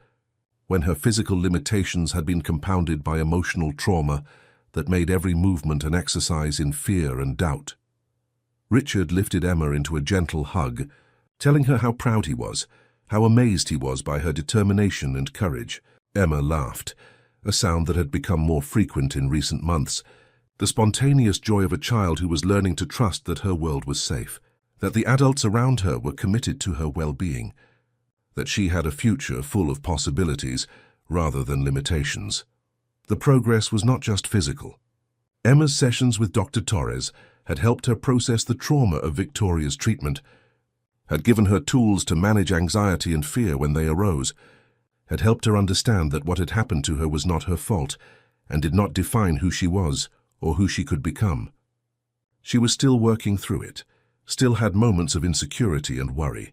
when her physical limitations had been compounded by emotional trauma that made every movement an exercise in fear and doubt. Richard lifted Emma into a gentle hug, telling her how proud he was, how amazed he was by her determination and courage. Emma laughed, a sound that had become more frequent in recent months, the spontaneous joy of a child who was learning to trust that her world was safe, that the adults around her were committed to her well-being, that she had a future full of possibilities rather than limitations. The progress was not just physical. Emma's sessions with Dr. Torres had helped her process the trauma of Victoria's treatment. had given her tools to manage anxiety and fear when they arose, had helped her understand that what had happened to her was not her fault and did not define who she was or who she could become. She was still working through it, still had moments of insecurity and worry,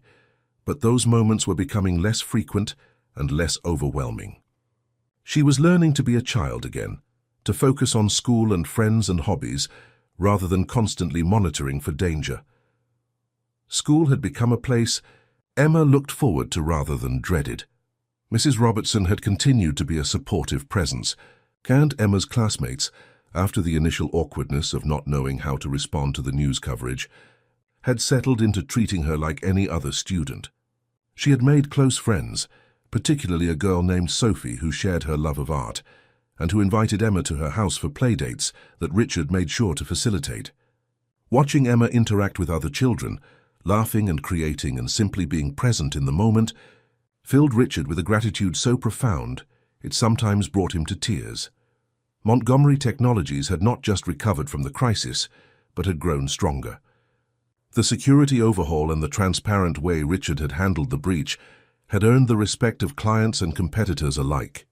but those moments were becoming less frequent and less overwhelming. She was learning to be a child again, to focus on school and friends and hobbies rather than constantly monitoring for danger. School had become a place Emma looked forward to rather than dreaded. Mrs. Robertson had continued to be a supportive presence, and Emma's classmates, after the initial awkwardness of not knowing how to respond to the news coverage, had settled into treating her like any other student. She had made close friends, particularly a girl named Sophie who shared her love of art, and who invited Emma to her house for playdates that Richard made sure to facilitate. Watching Emma interact with other children, laughing and creating and simply being present in the moment, filled Richard with a gratitude so profound it sometimes brought him to tears. Montgomery Technologies had not just recovered from the crisis, but had grown stronger. The security overhaul and the transparent way Richard had handled the breach had earned the respect of clients and competitors alike.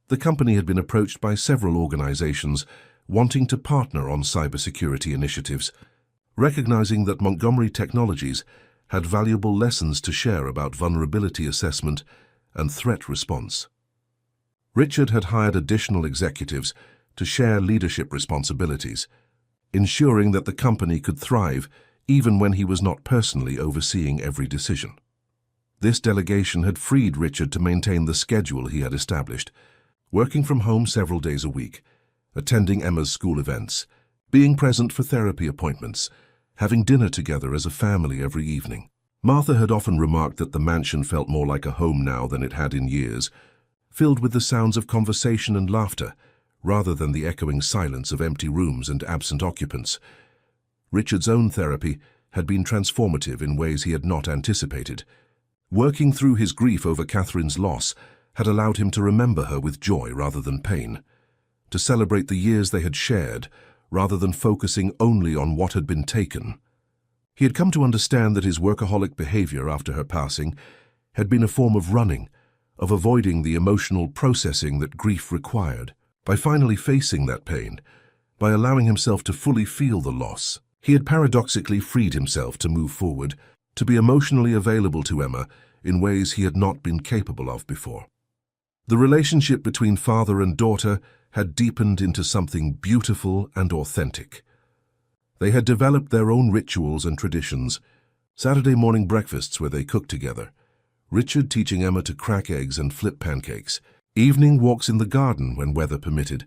The company had been approached by several organizations wanting to partner on cybersecurity initiatives, recognizing that Montgomery Technologies had valuable lessons to share about vulnerability assessment and threat response. Richard had hired additional executives to share leadership responsibilities, ensuring that the company could thrive even when he was not personally overseeing every decision. This delegation had freed Richard to maintain the schedule he had established, working from home several days a week, attending Emma's school events, being present for therapy appointments, having dinner together as a family every evening. Martha had often remarked that the mansion felt more like a home now than it had in years, filled with the sounds of conversation and laughter, rather than the echoing silence of empty rooms and absent occupants. Richard's own therapy had been transformative in ways he had not anticipated. Working through his grief over Catherine's loss had allowed him to remember her with joy rather than pain, to celebrate the years they had shared rather than focusing only on what had been taken. He had come to understand that his workaholic behavior after her passing had been a form of running, of avoiding the emotional processing that grief required. By finally facing that pain, by allowing himself to fully feel the loss, he had paradoxically freed himself to move forward, to be emotionally available to Emma in ways he had not been capable of before. The relationship between father and daughter had deepened into something beautiful and authentic. They had developed their own rituals and traditions, Saturday morning breakfasts where they cooked together, Richard teaching Emma to crack eggs and flip pancakes, evening walks in the garden when weather permitted,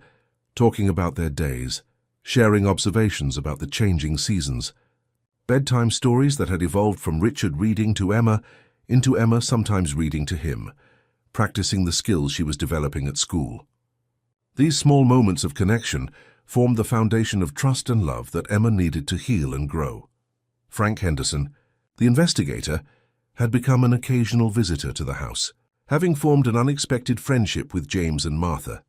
talking about their days, sharing observations about the changing seasons, bedtime stories that had evolved from Richard reading to Emma into Emma sometimes reading to him, practicing the skills she was developing at school. These small moments of connection formed the foundation of trust and love that Emma needed to heal and grow. Frank Henderson, the investigator, had become an occasional visitor to the house, having formed an unexpected friendship with James and Martha.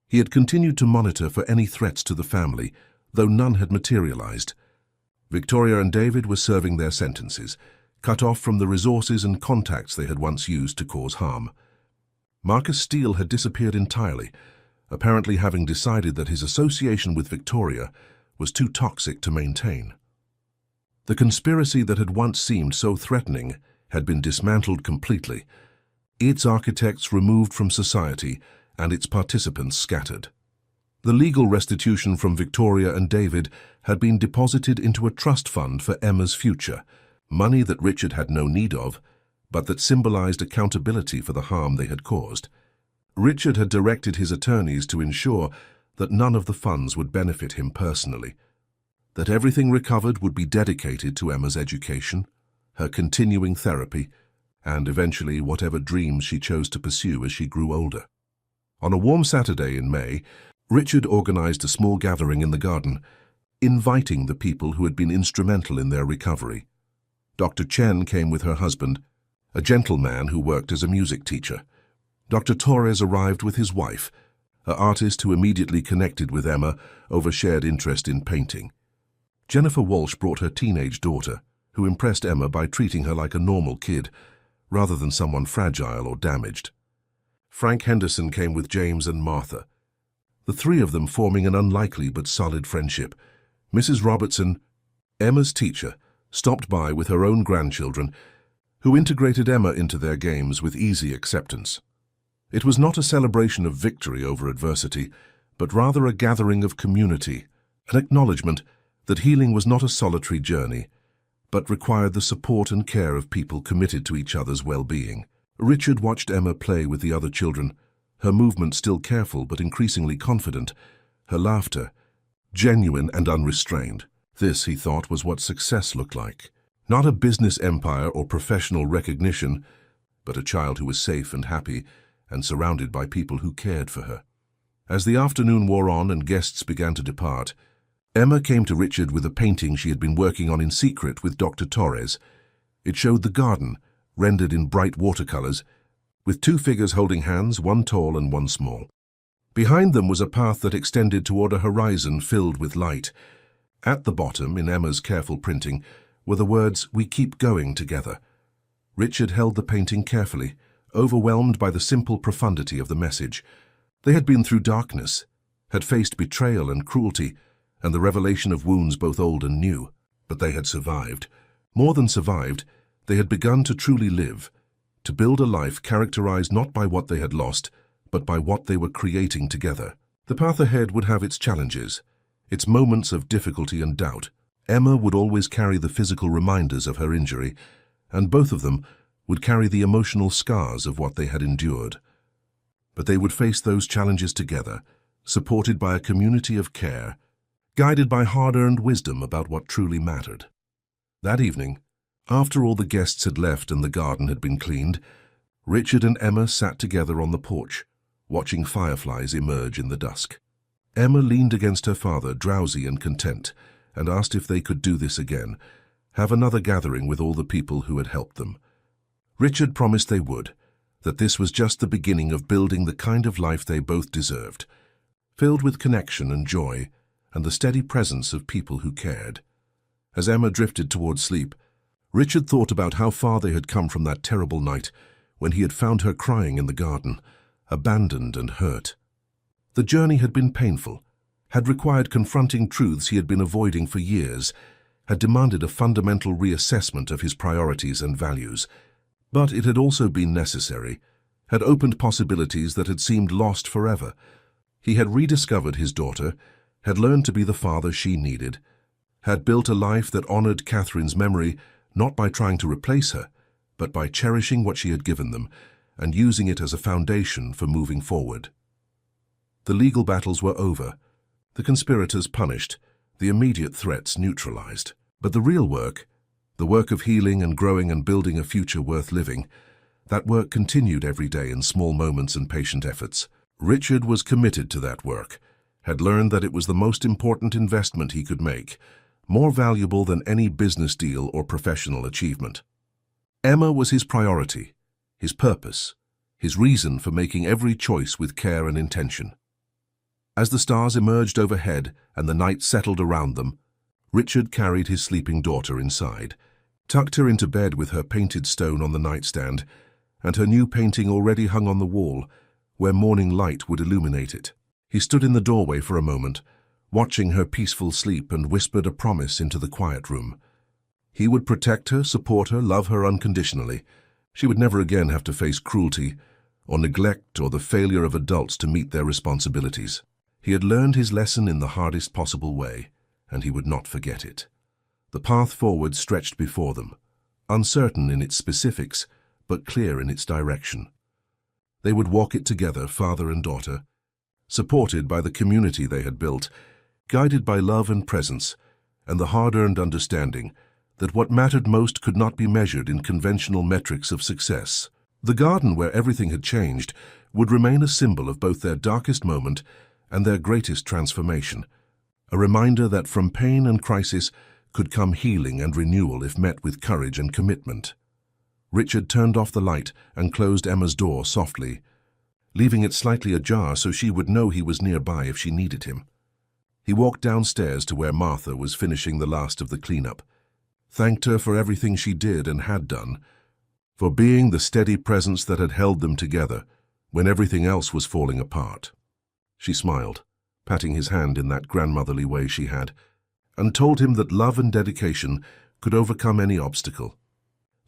He had continued to monitor for any threats to the family, though none had materialized. Victoria and David were serving their sentences, cut off from the resources and contacts they had once used to cause harm. Marcus Steele had disappeared entirely, apparently having decided that his association with Victoria was too toxic to maintain. The conspiracy that had once seemed so threatening had been dismantled completely, its architects removed from society and its participants scattered. The legal restitution from Victoria and David had been deposited into a trust fund for Emma's future, money that Richard had no need of, but that symbolized accountability for the harm they had caused. Richard had directed his attorneys to ensure that none of the funds would benefit him personally, that everything recovered would be dedicated to Emma's education, her continuing therapy, and eventually whatever dreams she chose to pursue as she grew older. On a warm Saturday in May, Richard organized a small gathering in the garden, inviting the people who had been instrumental in their recovery. Dr. Chen came with her husband, a gentleman who worked as a music teacher. Dr. Torres arrived with his wife, an artist who immediately connected with Emma over shared interest in painting. Jennifer Walsh brought her teenage daughter, who impressed Emma by treating her like a normal kid, rather than someone fragile or damaged. Frank Henderson came with James and Martha, the three of them forming an unlikely but solid friendship. Mrs. Robertson, Emma's teacher, stopped by with her own grandchildren, who integrated Emma into their games with easy acceptance. It was not a celebration of victory over adversity, but rather a gathering of community, an acknowledgement that healing was not a solitary journey, but required the support and care of people committed to each other's well-being. Richard watched Emma play with the other children, her movements still careful but increasingly confident, her laughter genuine and unrestrained. This, he thought, was what success looked like. Not a business empire or professional recognition, but a child who was safe and happy and surrounded by people who cared for her. As the afternoon wore on and guests began to depart, Emma came to Richard with a painting she had been working on in secret with Dr. Torres. It showed the garden, rendered in bright watercolors, with two figures holding hands, one tall and one small. Behind them was a path that extended toward a horizon filled with light. At the bottom, in Emma's careful printing, were the words, "We keep going together." Richard held the painting carefully, overwhelmed by the simple profundity of the message. They had been through darkness, had faced betrayal and cruelty, and the revelation of wounds both old and new. But they had survived. More than survived, they had begun to truly live, to build a life characterized not by what they had lost, but by what they were creating together. The path ahead would have its challenges, its moments of difficulty and doubt. Emma would always carry the physical reminders of her injury, and both of them would carry the emotional scars of what they had endured. But they would face those challenges together, supported by a community of care, guided by hard-earned wisdom about what truly mattered. That evening, after all the guests had left and the garden had been cleaned, Richard and Emma sat together on the porch, watching fireflies emerge in the dusk. Emma leaned against her father, drowsy and content, and asked if they could do this again, have another gathering with all the people who had helped them. Richard promised they would, that this was just the beginning of building the kind of life they both deserved, filled with connection and joy, and the steady presence of people who cared. As Emma drifted toward sleep, Richard thought about how far they had come from that terrible night when he had found her crying in the garden, abandoned and hurt. The journey had been painful, had required confronting truths he had been avoiding for years, had demanded a fundamental reassessment of his priorities and values. But it had also been necessary, had opened possibilities that had seemed lost forever. He had rediscovered his daughter, had learned to be the father she needed, had built a life that honored Catherine's memory not by trying to replace her, but by cherishing what she had given them and using it as a foundation for moving forward. The legal battles were over, the conspirators punished, the immediate threats neutralized. But the real work, the work of healing and growing and building a future worth living, that work continued every day in small moments and patient efforts. Richard was committed to that work, had learned that it was the most important investment he could make, more valuable than any business deal or professional achievement. Emma was his priority, his purpose, his reason for making every choice with care and intention. As the stars emerged overhead and the night settled around them, Richard carried his sleeping daughter inside, tucked her into bed with her painted stone on the nightstand and her new painting already hung on the wall, where morning light would illuminate it. He stood in the doorway for a moment, watching her peaceful sleep, and whispered a promise into the quiet room. He would protect her, support her, love her unconditionally. She would never again have to face cruelty or neglect or the failure of adults to meet their responsibilities. He had learned his lesson in the hardest possible way, and he would not forget it. The path forward stretched before them, uncertain in its specifics, but clear in its direction. They would walk it together, father and daughter, supported by the community they had built, guided by love and presence, and the hard-earned understanding that what mattered most could not be measured in conventional metrics of success. The garden, where everything had changed, would remain a symbol of both their darkest moment and their greatest transformation, a reminder that from pain and crisis could come healing and renewal if met with courage and commitment. Richard turned off the light and closed Emma's door softly, leaving it slightly ajar so she would know he was nearby if she needed him. He walked downstairs to where Martha was finishing the last of the cleanup, thanked her for everything she did and had done, for being the steady presence that had held them together when everything else was falling apart. She smiled, patting his hand in that grandmotherly way she had, and told him that love and dedication could overcome any obstacle,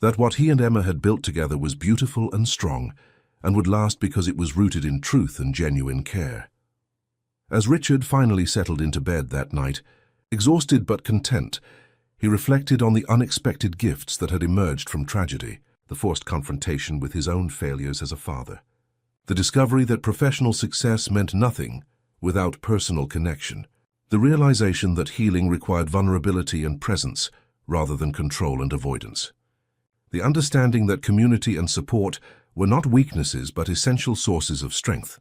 that what he and Emma had built together was beautiful and strong, and would last because it was rooted in truth and genuine care. As Richard finally settled into bed that night, exhausted but content, he reflected on the unexpected gifts that had emerged from tragedy, the forced confrontation with his own failures as a father, the discovery that professional success meant nothing without personal connection, the realization that healing required vulnerability and presence rather than control and avoidance, the understanding that community and support were not weaknesses but essential sources of strength.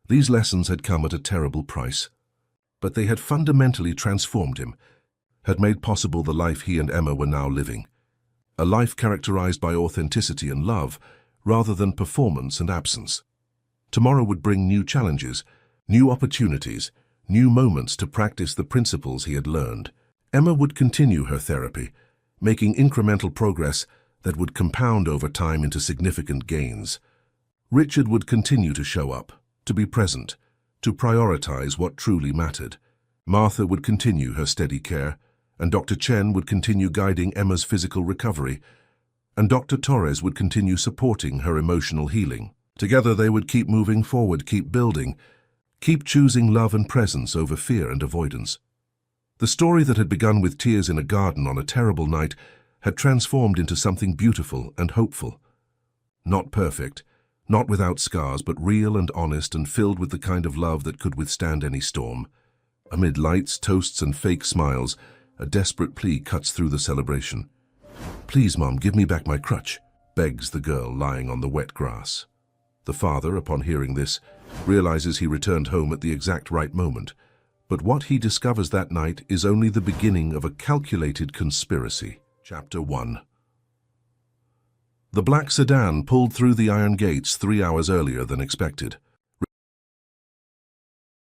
These lessons had come at a terrible price, but they had fundamentally transformed him, had made possible the life he and Emma were now living, a life characterized by authenticity and love rather than performance and absence. Tomorrow would bring new challenges, new opportunities, new moments to practice the principles he had learned. Emma would continue her therapy, making incremental progress that would compound over time into significant gains. Richard would continue to show up, to be present, to prioritize what truly mattered. Martha would continue her steady care, and Dr. Chen would continue guiding Emma's physical recovery, and Dr. Torres would continue supporting her emotional healing. Together they would keep moving forward, keep building, keep choosing love and presence over fear and avoidance. The story that had begun with tears in a garden on a terrible night had transformed into something beautiful and hopeful. Not perfect, not without scars, but real and honest and filled with the kind of love that could withstand any storm. Amid lights, toasts, and fake smiles, a desperate plea cuts through the celebration. "Please, Mom, give me back my crutch," begs the girl lying on the wet grass. The father, upon hearing this, realizes he returned home at the exact right moment. But what he discovers that night is only the beginning of a calculated conspiracy. Chapter 1. The black sedan pulled through the iron gates 3 hours earlier than expected.